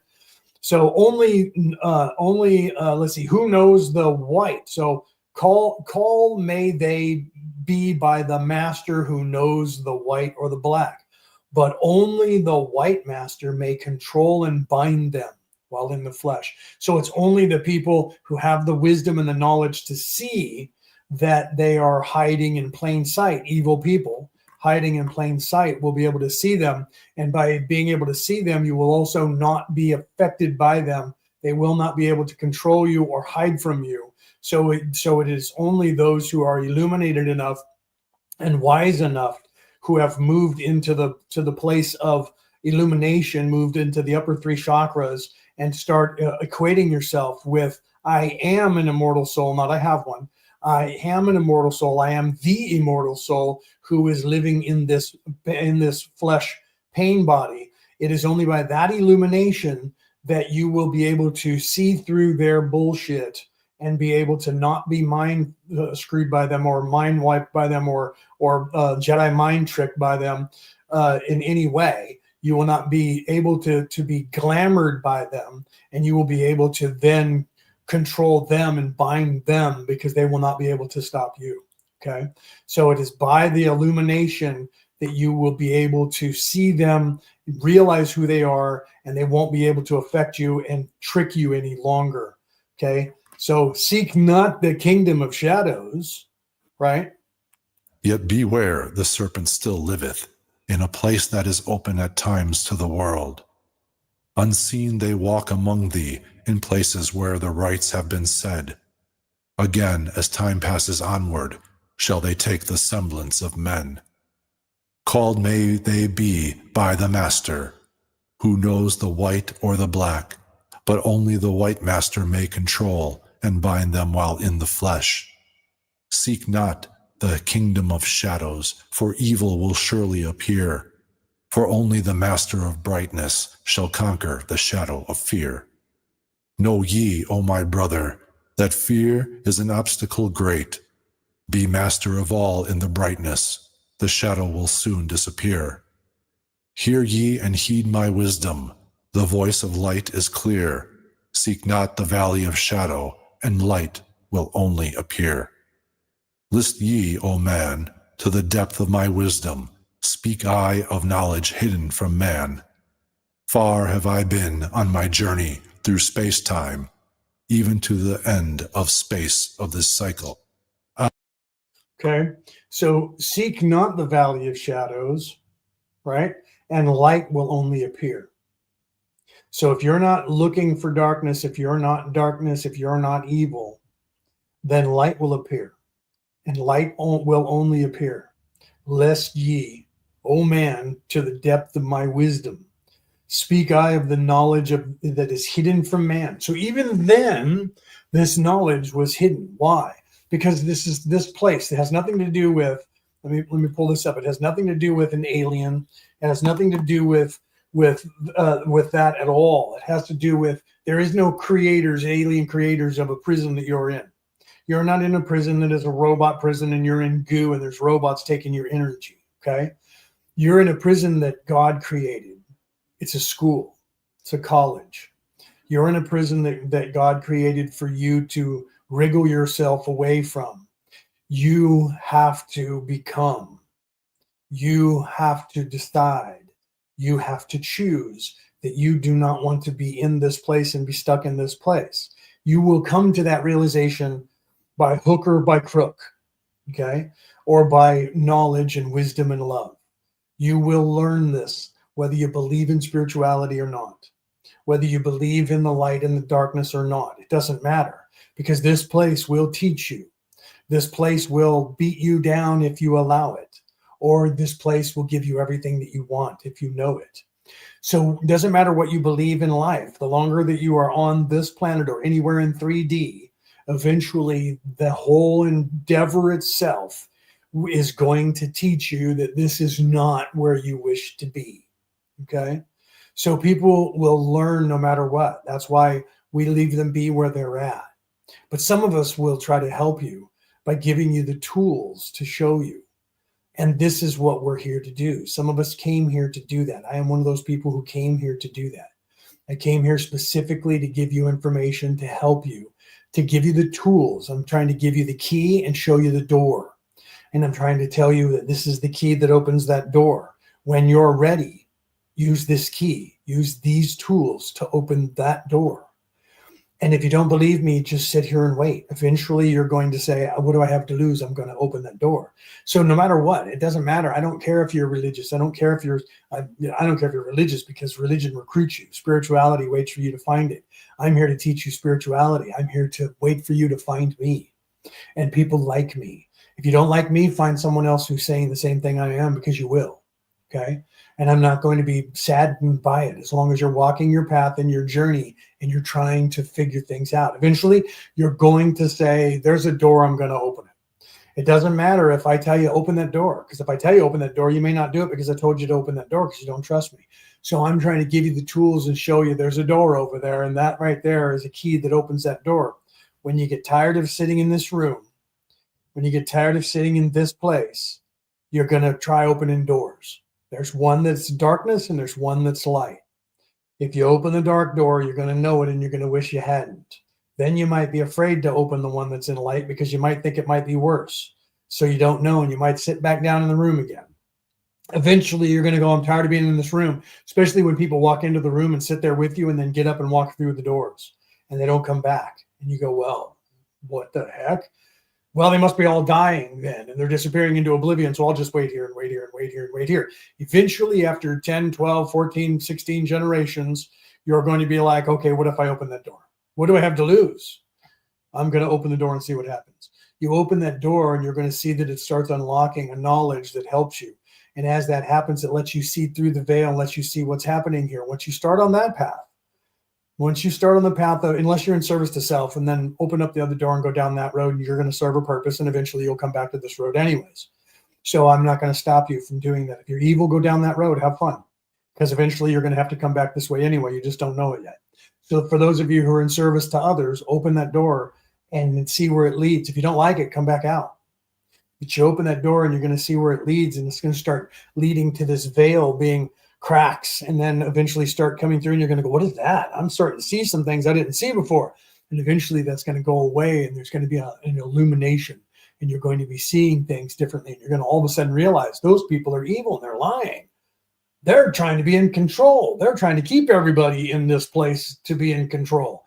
Speaker 1: So only let's see, who knows the white? So call may they be by the master who knows the white or the black, but only the white master may control and bind them while in the flesh. So it's only the people who have the wisdom and the knowledge to see that they are hiding in plain sight. Evil people hiding in plain sight will be able to see them. And by being able to see them, you will also not be affected by them. They will not be able to control you or hide from you. So it is only those who are illuminated enough and wise enough, who have moved into the place of illumination, moved into the upper three chakras, and start equating yourself with, I am an immortal soul, not I have one. I am an immortal soul. I am the immortal soul who is living in this flesh pain body. It is only by that illumination that you will be able to see through their bullshit and be able to not be mind screwed by them, or mind wiped by them, or Jedi mind tricked by them in any way. You will not be able to be glamored by them, and you will be able to then control them and bind them, because they will not be able to stop you. Okay. So it is by the illumination that you will be able to see them, realize who they are, and they won't be able to affect you and trick you any longer. Okay. So seek not the kingdom of shadows, right?
Speaker 2: Yet beware, the serpent still liveth, in a place that is open at times to the world. Unseen they walk among thee, in places where the rites have been said. Again, as time passes onward, shall they take the semblance of men. Called may they be by the Master, who knows the white or the black, but only the white Master may control and bind them while in the flesh. Seek not the kingdom of shadows, for evil will surely appear, for only the Master of brightness shall conquer the shadow of fear. Know ye, O my brother, that fear is an obstacle great. Be master of all in the brightness, the shadow will soon disappear. Hear ye and heed my wisdom, the voice of light is clear. Seek not the valley of shadow, and light will only appear. List ye, O man, to the depth of my wisdom, speak I of knowledge hidden from man. Far have I been on my journey through space-time, even to the end of space of this cycle.
Speaker 1: Okay. So seek not the valley of shadows, right? And light will only appear. So if you're not looking for darkness, if you're not darkness, if you're not evil, then light will appear. And light will only appear. Lest ye, O man, to the depth of my wisdom, speak I of the knowledge that is hidden from man. So even then, this knowledge was hidden. Why? Because this place. It has nothing to do with. Let me pull this up. It has nothing to do with an alien. It has nothing to do with that at all. It has to do with there is no creators, alien creators of a prison that you're in. You're not in a prison that is a robot prison and you're in goo and there's robots taking your energy. Okay, you're in a prison that God created. It's a school. It's a college. You're in a prison that God created for you to wriggle yourself away from. You have to become. You have to decide. You have to choose that you do not want to be in this place and be stuck in this place. You will come to that realization by hook or by crook, okay? Or by knowledge and wisdom and love. You will learn this, whether you believe in spirituality or not, whether you believe in the light and the darkness or not. It doesn't matter, because this place will teach you. This place will beat you down if you allow it, or this place will give you everything that you want if you know it. So it doesn't matter what you believe in life. The longer that you are on this planet or anywhere in 3D, eventually the whole endeavor itself is going to teach you that this is not where you wish to be. Okay? So people will learn no matter what. That's why we leave them be where they're at. But some of us will try to help you by giving you the tools to show you. And this is what we're here to do. Some of us came here to do that. I am one of those people who came here to do that. I came here specifically to give you information, to help you, to give you the tools. I'm trying to give you the key and show you the door. And I'm trying to tell you that this is the key that opens that door. When you're ready, use this key. Use these tools to open that door. And if you don't believe me, just sit here and wait. Eventually, you're going to say, what do I have to lose? I'm going to open that door. So no matter what, it doesn't matter. I don't care if you're religious. I don't care if you're religious, because religion recruits you. Spirituality waits for you to find it. I'm here to teach you spirituality. I'm here to wait for you to find me. And people like me. If you don't like me, find someone else who's saying the same thing I am, because you will. Okay? And I'm not going to be saddened by it, as long as you're walking your path and your journey and you're trying to figure things out. Eventually, you're going to say, there's a door, I'm going to open it. It doesn't matter if I tell you open that door, because if I tell you open that door, you may not do it because I told you to open that door because you don't trust me. So I'm trying to give you the tools and show you there's a door over there, and that right there is a key that opens that door. When you get tired of sitting in this room, when you get tired of sitting in this place, you're going to try opening doors. There's one that's darkness and there's one that's light. If you open the dark door, you're going to know it and you're going to wish you hadn't. Then you might be afraid to open the one that's in light because you might think it might be worse. So you don't know, and you might sit back down in the room again. Eventually, you're going to go, I'm tired of being in this room, especially when people walk into the room and sit there with you and then get up and walk through the doors and they don't come back. And you go, well, what the heck? Well, they must be all dying then, and they're disappearing into oblivion, so I'll just wait here and wait here and wait here and wait here. Eventually, after 10, 12, 14, 16 generations, you're going to be like, okay, what if I open that door? What do I have to lose? I'm going to open the door and see what happens. You open that door, and you're going to see that it starts unlocking a knowledge that helps you. And as that happens, it lets you see through the veil and lets you see what's happening here. Once you start on that path, unless you're in service to self, and then open up the other door and go down that road, and you're going to serve a purpose, and eventually you'll come back to this road anyways. So I'm not going to stop you from doing that. If you're evil, go down that road, have fun, because eventually you're going to have to come back this way anyway. You just don't know it yet. So for those of you who are in service to others, open that door and see where it leads. If you don't like it, come back out. But you open that door and you're going to see where it leads, and it's going to start leading to this veil being cracks, and then eventually start coming through, and you're going to go, what is that? I'm starting to see some things I didn't see before. And eventually that's going to go away, and there's going to be an illumination, and you're going to be seeing things differently. And you're going to all of a sudden realize those people are evil and they're lying. They're trying to be in control. They're trying to keep everybody in this place to be in control.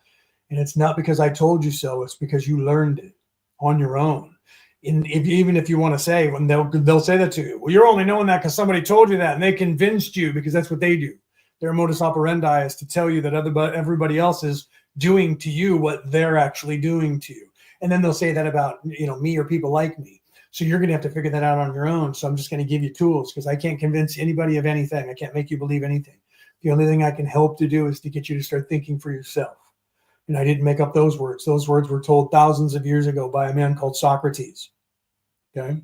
Speaker 1: And it's not because I told you so. It's because you learned it on your own. Even if you want to say, when they'll say that to you, well, you're only knowing that because somebody told you that and they convinced you, because that's what they do. Their modus operandi is to tell you that everybody else is doing to you what they're actually doing to you. And then they'll say that about, me or people like me. So you're going to have to figure that out on your own. So I'm just going to give you tools, because I can't convince anybody of anything. I can't make you believe anything. The only thing I can help to do is to get you to start thinking for yourself. And I didn't make up those words. Those words were told thousands of years ago by a man called Socrates. Okay.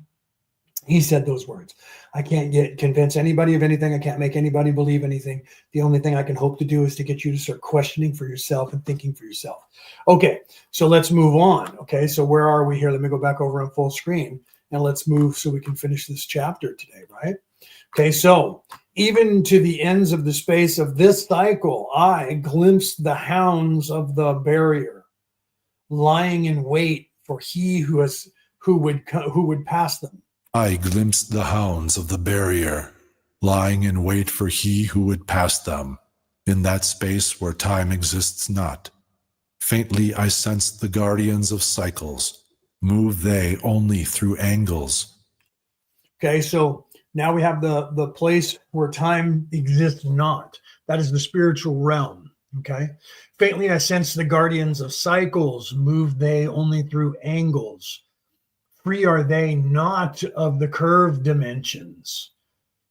Speaker 1: He said those words. I can't convince anybody of anything. I can't make anybody believe anything. The only thing I can hope to do is to get you to start questioning for yourself and thinking for yourself. Okay, so let's move on. Okay, so where are we here? Let me go back over on full screen and let's move so we can finish this chapter today, right? Okay, so even to the ends of the space of this cycle, I glimpsed the hounds of the barrier, lying in wait for he who would pass them.
Speaker 2: I glimpsed the hounds of the barrier, lying in wait for he who would pass them, in that space where time exists not. Faintly I sensed the guardians of cycles. Move they only through angles.
Speaker 1: Okay, so now we have the place where time exists not. That is the spiritual realm. Okay. Faintly I sense the guardians of cycles. Move they only through angles. Free are they not of the curved dimensions.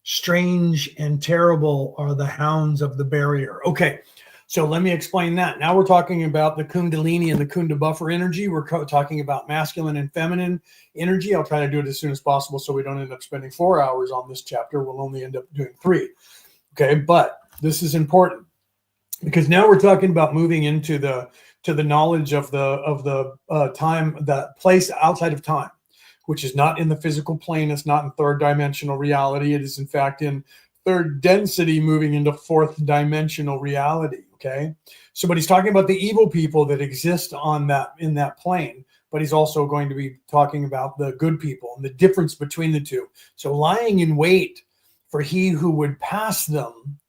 Speaker 1: Strange and terrible are the hounds of the barrier. Okay, so let me explain that. Now we're talking about the Kundalini and the Kunda buffer energy. We're talking about masculine and feminine energy. I'll try to do it as soon as possible so we don't end up spending 4 hours on this chapter. We'll only end up doing 3. Okay, but this is important, because now we're talking about moving into the knowledge of the time, that place outside of time, which is not in the physical plane. It's not in third dimensional reality. It is in fact in third density, moving into fourth dimensional reality. Okay. So, but he's talking about the evil people that exist in that plane, but he's also going to be talking about the good people and the difference between the two. So lying in wait for he who would pass them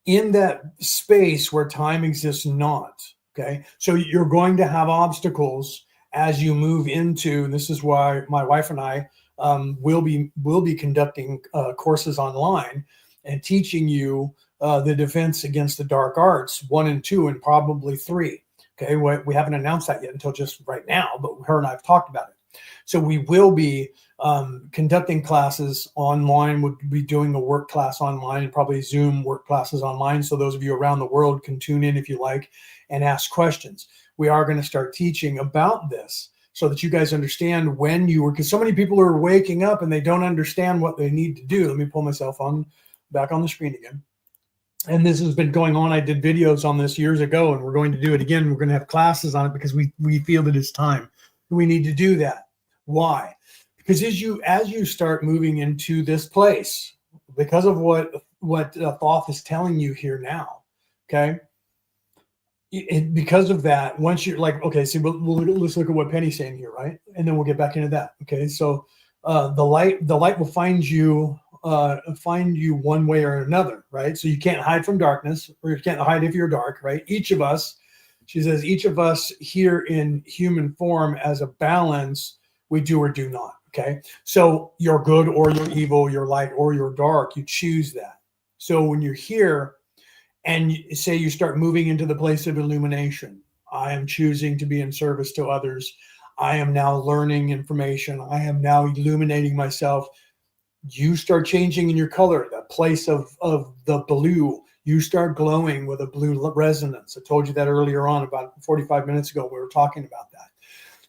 Speaker 1: in that space where time exists not. Okay. So you're going to have obstacles as you move into, and this is why my wife and I will be conducting courses online and teaching you the defense against the dark arts 1 and 2 and probably 3. Okay, we haven't announced that yet until just right now, but her and I have talked about it. So we will be conducting classes online. We'll be doing a work class online, and probably Zoom work classes online. So those of you around the world can tune in if you like and ask questions. We are going to start teaching about this so that you guys understand because so many people are waking up and they don't understand what they need to do. Let me pull myself back on the screen again. And this has been going on. I did videos on this years ago, and we're going to do it again. We're going to have classes on it because we feel that it's time. We need to do that. Why? Because as you start moving into this place, because of what Thoth is telling you here now, okay? Because of that, once you're like, okay, see, let's look at what Penny's saying here, right? And then we'll get back into that. Okay, so the light will find you one way or another, right? So you can't hide from darkness, or you can't hide if you're dark, right? Each of us, she says, each of us here in human form as a balance, we do or do not. Okay, so you're good or you're evil, you're light or you're dark. You choose that. So when you're here, and say you start moving into the place of illumination, I am choosing to be in service to others. I am now learning information. I am now illuminating myself. You start changing in your color, that place of the blue. You start glowing with a blue resonance. I told you that earlier on, about 45 minutes ago. We were talking about that.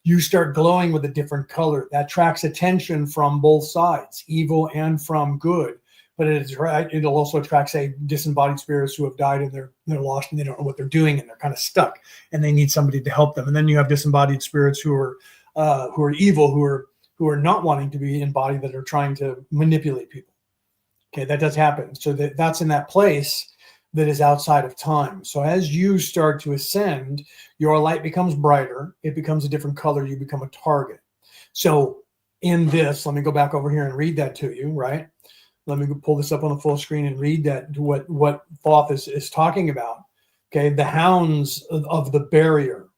Speaker 1: You start glowing with a different color. That attracts attention from both sides, evil and from good. But it'll also attract, say, disembodied spirits who have died and they're lost and they don't know what they're doing and they're kind of stuck and they need somebody to help them. And then you have disembodied spirits who are evil, who are not wanting to be embodied, that are trying to manipulate people. Okay, that does happen. So that's in that place that is outside of time. So as you start to ascend, your light becomes brighter. It becomes a different color. You become a target. So in this, let me go back over here and read that to you, right? Let me pull this up on the full screen and read that, what Thoth is talking about. Okay, the hounds of the barrier.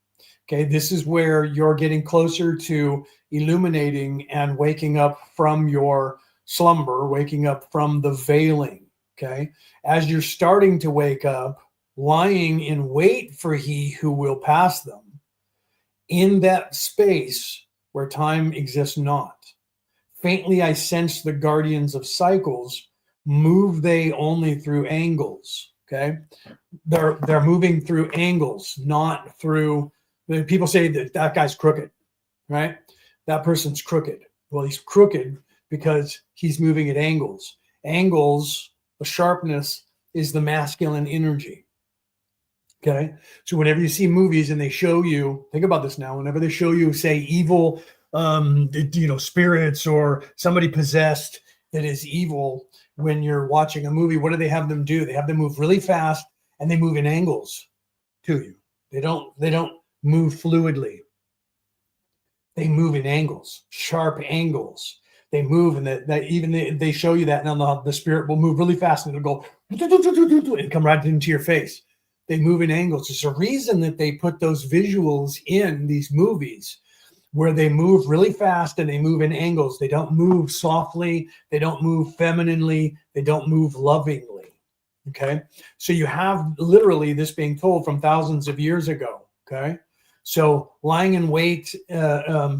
Speaker 1: Okay, this is where you're getting closer to illuminating and waking up from your slumber, waking up from the veiling. Okay, as you're starting to wake up, lying in wait for he who will pass them, in that space where time exists not. Faintly I sense the guardians of cycles, move they only through angles. Okay, they're moving through angles, not through. People say that guy's crooked, right? That person's crooked. Well, he's crooked because he's moving at angles. Angles, the sharpness is the masculine energy. Okay, so whenever you see movies and they show you, think about this now. Whenever they show you, say, evil, spirits or somebody possessed that is evil, when you're watching a movie, what do they have them do? They have them move really fast and they move in angles to you. They don't move fluidly. They move in angles, sharp angles. They move, and they show you that, and the spirit will move really fast, and it'll go and come right into your face. They move in angles. There's a reason that they put those visuals in these movies, where they move really fast and they move in angles. They don't move softly. They don't move femininely. They don't move lovingly. Okay, so you have literally this being told from thousands of years ago. Okay, so lying in wait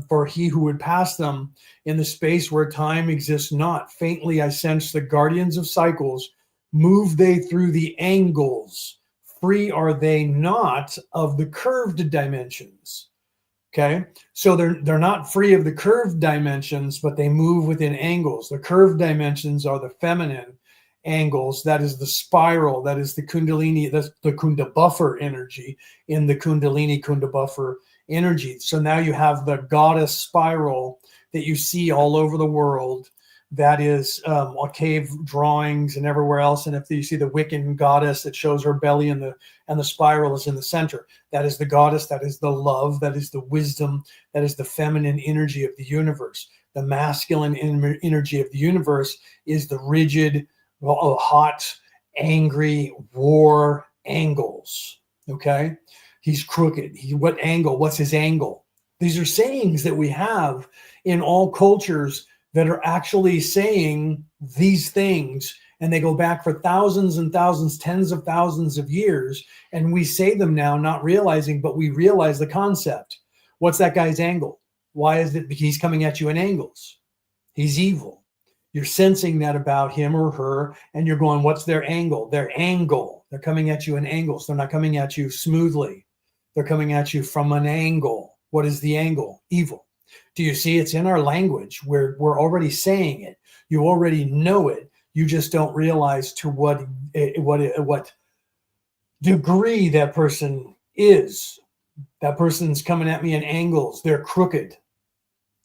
Speaker 1: for he who would pass them in the space where time exists not. Faintly I sense the guardians of cycles, move they through the angles. Free are they not of the curved dimensions. Okay, so they're not free of the curved dimensions, but they move within angles. The curved dimensions are the feminine angles. That is the spiral. That is the kundalini. That's the kunda buffer energy in the kundalini kunda buffer energy. So now you have the goddess spiral that you see all over the world. That is on cave drawings and everywhere else. And if you see the Wiccan goddess that shows her belly and the spiral is in the center, that is the goddess. That is the love. That is the wisdom. That is the feminine energy of the universe. The masculine energy of the universe is the rigid, hot, angry war angles. Okay, he's crooked. What angle? What's his angle? These are sayings that we have in all cultures that are actually saying these things, and they go back for thousands and thousands, tens of thousands of years, and we say them now not realizing, but we realize the concept. What's that guy's angle? Why is it? Because he's coming at you in angles. He's evil. You're sensing that about him or her, and you're going, what's their angle? Their angle. They're coming at you in angles. They're not coming at you smoothly. They're coming at you from an angle. What is the angle? Evil. Do you see? It's in our language where we're already saying it. You already know it. You just don't realize to what degree that person is. That person's coming at me in angles. They're crooked.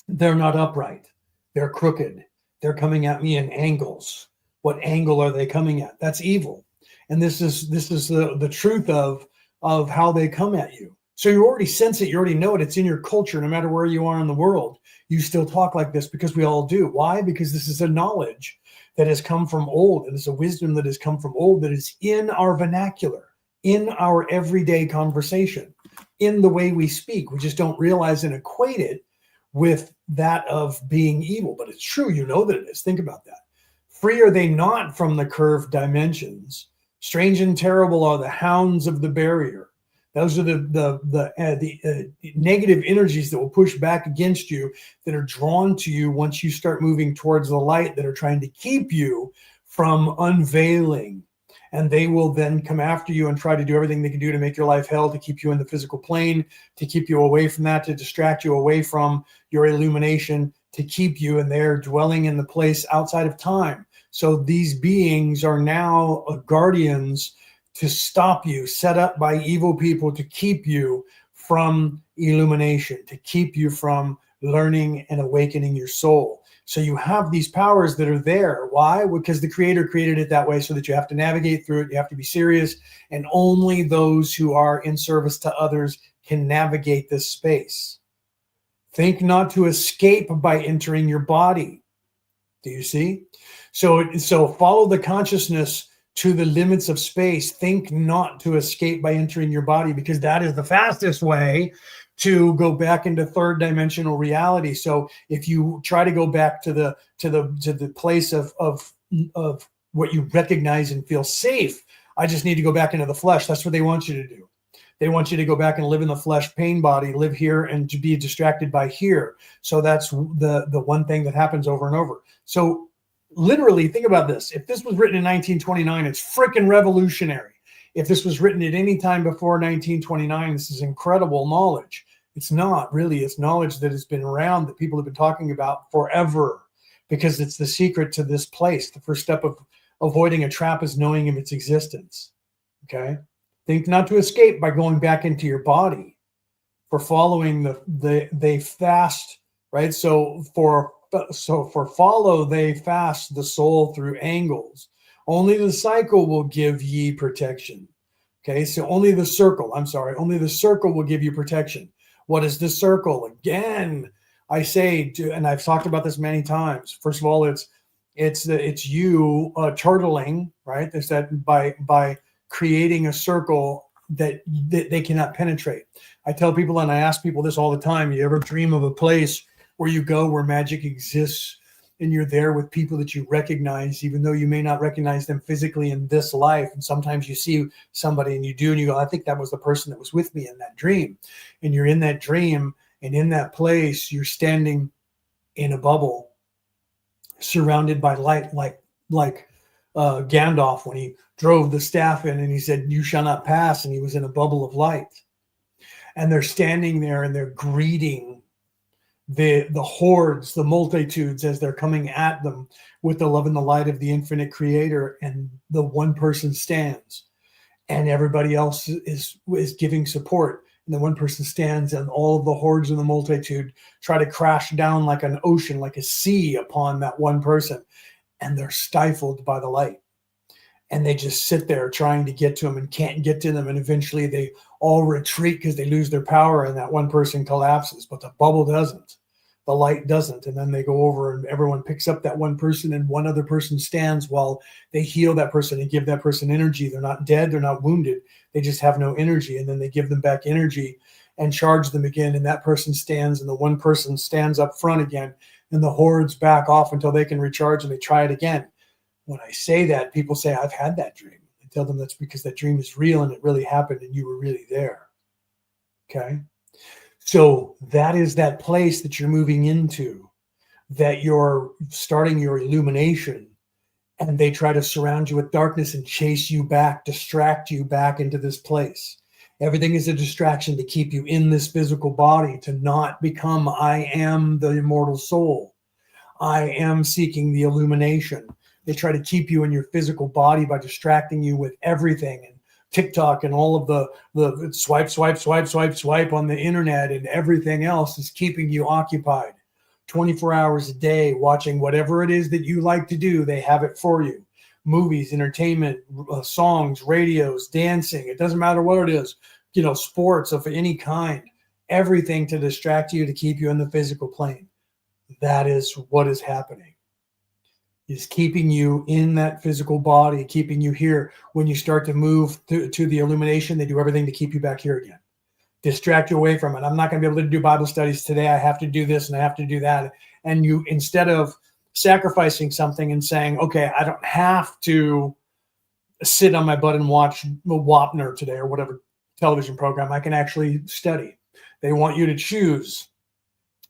Speaker 1: They're not upright. They're crooked. They're coming at me in angles. What angle are they coming at? That's evil. And this is the truth of how they come at you. So you already sense it. You already know it. It's in your culture. No matter where you are in the world, you still talk like this because we all do. Why? Because this is a knowledge that has come from old. And it's a wisdom that has come from old that is in our vernacular, in our everyday conversation, in the way we speak. We just don't realize and equate it with that of being evil. But it's true. You know that it is. Think about that. Free are they not from the curved dimensions. Strange and terrible are the hounds of the barrier. Those are the negative energies that will push back against you, that are drawn to you once you start moving towards the light, that are trying to keep you from unveiling. And they will then come after you and try to do everything they can do to make your life hell, to keep you in the physical plane, to keep you away from that, to distract you away from your illumination, to keep you in there dwelling in the place outside of time. So these beings are now guardians to stop you, set up by evil people to keep you from illumination, to keep you from learning and awakening your soul. So you have these powers that are there. Why? Because the Creator created it that way, so that you have to navigate through it. You have to be serious. And only those who are in service to others can navigate this space. Think not to escape by entering your body. Do you see? So follow the consciousness to the limits of space. Think not to escape by entering your body, because that is the fastest way to go back into third dimensional reality. So if you try to go back to the place of what you recognize and feel safe, I just need to go back into the flesh. That's what they want you to do. They want you to go back and live in the flesh pain body, live here and to be distracted by here. So that's the one thing that happens over and over. So literally, think about this. If this was written in 1929, it's freaking revolutionary. If this was written at any time before 1929, this is incredible knowledge. It's not really. It's knowledge that has been around, that people have been talking about forever, because it's the secret to this place. The first step of avoiding a trap is knowing of its existence. Okay? Think not to escape by going back into your body. For following they fast, right? So for follow they fast the soul through angles. Only the cycle will give ye protection. Okay, so only the circle will give you protection. What is the circle? Again, I say, and I've talked about this many times. First of all, it's you turtling, right? There's that by creating a circle that they cannot penetrate. I tell people, and I ask people this all the time, you ever dream of a place where you go where magic exists, and you're there with people that you recognize, even though you may not recognize them physically in this life. And sometimes you see somebody and you do, and you go, I think that was the person that was with me in that dream. And you're in that dream, and in that place, you're standing in a bubble surrounded by light, like Gandalf when he drove the staff in and he said, you shall not pass. And he was in a bubble of light. And they're standing there and they're greeting the hordes, the multitudes, as they're coming at them with the love and the light of the infinite creator. And the one person stands and everybody else is giving support. And the one person stands, and all of the hordes and the multitude try to crash down like an ocean, like a sea upon that one person. And they're stifled by the light. And they just sit there trying to get to them and can't get to them. And eventually they all retreat because they lose their power, and that one person collapses. But the bubble doesn't. The light doesn't. And then they go over and everyone picks up that one person, and one other person stands while they heal that person and give that person energy. They're not dead. They're not wounded. They just have no energy. And then they give them back energy and charge them again. And that person stands, and the one person stands up front again. And the hordes back off until they can recharge, and they try it again. When I say that, people say, I've had that dream. I tell them that's because that dream is real and it really happened and you were really there. Okay? So that is that place that you're moving into, that you're starting your illumination, and they try to surround you with darkness and chase you back, distract you back into this place. Everything is a distraction to keep you in this physical body, to not become, I am the immortal soul. I am seeking the illumination. They try to keep you in your physical body by distracting you with everything, and TikTok and all of the swipe on the internet, and everything else is keeping you occupied 24 hours a day watching whatever it is that you like to do. They have it for you. Movies, entertainment, songs, radios, dancing. It doesn't matter what it is, sports of any kind, everything to distract you, to keep you in the physical plane. That is what is happening. Is keeping you in that physical body, keeping you here. When you start to move to the illumination, they do everything to keep you back here again. Distract you away from it. I'm not going to be able to do Bible studies today. I have to do this and I have to do that. And you, instead of sacrificing something and saying, okay, I don't have to sit on my butt and watch Wapner today or whatever television program, I can actually study. They want you to choose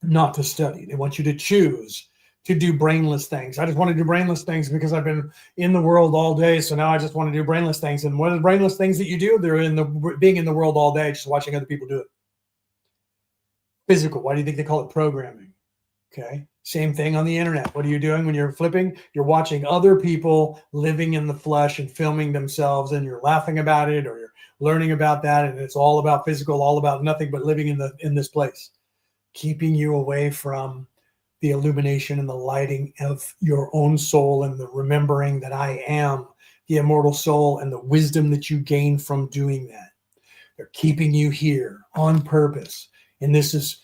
Speaker 1: not to study. They want you to choose to do brainless things. I just want to do brainless things because I've been in the world all day. So now I just want to do brainless things. And what are the brainless things that you do? They're being in the world all day, just watching other people do it. Physical. Why do you think they call it programming? Okay. Same thing on the internet. What are you doing when you're flipping? You're watching other people living in the flesh and filming themselves, and you're laughing about it, or you're learning about that. And it's all about physical, all about nothing but living in this place, keeping you away from the illumination and the lighting of your own soul, and the remembering that I am the immortal soul, and the wisdom that you gain from doing that. They're keeping you here on purpose. And this is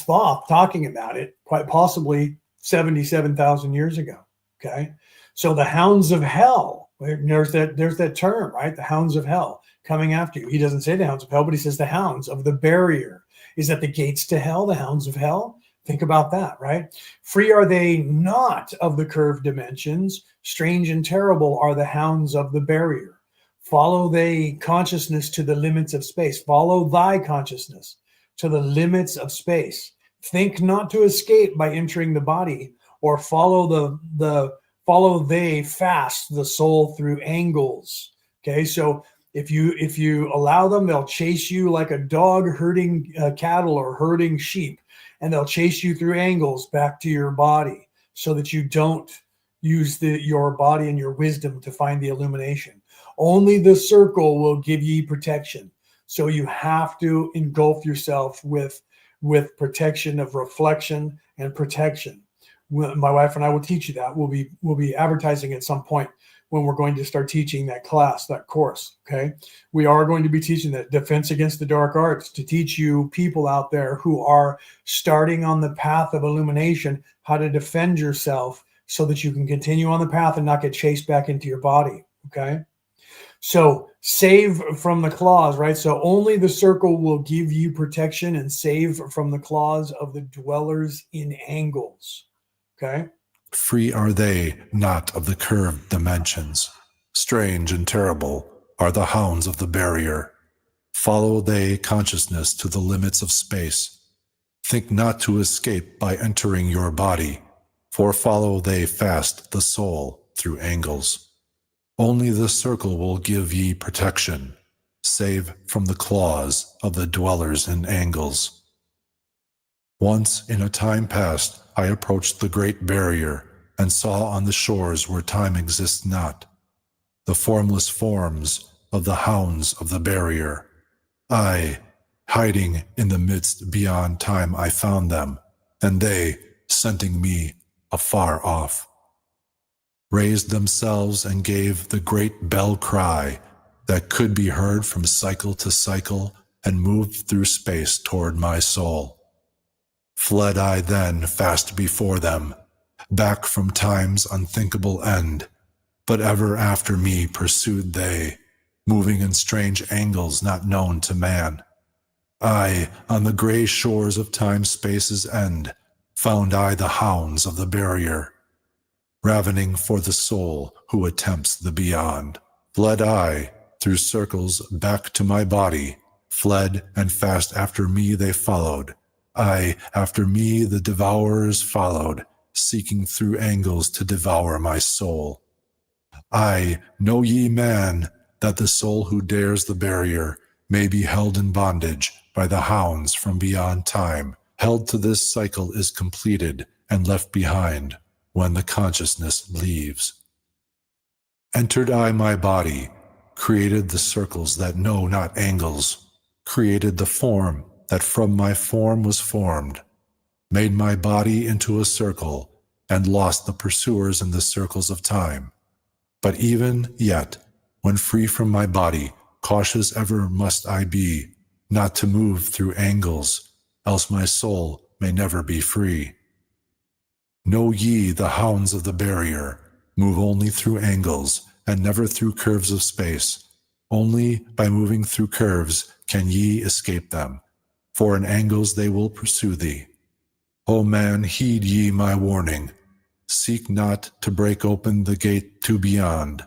Speaker 1: Thoth talking about it, quite possibly 77,000 years ago. Okay. So the hounds of hell There's that term, right? The hounds of hell coming after you. He doesn't say the hounds of hell, but he says the hounds of the barrier. Is that the gates to hell, the hounds of hell? Think about that, right? Free are they not of the curved dimensions. Strange and terrible are the hounds of the barrier. Follow they consciousness to the limits of space. Follow thy consciousness to the limits of space. Think not to escape by entering the body, or follow follow they fast the soul through angles. Okay, so if you allow them, they'll chase you like a dog herding cattle or herding sheep, and they'll chase you through angles back to your body, so that you don't use your body and your wisdom to find the illumination. Only the circle will give ye protection. So you have to engulf yourself with protection of reflection and protection. My wife and I will teach you that. We'll be advertising at some point when we're going to start teaching that class, that course. Okay, we are going to be teaching that defense against the dark arts, to teach you people out there who are starting on the path of illumination how to defend yourself so that you can continue on the path and not get chased back into your body. Okay, so save from the claws, right? So only the circle will give you protection and save from the claws of the dwellers in angles. Okay.
Speaker 2: Free are they not of the curved dimensions. Strange and terrible are the hounds of the barrier. Follow they consciousness to the limits of space. Think not to escape by entering your body, for follow they fast the soul through angles. Only the circle will give ye protection, save from the claws of the dwellers in angles. Once in a time past, I approached the great barrier and saw on the shores where time exists not the formless forms of the hounds of the barrier. I, hiding in the midst beyond time, I found them, and they, scenting me afar off, raised themselves and gave the great bell cry that could be heard from cycle to cycle and moved through space toward my soul. Fled I then fast before them, back from time's unthinkable end, but ever after me pursued they, moving in strange angles not known to man. I, on the gray shores of time-space's end, found I the hounds of the barrier, ravening for the soul who attempts the beyond. Fled I, through circles back to my body, fled, and fast after me they followed. I, after me the devourers followed, seeking through angles to devour my soul. I, know ye, man, that the soul who dares the barrier may be held in bondage by the hounds from beyond time. Held to this cycle is completed and left behind when the consciousness leaves. Entered I my body, created the circles that know not angles, created the form that from my form was formed, made my body into a circle, and lost the pursuers in the circles of time. But even yet, when free from my body, cautious ever must I be, not to move through angles, else my soul may never be free. Know ye the hounds of the barrier, move only through angles, and never through curves of space. Only by moving through curves can ye escape them, for in angles they will pursue thee. O man, heed ye my warning. Seek not to break open the gate to beyond.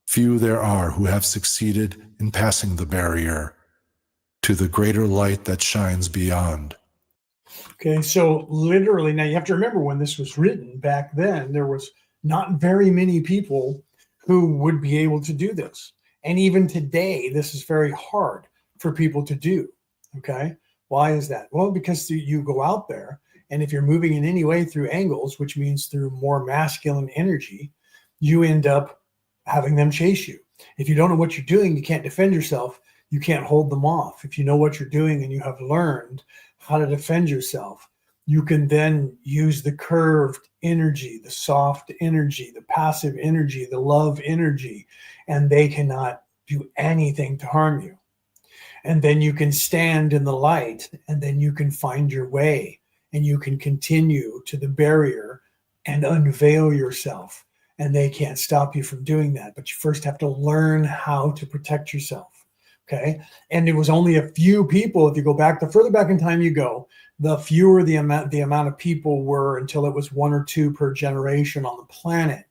Speaker 2: Few there are who have succeeded in passing the barrier to the greater light that shines beyond.
Speaker 1: Okay, so literally, now you have to remember when this was written back then, there was not very many people who would be able to do this. And even today, this is very hard for people to do. Okay, why is that? Well, because you go out there, and if you're moving in any way through angles, which means through more masculine energy, you end up having them chase you. If you don't know what you're doing, you can't defend yourself. You can't hold them off. If you know what you're doing and you have learned how to defend yourself, you can then use the curved energy, the soft energy, the passive energy, the love energy, and they cannot do anything to harm you. And then you can stand in the light, and then you can find your way, and you can continue to the barrier and unveil yourself and they can't stop you from doing that. But you first have to learn how to protect yourself. Okay. And it was only a few people. If you go back, the further back in time you go, the fewer the amount of people were, until it was 1 or 2 per generation on the planet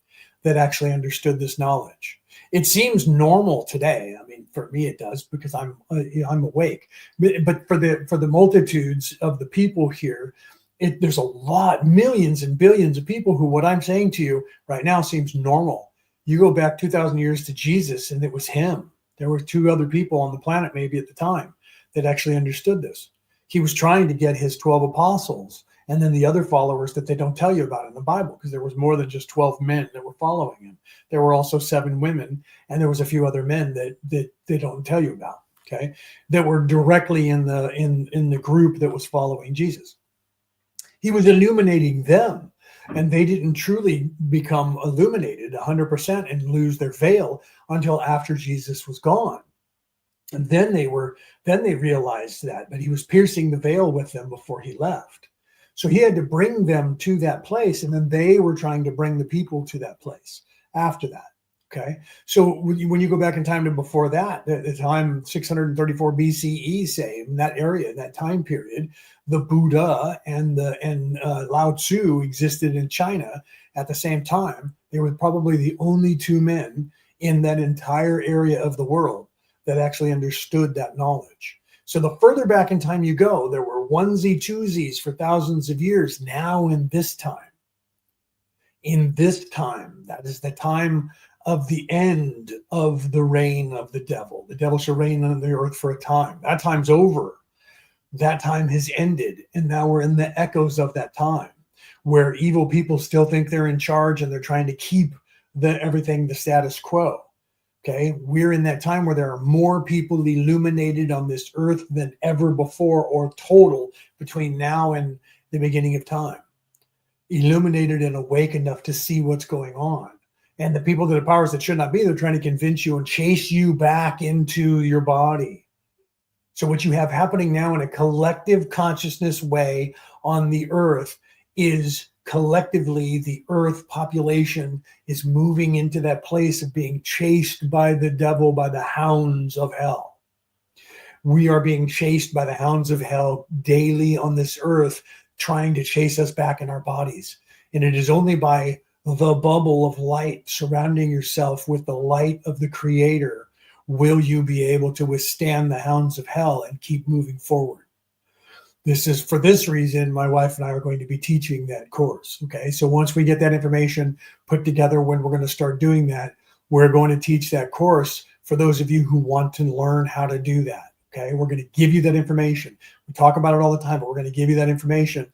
Speaker 1: that actually understood this knowledge. It seems normal today. I mean, for me, it does, because I'm awake. But for the multitudes of the people here, there's a lot, millions and billions of people who, what I'm saying to you right now seems normal. You go back 2,000 years to Jesus, and it was him. There were 2 other people on the planet, maybe at the time, that actually understood this. He was trying to get his 12 apostles and then the other followers that they don't tell you about in the Bible, because there was more than just 12 men that were following him. There were also 7 women, and there was a few other men that they don't tell you about, okay, that were directly in the group that was following Jesus. He was illuminating them, and they didn't truly become illuminated 100% and lose their veil until after Jesus was gone. And then they realized that, but he was piercing the veil with them before he left. So he had to bring them to that place, and then they were trying to bring the people to that place after that. Okay. So when you go back in time to before that, the time 634 BCE, say, in that area, that time period, the Buddha and Lao Tzu existed in China at the same time. They were probably the only 2 men in that entire area of the world that actually understood that knowledge. So the further back in time you go, there were onesie twosies for thousands of years. Now in this time, that is the time of the end of the reign of the devil. The devil shall reign on the earth for a time. That time's over. That time has ended. And now we're in the echoes of that time, where evil people still think they're in charge, and they're trying to keep everything the status quo. Okay, we're in that time where there are more people illuminated on this earth than ever before, or total, between now and the beginning of time. Illuminated and awake enough to see what's going on. And the people that are powers that should not be, they're trying to convince you and chase you back into your body. So what you have happening now in a collective consciousness way on the earth is, collectively, the earth population is moving into that place of being chased by the devil, by the hounds of hell. We are being chased by the hounds of hell daily on this earth, trying to chase us back in our bodies. And it is only by the bubble of light surrounding yourself with the light of the Creator will you be able to withstand the hounds of hell and keep moving forward. This is for this reason my wife and I are going to be teaching that course. Okay, so once we get that information put together, when we're going to start doing that, we're going to teach that course for those of you who want to learn how to do that. Okay, we're going to give you that information. We talk about it all the time, but we're going to give you that information,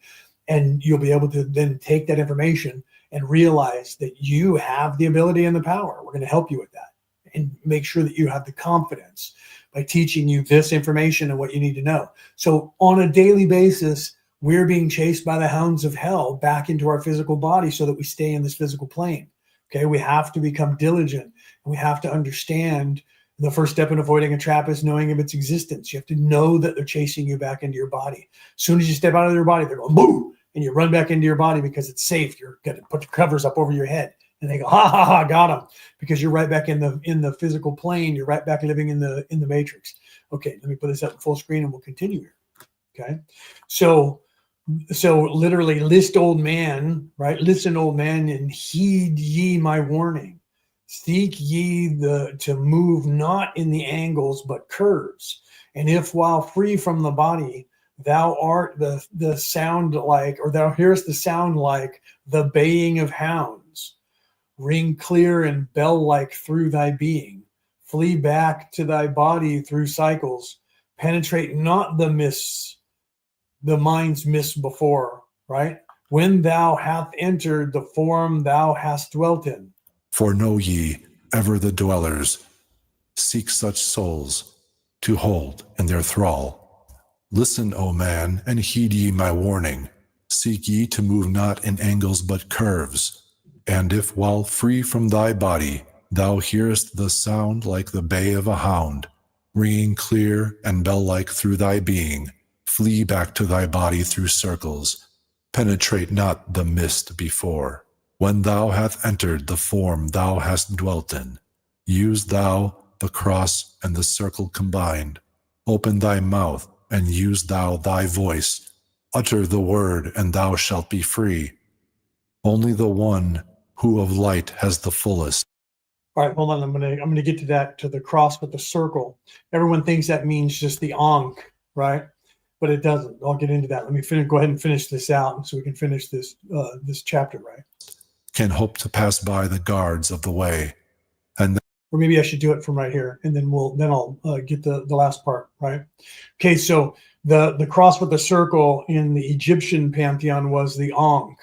Speaker 1: and you'll be able to then take that information and realize that you have the ability and the power. We're going to help you with that and make sure that you have the confidence by teaching you this information and what you need to know. So on a daily basis, we're being chased by the hounds of hell back into our physical body so that we stay in this physical plane. Okay, we have to become diligent, and we have to understand the first step in avoiding a trap is knowing of its existence. You have to know that they're chasing you back into your body. As soon as you step out of your body, they're going boom, and you run back into your body because it's safe. You're going to put the covers up over your head, and they go, ha ha ha, got them, because you're right back in the physical plane. You're right back living in the matrix. Okay, let me put this up in full screen, and we'll continue here. Okay, so literally, list, old man, right? Listen, old man, and heed ye my warning. Seek ye to move not in the angles but curves. And if while free from the body thou art the sound like, or thou hearest the sound like the baying of hounds, ring clear and bell-like through thy being, flee back to thy body through cycles, penetrate not the mists, the mind's mist before, right? When thou hath entered the form thou hast dwelt in.
Speaker 2: For know ye, ever the dwellers, seek such souls to hold in their thrall. Listen, O man, and heed ye my warning. Seek ye to move not in angles but curves. And if while free from thy body thou hearest the sound like the bay of a hound, ringing clear and bell-like through thy being, flee back to thy body through circles, penetrate not the mist before. When thou hast entered the form thou hast dwelt in, use thou the cross and the circle combined. Open thy mouth, and use thou thy voice. Utter the word, and thou shalt be free. Only the one who of light has the fullest.
Speaker 1: All right, hold on. I'm gonna get to that, to the cross with the circle. Everyone thinks that means just the Ankh, right? But it doesn't. I'll get into that. Let me go ahead and finish this out, so we can finish this this chapter, right?
Speaker 2: Can hope to pass by the guards of the way, and
Speaker 1: or maybe I should do it from right here, and then I'll get the last part, right? Okay, so the cross with the circle in the Egyptian pantheon was the Ankh,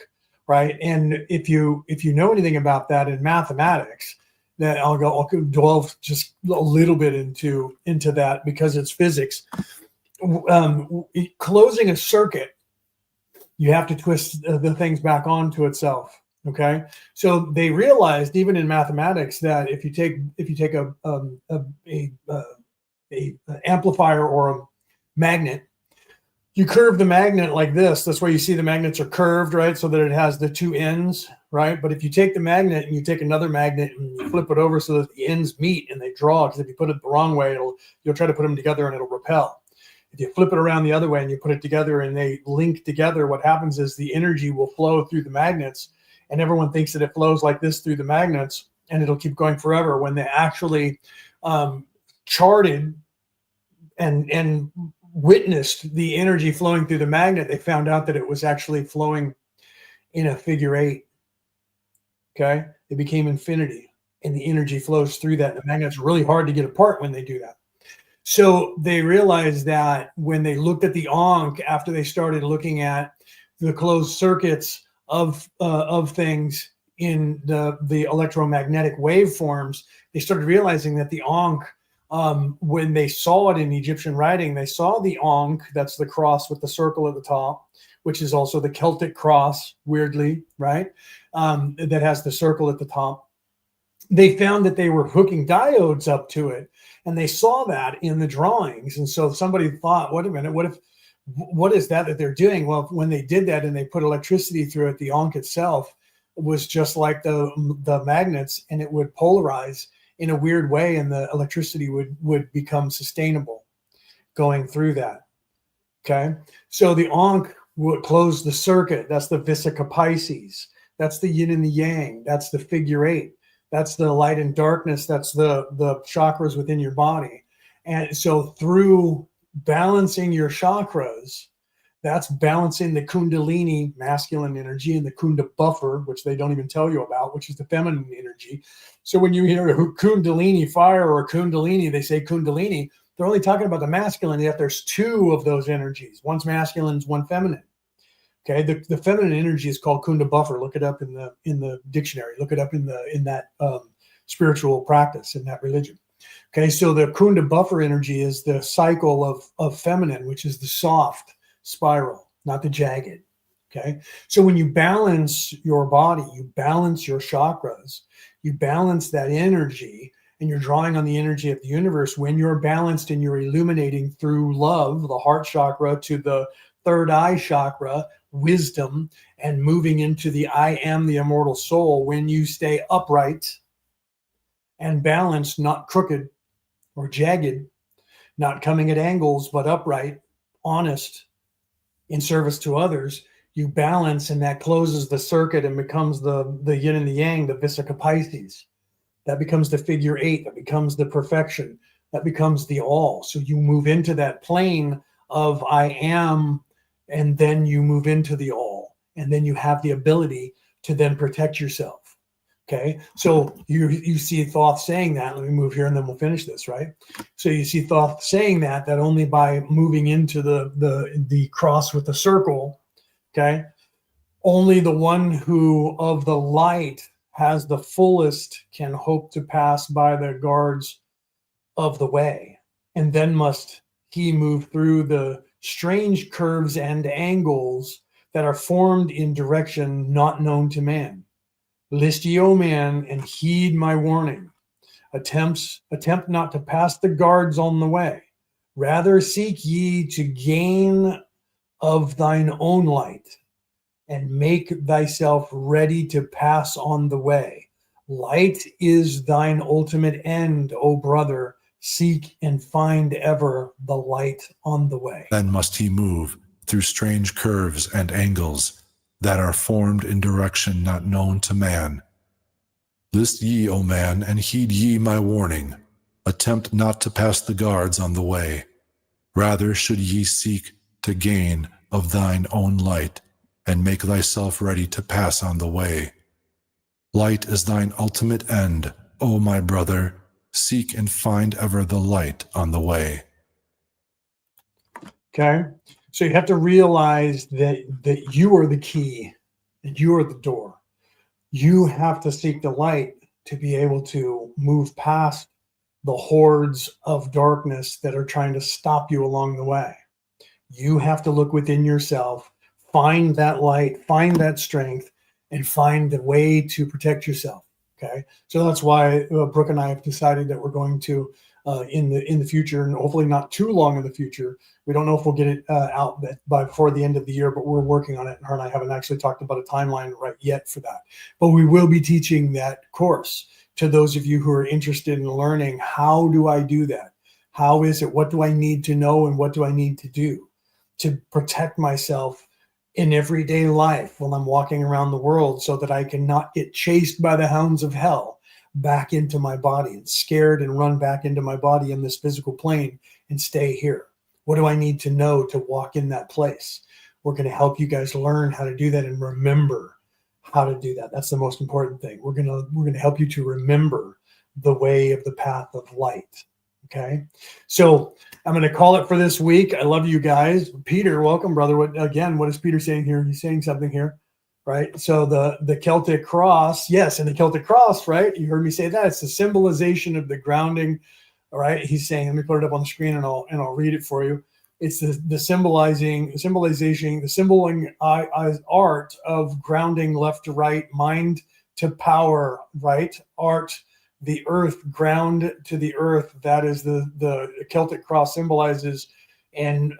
Speaker 1: right? And if you know anything about that in mathematics, that I'll delve just a little bit into that, because it's physics. Closing a circuit, you have to twist the things back onto itself. Okay, so they realized even in mathematics that if you take a amplifier or a magnet, you curve the magnet like this. That's why you see the magnets are curved, right? So that it has the two ends, right? But if you take the magnet and you take another magnet and you flip it over so that the ends meet and they draw, because if you put it the wrong way, you'll try to put them together and it'll repel. If you flip it around the other way and you put it together and they link together, what happens is the energy will flow through the magnets. And everyone thinks that it flows like this through the magnets and it'll keep going forever. When they actually charted and witnessed the energy flowing through the magnet, they found out that it was actually flowing in a figure eight. Okay, it became infinity, and the energy flows through that. The magnet's really hard to get apart when they do that. So they realized that when they looked at the Ankh, after they started looking at the closed circuits of things in the electromagnetic waveforms, they started realizing that the Ankh, when they saw it in Egyptian writing, they saw the Ankh, that's the cross with the circle at the top, which is also the Celtic cross, weirdly, right? That has the circle at the top. They found that they were hooking diodes up to it, and they saw that in the drawings. And so somebody thought, wait a minute, what is that they're doing? Well, when they did that and they put electricity through it, the Ankh itself was just like the magnets, and it would polarize in a weird way, and the electricity would become sustainable going through that. Okay, so the Ankh would close the circuit. That's the Vesica Pisces. That's the yin and the yang. That's the figure eight. That's the light and darkness. That's the chakras within your body. And so through balancing your chakras, that's balancing the Kundalini masculine energy and the Kunda buffer, which they don't even tell you about, which is the feminine energy. So when you hear Kundalini fire or Kundalini, they say Kundalini, they're only talking about the masculine, yet there's two of those energies. One's masculine, one's feminine. Okay, the feminine energy is called Kunda buffer. Look it up in the dictionary. Look it up in that spiritual practice, in that religion. Okay, so the Kunda buffer energy is the cycle of feminine, which is the soft spiral, not the jagged. Okay, so when you balance your body, you balance your chakras, you balance that energy, and you're drawing on the energy of the universe. When you're balanced and you're illuminating through love, the heart chakra, to the third eye chakra, wisdom, and moving into the I am the immortal soul, when you stay upright and balanced, not crooked or jagged, not coming at angles, but upright, honest, in service to others, you balance, and that closes the circuit and becomes the yin and the yang, the Vesica Pisces. That becomes the figure eight, that becomes the perfection, that becomes the all. So you move into that plane of I am, and then you move into the all, and then you have the ability to then protect yourself. Okay, so you see Thoth saying that. Let me move here and then we'll finish this, right? So you see Thoth saying that only by moving into the cross with the circle, okay, only the one who of the light has the fullest can hope to pass by the guards of the way, and then must he move through the strange curves and angles that are formed in direction not known to man. List ye, O man, and heed my warning. Attempt not to pass the guards on the way. Rather seek ye to gain of thine own light, and make thyself ready to pass on the way. Light is thine ultimate end, O brother. Seek and find ever the light on the way.
Speaker 2: Then must he move through strange curves and angles that are formed in direction not known to man. List ye, O man, and heed ye my warning. Attempt not to pass the guards on the way. Rather should ye seek to gain of thine own light, and make thyself ready to pass on the way. Light is thine ultimate end, O my brother. Seek and find ever the light on the way.
Speaker 1: Okay, so you have to realize that you are the key, that you are the door. You have to seek the light to be able to move past the hordes of darkness that are trying to stop you along the way. You have to look within yourself, find that light, find that strength, and find the way to protect yourself. Okay, so that's why Brooke and I have decided that we're going to, in the future, and hopefully not too long in the future. We don't know if we'll get it out by before the end of the year, but we're working on it. And her and I haven't actually talked about a timeline right yet for that. But we will be teaching that course to those of you who are interested in learning. How do I do that? How is it? What do I need to know, and what do I need to do to protect myself in everyday life when I'm walking around the world, so that I can not get chased by the hounds of hell back into my body and scared and run back into my body in this physical plane and stay here? What do I need to know to walk in that place? We're going to help you guys learn how to do that and remember how to do that. That's the most important thing. We're going to help you to remember the way of the path of light. Okay, so I'm going to call it for this week. I love you guys. Peter, welcome, brother. What is Peter saying here? He's saying something here, right? So the Celtic cross, yes, and the Celtic cross, right? You heard me say that. It's the symbolization of the grounding. All right, he's saying, let me put it up on the screen and I'll read it for you. It's the symbolizing art of grounding left to right, mind to power, right? Art, the earth, ground to the earth. That is the Celtic cross symbolizes, and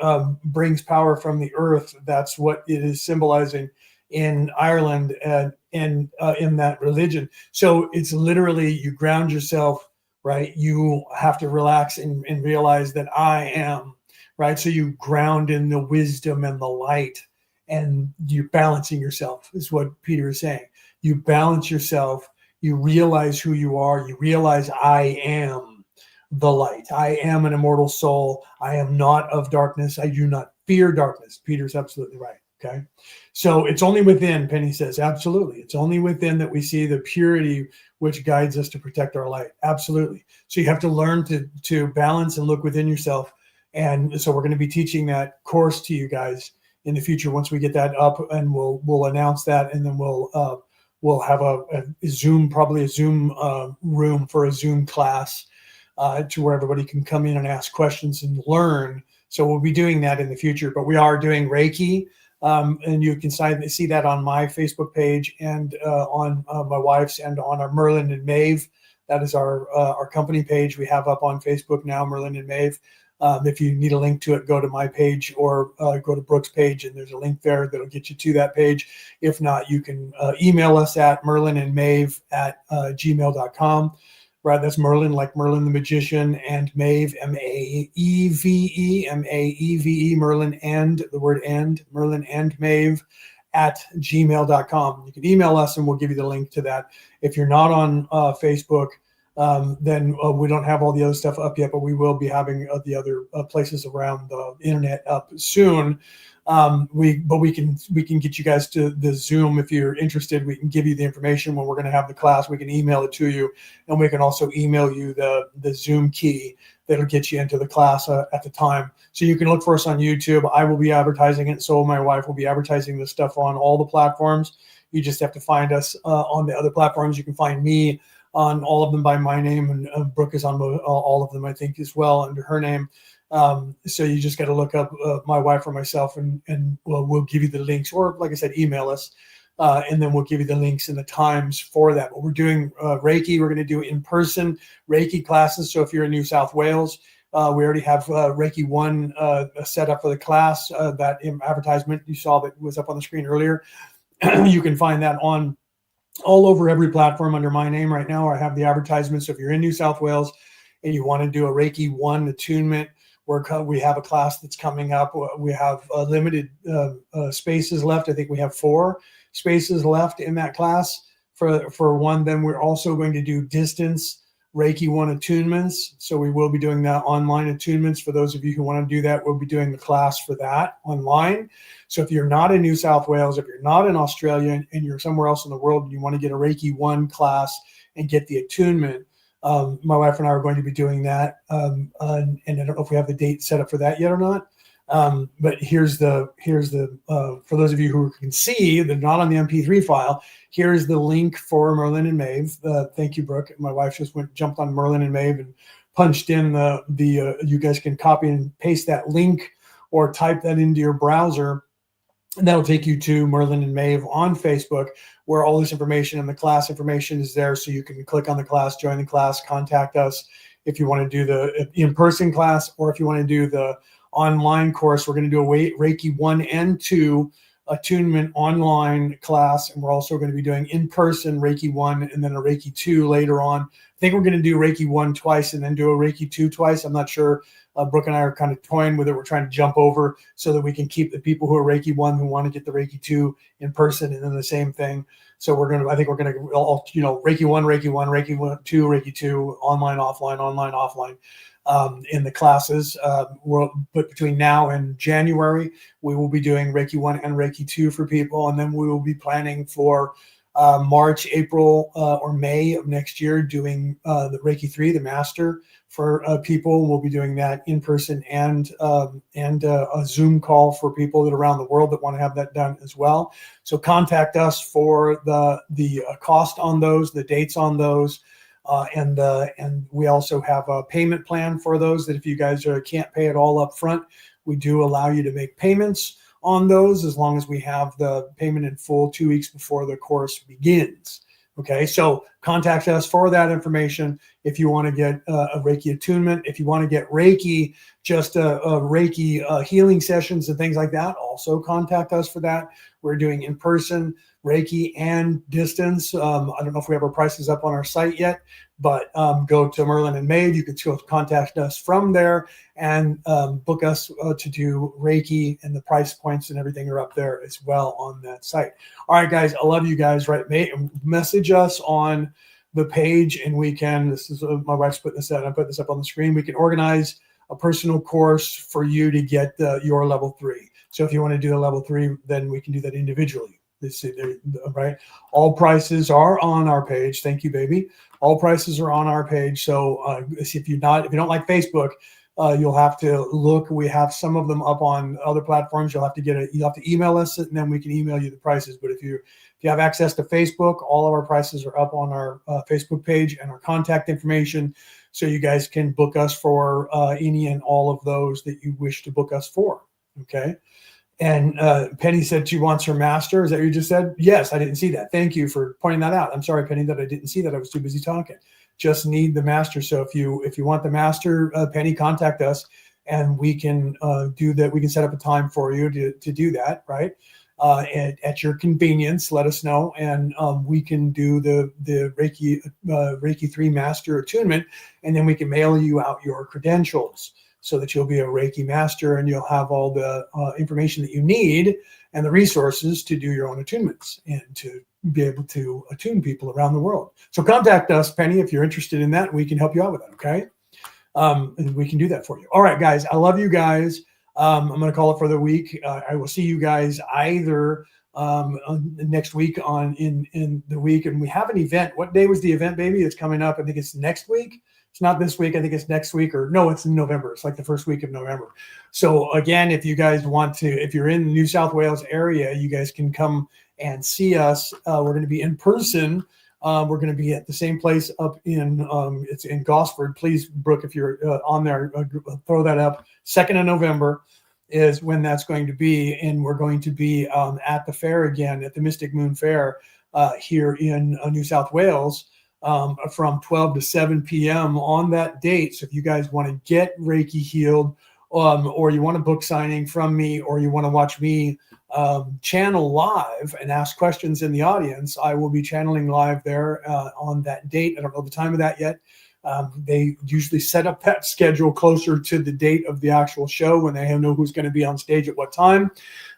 Speaker 1: brings power from the earth. That's what it is symbolizing in Ireland and in that religion. So it's literally, you ground yourself, right? You have to relax and realize that I am, right? So you ground in the wisdom and the light, and you're balancing yourself, is what Peter is saying. You balance yourself. You realize who you are. You realize I am the light. I am an immortal soul. I am not of darkness. I do not fear darkness. Peter's absolutely right. Okay. So it's only within, Penny says, absolutely. It's only within that we see the purity which guides us to protect our light. Absolutely. So you have to learn to balance and look within yourself. And so we're going to be teaching that course to you guys in the future once we get that up, and we'll announce that, and then we'll have a Zoom, probably a Zoom room for a Zoom class to where everybody can come in and ask questions and learn. So we'll be doing that in the future, but we are doing Reiki. And you can see that on my Facebook page, and on my wife's, and on our Merlin and Maeve. That is our company page we have up on Facebook now, Merlin and Maeve. If you need a link to it, go to my page, or go to Brooke's page, and there's a link there that'll get you to that page. If not, you can email us at merlinandmaeve@gmail.com. Right, that's Merlin, like Merlin the magician, and Maeve, Maeve, Merlin, and the word and, Merlin and Maeve @gmail.com. You can email us and we'll give you the link to that. If you're not on Facebook, then we don't have all the other stuff up yet, but we will be having the other places around the internet up soon. We can get you guys to the Zoom if you're interested. We can give you the information when we're going to have the class. We can email it to you, and we can also email you the Zoom key that'll get you into the class at the time. So you can look for us on YouTube. I will be advertising it. So my wife will be advertising this stuff on all the platforms. You just have to find us on the other platforms. You can find me on all of them by my name, and Brooke is on all of them, I think, as well, under her name. So you just got to look up my wife or myself, and we'll give you the links, or like I said, email us, and then we'll give you the links and the times for that. But we're doing Reiki. We're going to do in-person Reiki classes. So if you're in New South Wales, we already have Reiki 1 set up for the class. That advertisement you saw that was up on the screen earlier. You can find that on all over every platform under my name right now. I have the advertisements. So if you're in New South Wales and you want to do a Reiki 1 attunement, we have a class that's coming up. We have limited spaces left. I think we have 4 spaces left in that class for one. Then we're also going to do distance Reiki 1 attunements. So we will be doing that online attunements. For those of you who want to do that, we'll be doing the class for that online. So if you're not in New South Wales, if you're not in Australia and you're somewhere else in the world and you want to get a Reiki 1 class and get the attunement, my wife and I are going to be doing that. And I don't know if we have the date set up for that yet or not. But here's the for those of you who can see, they're not on the MP3 file. Here's the link for Merlin and Maeve. Thank you, Brooke. My wife just jumped on Merlin and Maeve and punched in the you guys can copy and paste that link or type that into your browser. And that'll take you to Merlin and Maeve on Facebook, where all this information and the class information is there. So you can click on the class, join the class, contact us if you want to do the in-person class, or if you want to do the online course. We're going to do a Reiki 1 and 2 attunement online class. And we're also going to be doing in-person Reiki 1 and then a Reiki 2 later on. I think we're going to do Reiki 1 twice and then do a Reiki 2 twice. I'm not sure. Brooke and I are kind of toying with it. We're trying to jump over so that we can keep the people who are Reiki 1 who want to get the Reiki 2 in person and then the same thing. So I think we're going to all, Reiki 1, Reiki 1, Reiki 1, 2, Reiki 2, online, offline, in the classes. But between now and January, we will be doing Reiki 1 and Reiki 2 for people. And then we will be planning for March, April, or May of next year doing the Reiki 3, the master for people. We'll be doing that in person and a Zoom call for people that are around the world that want to have that done as well. So contact us for the cost on those, the dates on those. And we also have a payment plan for those that if you guys can't pay it all up front, we do allow you to make payments on those as long as we have the payment in full 2 weeks before the course begins. Okay, so contact us for that information if you want to get a Reiki attunement. If you want to get Reiki, just a Reiki healing sessions and things like that, also contact us for that. We're doing in-person Reiki and distance. I don't know if we have our prices up on our site yet, but go to Merlin and Maeve. You can still contact us from there and book us to do Reiki, and the price points and everything are up there as well on that site. All right, guys, I love you guys. Right, message us on the page, and we can. This is my wife's putting this out. I put this up on the screen. We can organize a personal course for you to get your level 3. So if you want to do the level 3, then we can do that individually. Right? All prices are on our page. Thank you, baby. All prices are on our page. So if you don't like Facebook, you'll have to look. We have some of them up on other platforms. You'll have to email us, and then we can email you the prices. But if you have access to Facebook, all of our prices are up on our Facebook page and our contact information, so you guys can book us for any and all of those that you wish to book us for. Okay. And Penny said she wants her master. Is that what you just said? Yes, I didn't see that. Thank you for pointing that out. I'm sorry, Penny, that I didn't see that. I was too busy talking. Just need the master. So if you want the master, Penny, contact us, and we can do that. We can set up a time for you to do that, right? At your convenience, let us know, and we can do the Reiki 3 master attunement, and then we can mail you out your credentials, so that you'll be a Reiki master and you'll have all the information that you need and the resources to do your own attunements and to be able to attune people around the world. So contact us, Penny, if you're interested in that. We can help you out with that, okay? And we can do that for you. All right, guys, I love you guys. I'm going to call it for the week. I will see you guys either next week in the week. And we have an event. What day was the event, baby? It's coming up. I think it's next week. It's not this week. I think it's next week, or no, it's in November. It's like the first week of November. So again, if you guys want to, if you're in the New South Wales area, you guys can come and see us. We're going to be in person. We're going to be at the same place up in, it's in Gosford. Please, Brooke, if you're on there, throw that up. 2nd of November is when that's going to be. And we're going to be at the fair again, at the Mystic Moon Fair here in New South Wales. From 12 to 7 p.m. on that date. So if you guys want to get Reiki healed, or you want a book signing from me, or you want to watch me channel live and ask questions in the audience, I will be channeling live there on that date. I don't know the time of that yet. They usually set up that schedule closer to the date of the actual show when they know who's going to be on stage at what time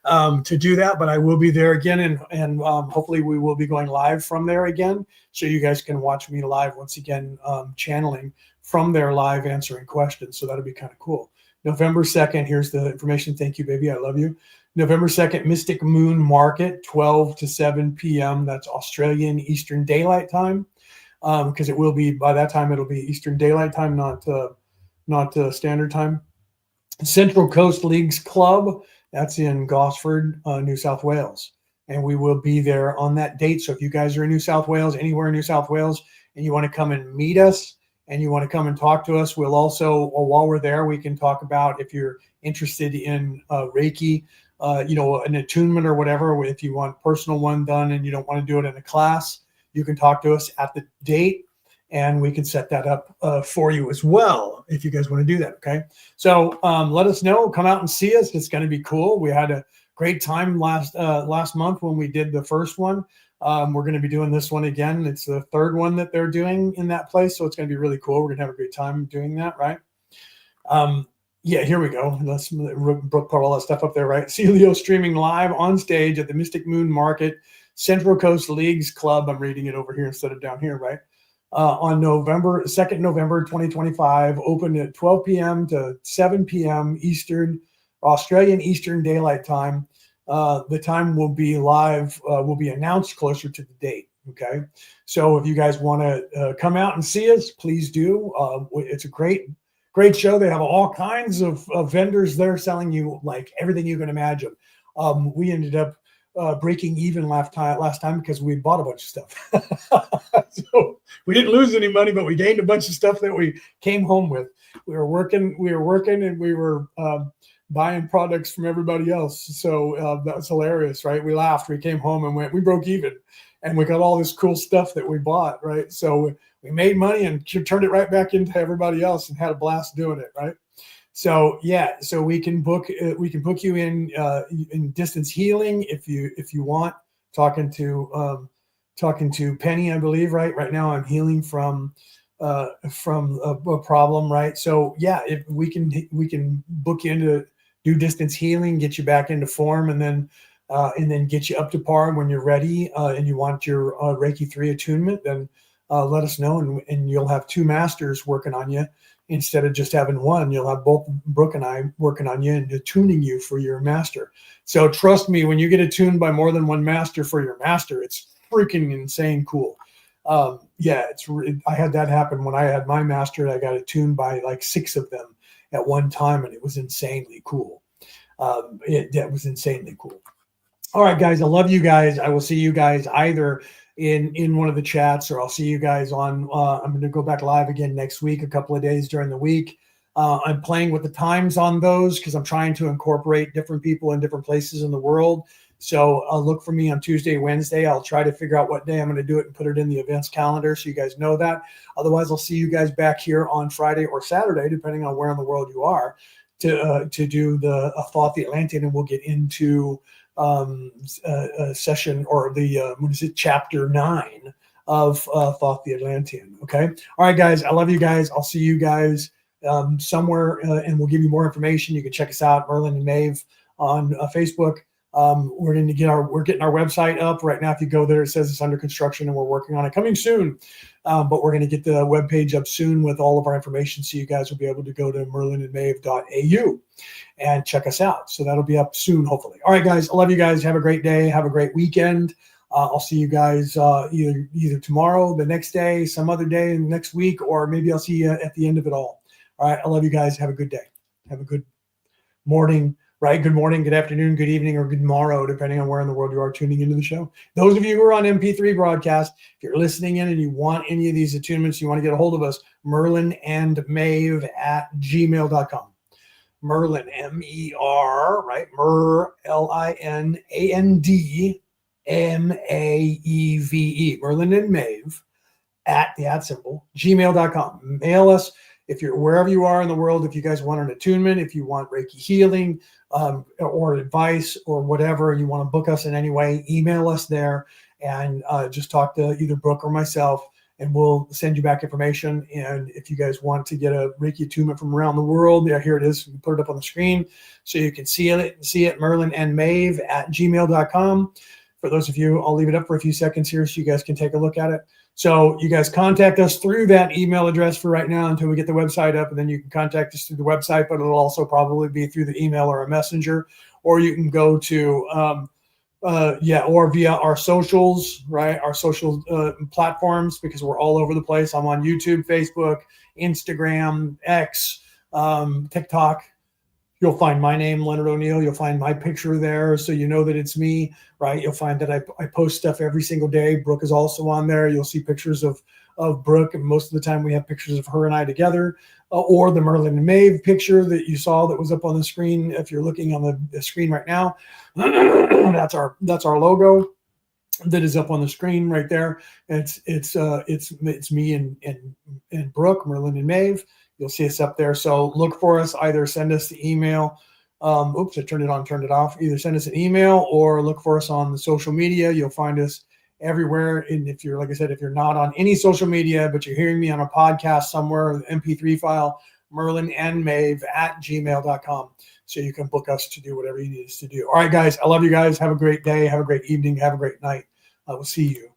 Speaker 1: to do that. But I will be there again, and hopefully we will be going live from there again, so you guys can watch me live once again, channeling from there live, answering questions. So that'll be kind of cool. November 2nd, here's the information. Thank you, baby. I love you. November 2nd, Mystic Moon Market, 12 to 7 p.m. That's Australian Eastern Daylight Time. Because it will be, by that time, it'll be Eastern Daylight Time, not Standard Time. Central Coast Leagues Club, that's in Gosford, New South Wales. And we will be there on that date. So if you guys are in New South Wales, anywhere in New South Wales, and you want to come and meet us, and you want to come and talk to us, we'll also, while we're there, we can talk about if you're interested in Reiki, an attunement or whatever. If you want a personal one done and you don't want to do it in a class, you can talk to us at the date, and we can set that up for you as well if you guys want to do that. Okay. So let us know. Come out and see us. It's going to be cool. We had a great time last month when we did the first one. We're going to be doing this one again. It's the third one that they're doing in that place, so it's going to be really cool. We're going to have a great time doing that, right? Yeah, here we go. Let's Brooke put all that stuff up there, right? See Leo streaming live on stage at the Mystic Moon Market, Central Coast Leagues Club. I'm reading it over here instead of down here, right? On November 2nd, November 2025, open at 12 p.m. to 7 p.m. Eastern, Australian Eastern Daylight Time. The time will be live, will be announced closer to the date. Okay. So if you guys want to come out and see us, please do. It's a great show. They have all kinds of vendors there selling you like everything you can imagine. We ended up breaking even last time because we bought a bunch of stuff. So we didn't lose any money, but we gained a bunch of stuff that we came home with. We were working and we were buying products from everybody else. So that was hilarious, right? We laughed. We came home and we broke even, and we got all this cool stuff that we bought, right? So we made money and turned it right back into everybody else and had a blast doing it, right? So yeah, so we can book you in distance healing if you want. Talking to Penny, I believe, right? Right now I'm healing from a problem, right? So yeah, if we can book you into do distance healing, get you back into form, and then get you up to par when you're ready, and you want your Reiki 3 attunement, then let us know, and you'll have two masters working on you instead of just having one. You'll have both Brooke and I working on you and attuning you for your master. So trust me, when you get attuned by more than one master for your master, it's freaking insane cool. Yeah, I had that happen when I had my master. I got attuned by like 6 of them at one time, and it was insanely cool. It was insanely cool. All right, guys, I love you guys. I will see you guys either in one of the chats, or I'll see you guys on. I'm going to go back live again next week, a couple of days during the week. I'm playing with the times on those because I'm trying to incorporate different people in different places in the world. So look for me on Tuesday, Wednesday. I'll try to figure out what day I'm going to do it and put it in the events calendar so you guys know that. Otherwise, I'll see you guys back here on Friday or Saturday, depending on where in the world you are, to do the Thoth the Atlantean, and we'll get into a session, or the chapter 9 of Thoth the Atlantean. Okay. All right, guys. I love you guys. I'll see you guys somewhere, and we'll give you more information. You can check us out, Merlin and Maeve, on Facebook. We're getting our website up right now. If you go there, it says it's under construction, and we're working on it, coming soon. But we're going to get the webpage up soon with all of our information, so you guys will be able to go to merlinandmaeve.au and check us out. So that'll be up soon, hopefully. All right, guys. I love you guys. Have a great day. Have a great weekend. I'll see you guys either tomorrow, the next day, some other day next week, or maybe I'll see you at the end of it all. All right. I love you guys. Have a good day. Have a good morning. Right. Good morning, good afternoon, good evening, or good morrow, depending on where in the world you are tuning into the show. Those of you who are on MP3 broadcast, if you're listening in and you want any of these attunements, you want to get a hold of us, merlinandmaeve@gmail.com. Merlin, M-E-R, right? Merlinandmaeve, Merlin and Maeve @ gmail.com. Mail us if you're wherever you are in the world, if you guys want an attunement, if you want Reiki healing, or advice or whatever, you want to book us in any way, email us there and just talk to either Brooke or myself, and we'll send you back information. And if you guys want to get a Reiki attunement from around the world, yeah, here it is. We put it up on the screen so you can see it, merlinandmaeve@gmail.com. For those of you, I'll leave it up for a few seconds here so you guys can take a look at it. So you guys contact us through that email address for right now until we get the website up, and then you can contact us through the website, but it'll also probably be through the email or a messenger, or you can go to, or via our socials, right? Our social platforms, because we're all over the place. I'm on YouTube, Facebook, Instagram, X, TikTok. You'll find my name, Leonard O'Neill. You'll find my picture there, so you know that it's me, right? You'll find that I post stuff every single day. Brooke is also on there. You'll see pictures of Brooke, and most of the time we have pictures of her and I together, or the Merlin and Maeve picture that you saw that was up on the screen. If you're looking on the screen right now, that's our logo that is up on the screen right there. It's me and Brooke, Merlin and Maeve. You'll see us up there. So look for us. Either send us the email. Oops, I turned it on, turned it off. Either send us an email or look for us on the social media. You'll find us everywhere. And if you're, like I said, if you're not on any social media, but you're hearing me on a podcast somewhere, MP3 file, merlinandmaeve@gmail.com. So you can book us to do whatever you need us to do. All right, guys. I love you guys. Have a great day. Have a great evening. Have a great night. I will see you